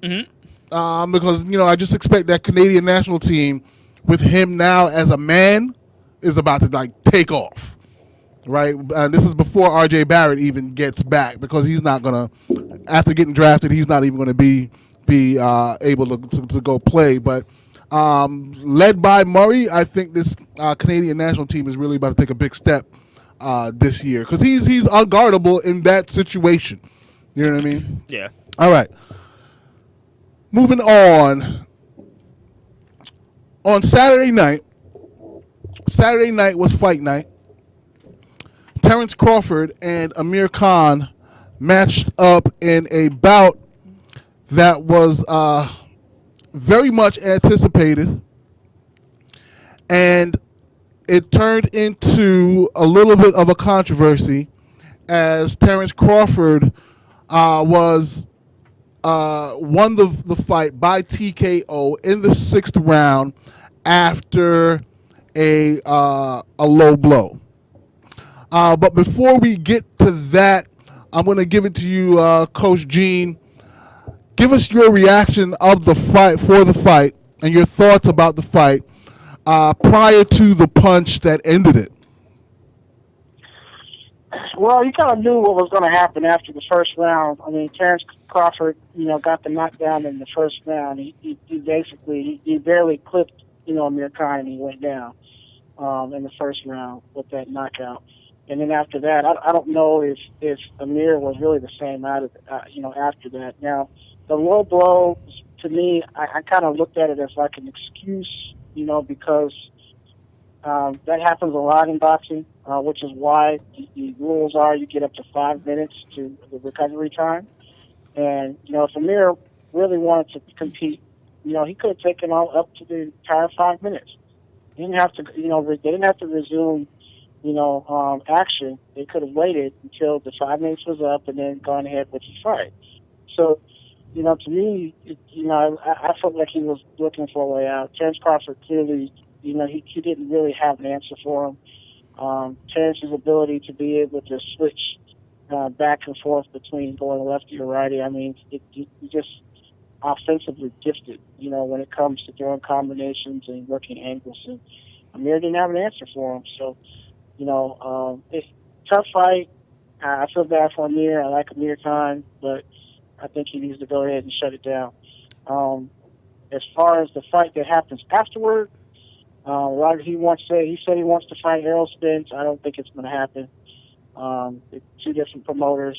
because I just expect that Canadian national team, with him now as a man, is about to take off. Right, this is before R.J. Barrett even gets back, because he's not gonna, after getting drafted, he's not even gonna be able to go play. But led by Murray, I think this Canadian national team is really about to take a big step this year, because he's unguardable in that situation. You know what I mean?
yeah.
All right. Moving on. On Saturday night was fight night. Terrence Crawford and Amir Khan matched up in a bout that was very much anticipated, and it turned into a little bit of a controversy as Terrence Crawford won the fight by TKO in the 6th round after a low blow. But before we get to that, I'm going to give it to you, Coach Gene. Give us your reaction of the fight, and your thoughts about the fight prior to the punch that ended it.
Well, you kind of knew what was going to happen after the first round. I mean, Terrence Crawford, got the knockdown in the first round. He basically barely clipped, Amir Khan, and he went down in the first round with that knockout. And then after that, I don't know if Amir was really the same after that. Now, the low blow, to me, I kind of looked at it as like an excuse, because that happens a lot in boxing, which is why the rules are you get up to 5 minutes to the recovery time. And, if Amir really wanted to compete, he could have taken all up to the entire 5 minutes. He didn't have to, they didn't have to resume action. They could have waited until the 5 minutes was up and then gone ahead with the fight. So, to me, I felt like he was looking for a way out. Terrence Crawford clearly, he didn't really have an answer for him. Terrence's ability to be able to switch back and forth between going lefty or righty, I mean, he just offensively gifted, when it comes to throwing combinations and working angles. And Amir didn't have an answer for him. So, it's a tough fight. I feel bad for Amir. I like Amir Khan, but I think he needs to go ahead and shut it down. As far as the fight that happens afterward, Roger, he said he wants to fight Errol Spence. I don't think it's going to happen. It's two different promoters.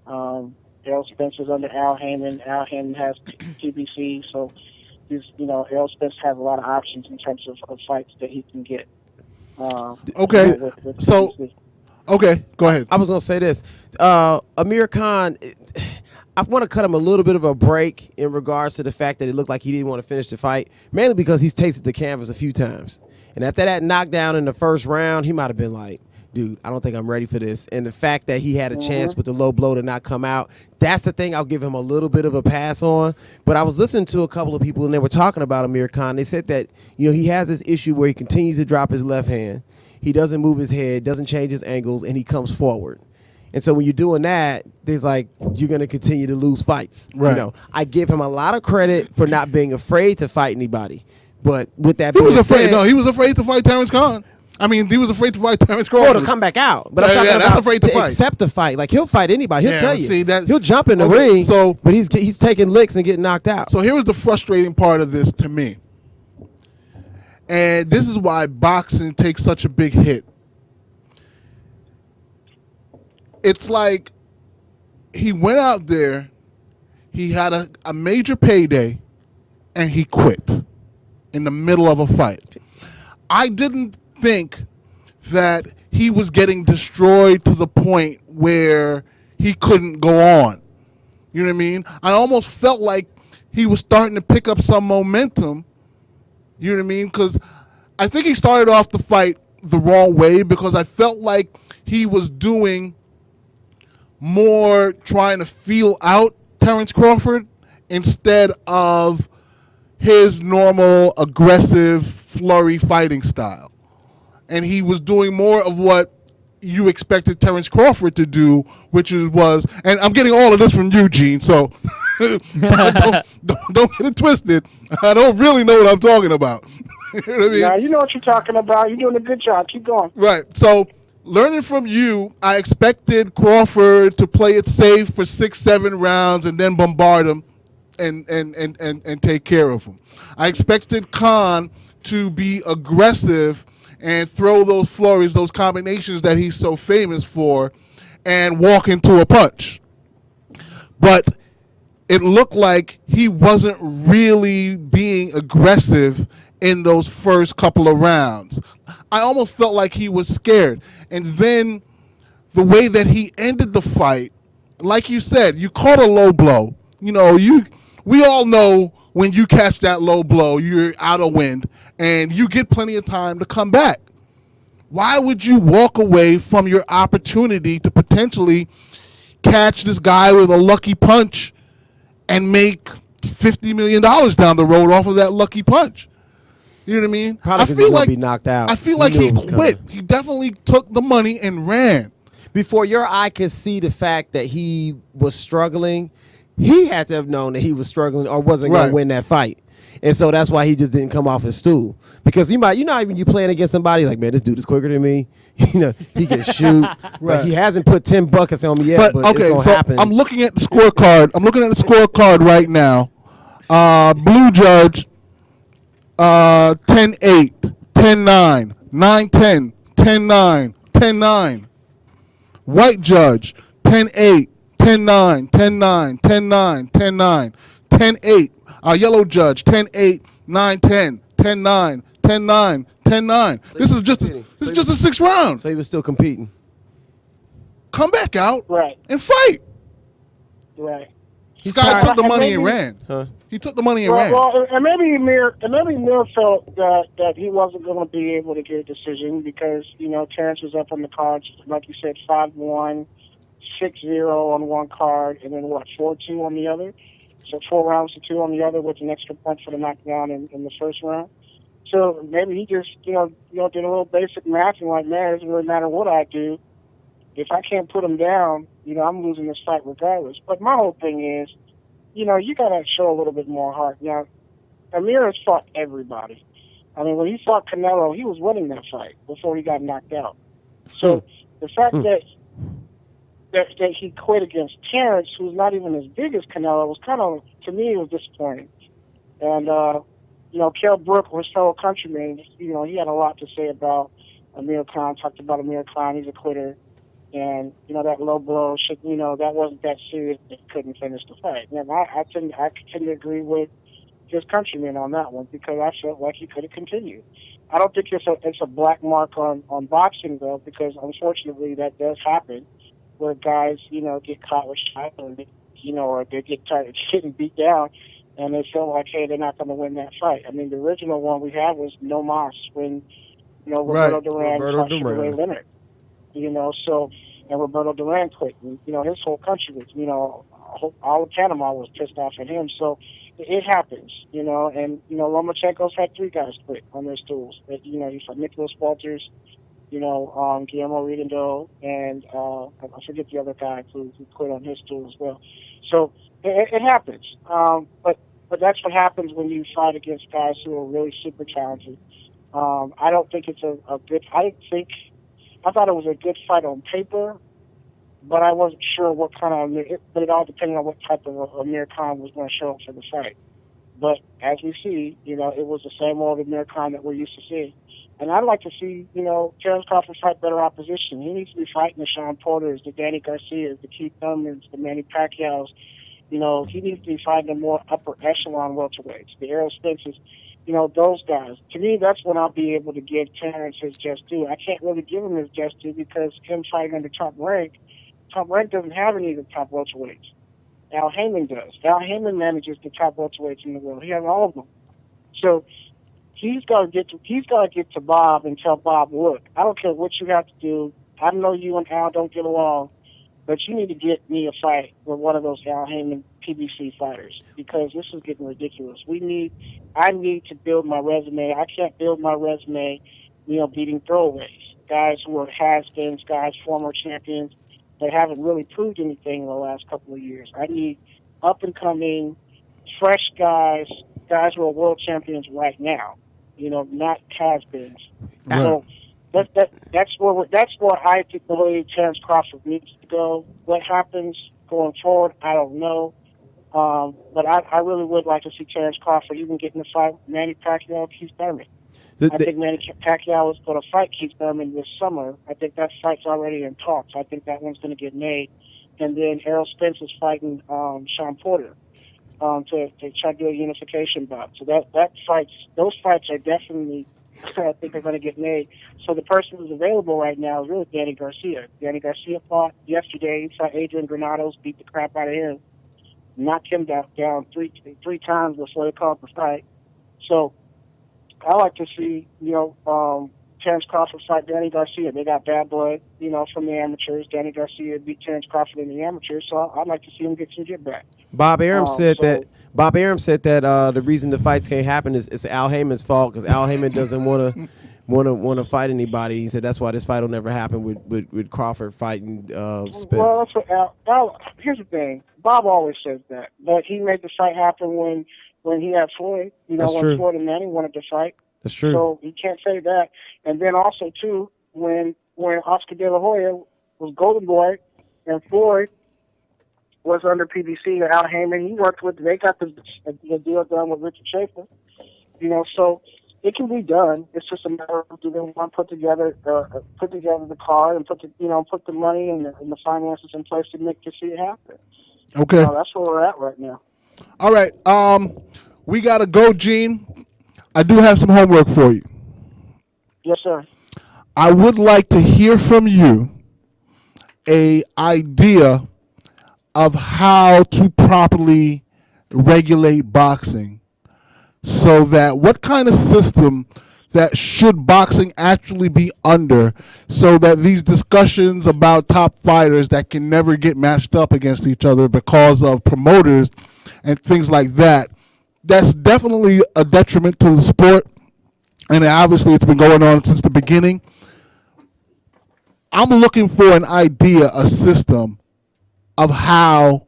Errol Spence is under Al Heyman. Al Heyman has PBC, so Errol Spence has a lot of options in terms of fights that he can get.
Okay,
with
so
PBC.
okay, go ahead.
I was gonna say this. Amir Khan, I want to cut him a little bit of a break in regards to the fact that it looked like he didn't want to finish the fight, mainly because he's tasted the canvas a few times. And after that knockdown in the first round, he might have been like, dude, I don't think I'm ready for this. And the fact that he had a chance with the low blow to not come out, that's the thing I'll give him a little bit of a pass on. But I was listening to a couple of people, and they were talking about Amir Khan. They said that, he has this issue where he continues to drop his left hand. He doesn't move his head, doesn't change his angles, and he comes forward. And so when you're doing that, there's like, you're going to continue to lose fights.
Right.
I give him a lot of credit for not being afraid to fight anybody. But with that
He
being
was afraid.
said,
No, he was afraid to fight Terrence Khan. I mean, he was afraid to fight Terrence Crawford.
to come back out. But I'm
Yeah,
talking
yeah, that's
about
afraid to fight.
accept the fight. Like, he'll fight anybody. He'll
Yeah,
tell you.
see,
He'll jump in the
okay,
ring,
so-
but he's taking licks and getting knocked out.
So here was the frustrating part of this to me. And this is why boxing takes such a big hit. It's like he went out there, he had a major payday, and he quit in the middle of a fight. I didn't think that he was getting destroyed to the point where he couldn't go on. You know what I mean? I almost felt like he was starting to pick up some momentum. You know what I mean? Because I think he started off the fight the wrong way, because I felt like he was doing more trying to feel out Terrence Crawford instead of his normal aggressive flurry fighting style. And he was doing more of what you expected Terrence Crawford to do, which was, and I'm getting all of this from Eugene, so don't get it twisted. I don't really know what I'm talking about. You know what I mean?
Now, you know what you're talking about. You're doing a good job. Keep going.
Right. So, learning from you, I expected Crawford to play it safe for 6-7 rounds and then bombard him and take care of him. I expected Khan to be aggressive and throw those flurries, those combinations that he's so famous for, and walk into a punch. But it looked like he wasn't really being aggressive in those first couple of rounds. I almost felt like he was scared. And then the way that he ended the fight, like you said, you caught a low blow. We all know when you catch that low blow, you're out of wind, and you get plenty of time to come back. Why would you walk away from your opportunity to potentially catch this guy with a lucky punch and make $50 million down the road off of that lucky punch? You know what I mean?
Probably 'cause he was gonna be knocked out.
I feel
He
like
knew
he
it was
quit.
coming.
He definitely took the money and ran.
Before your eye could see the fact that he was struggling, he had to have known that he was struggling or wasn't going
Right.
to win that fight. And so that's why he just didn't come off his stool. Because even you playing against somebody like, man, this dude is quicker than me. He can shoot.
Right.
Like, he hasn't put 10 buckets on me yet, but it's
okay,
going to
so
happen.
I'm looking at the scorecard. I'm looking at the scorecard right now. Blue Judge, 10-8, 10-9, 9-10, 10-9, 10-9. White Judge, 10-8, 10-9, 10-9, 10-9, 10-9, 10-8. Yellow Judge, 10-8, 9-10, 10-9, 10-9, 10-9. This is just a 6 round.
So he was still competing.
Come back out
Right.
and fight.
Right.
This guy
tired.
took the
And
money and
maybe-
ran.
Huh?
He took the money and ran.
Well, and maybe Amir felt that he wasn't going to be able to get a decision because Terrence was up on the cards, like you said, 5-1, 6-0 on one card, and then 4-2 on the other. So 4 rounds to 2 on the other with an extra punch for the knockdown in the first round. So maybe he just did a little basic math and like, man, it doesn't really matter what I do. If I can't put him down, I'm losing this fight regardless. But my whole thing is, you got to show a little bit more heart. Now, Amir has fought everybody. I mean, when he fought Canelo, he was winning that fight before he got knocked out. So the fact that he quit against Terrence, who's not even as big as Canelo, was kind of, to me, it was disappointing. And Kell Brook, his fellow countryman, he had a lot to say about Amir Khan. Talked about Amir Khan, he's a quitter. And, that low blow, that wasn't that serious. He couldn't finish the fight. And I tend to agree with his countrymen on that one because I felt like he could have continued. I don't think it's a black mark on boxing, though, because unfortunately that does happen where guys, get caught with shot or they get tired of getting beat down and they feel like, hey, they're not going to win that fight. I mean, the original one we had was No Mas when, Roberto Duran fought Sugar Ray Leonard. And Roberto Duran quit. And, his whole country was, all of Panama was pissed off at him. So it happens, and, Lomachenko's had 3 guys quit on their stools. He fought Nicholas Walters, Guillermo Rigondeaux, and I forget the other guy who quit on his stool as well. So it happens. But that's what happens when you fight against guys who are really super talented. I don't think it's a good. I thought it was a good fight on paper, but I wasn't sure what kind of. But it all depended on what type of Amir Khan was going to show up for the fight. But as we see, it was the same old Amir Khan that we're used to seeing. And I'd like to see, Terrence Crawford fight better opposition. He needs to be fighting the Sean Porters, the Danny Garcias, the Keith Thurmans, the Manny Pacquiaos. He needs to be fighting the more upper echelon welterweights, the Errol Spences, those guys. To me, that's when I'll be able to give Terrence his just due. I can't really give him his just due because him fighting under Top Rank doesn't have any of the top welterweights. Al Heyman does. Al Heyman manages the top welterweights in the world. He has all of them. So he's got to get to Bob and tell Bob, look, I don't care what you have to do. I know you and Al don't get along, but you need to get me a fight with one of those Al Heyman PBC fighters because this is getting ridiculous. I need to build my resume. I can't build my resume, beating throwaways, guys who are has-beens, guys, former champions that haven't really proved anything in the last couple of years. I need up-and-coming, fresh guys who are world champions right now, not has-beens.
Right.
So that's where I believe Terrence Crawford needs to go. What happens going forward, I don't know. But I really would like to see Terrence Crawford even get in the fight with Manny Pacquiao, Keith Thurman. I think Manny Pacquiao is going to fight Keith Thurman this summer. I think that fight's already in talks. I think that one's going to get made. And then Errol Spence is fighting Sean Porter to try to do a unification bout. So those fights are definitely, I think, are going to get made. So the person who's available right now is really Danny Garcia. Danny Garcia fought yesterday. He fought Adrian Granados, beat the crap out of him, knocked him down three times before they called the fight. So I like to see, Terrence Crawford fight Danny Garcia. They got bad blood, from the amateurs. Danny Garcia beat Terrence Crawford in the amateurs, so I'd like to see him get some get back.
Bob Arum said that the reason the fights can't happen is it's Al Heyman's fault because Al Heyman doesn't want to fight anybody. He said that's why this fight will never happen with Crawford fighting Spence.
Well, that's what Al. Here's the thing. Bob always says that, but he made the fight happen when he had Floyd.
That's
when
true.
Floyd and Manny wanted to fight.
That's true.
So he can't say that. And then also too, when Oscar De La Hoya was Golden Boy and Floyd was under PBC or Al Heyman, they got the deal done with Richard Schaefer. So it can be done. It's just a matter of do they want to put together the card and put the money and the finances in place to see it happen.
Okay.
So that's where we're at right now.
All right. We got to go, Gene. I do have some homework for you.
Yes, sir.
I would like to hear from you a idea of how to properly regulate boxing so that what kind of system that should boxing actually be under so that these discussions about top fighters that can never get matched up against each other because of promoters and things like that, that's definitely a detriment to the sport. And obviously it's been going on since the beginning. I'm looking for an idea, a system of how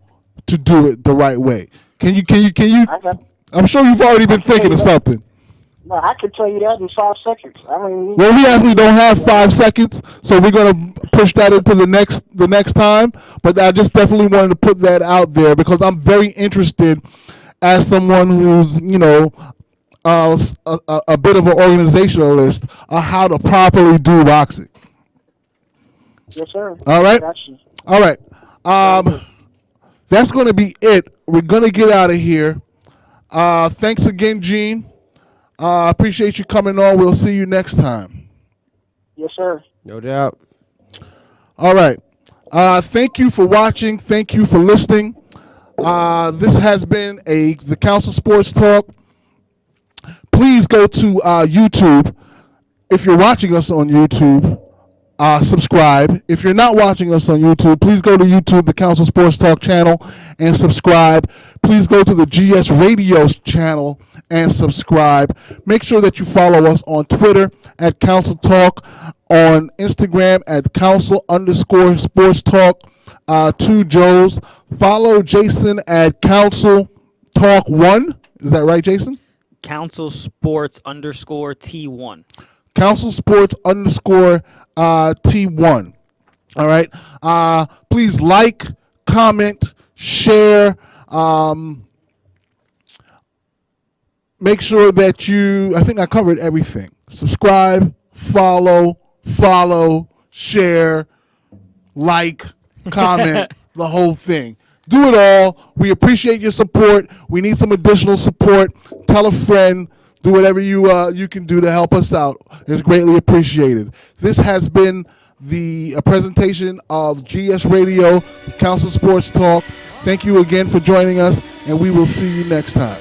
to do it the right way. Can you? I'm sure you've already been thinking of something.
No, I could tell you that in 5 seconds. I mean,
Well, we actually don't have 5 seconds, so we're gonna push that into the next time. But I just definitely wanted to put that out there because I'm very interested, as someone who's a bit of an organizationalist, how to properly do boxing.
yes, sir.
All right.
Gotcha.
All right. That's going to be it. We're going to get out of here. Thanks again, Gene. Appreciate you coming on. We'll see you next time.
Yes, sir.
No doubt.
All right. Thank you for watching. Thank you for listening. This has been the Council Sports Talk. Please go to YouTube. If you're watching us on YouTube, subscribe. If you're not watching us on YouTube, please go to YouTube, the Council Sports Talk channel, and subscribe. Please go to the GS Radio channel and subscribe. Make sure that you follow us on Twitter at Council Talk, on Instagram at Council_Sports Talk. 2 Joes. Follow Jason at Council Talk 1. Is that right, Jason?
Council Sports _T1.
Council Sports _T1. All right. Please like, comment, share. Make sure that I think I covered everything. Subscribe, follow, share, like, comment, the whole thing. Do it all. We appreciate your support. We need some additional support. Tell a friend. Do whatever you can do to help us out. It's greatly appreciated. This has been a presentation of GS Radio, Council Sports Talk. Thank you again for joining us, and we will see you next time.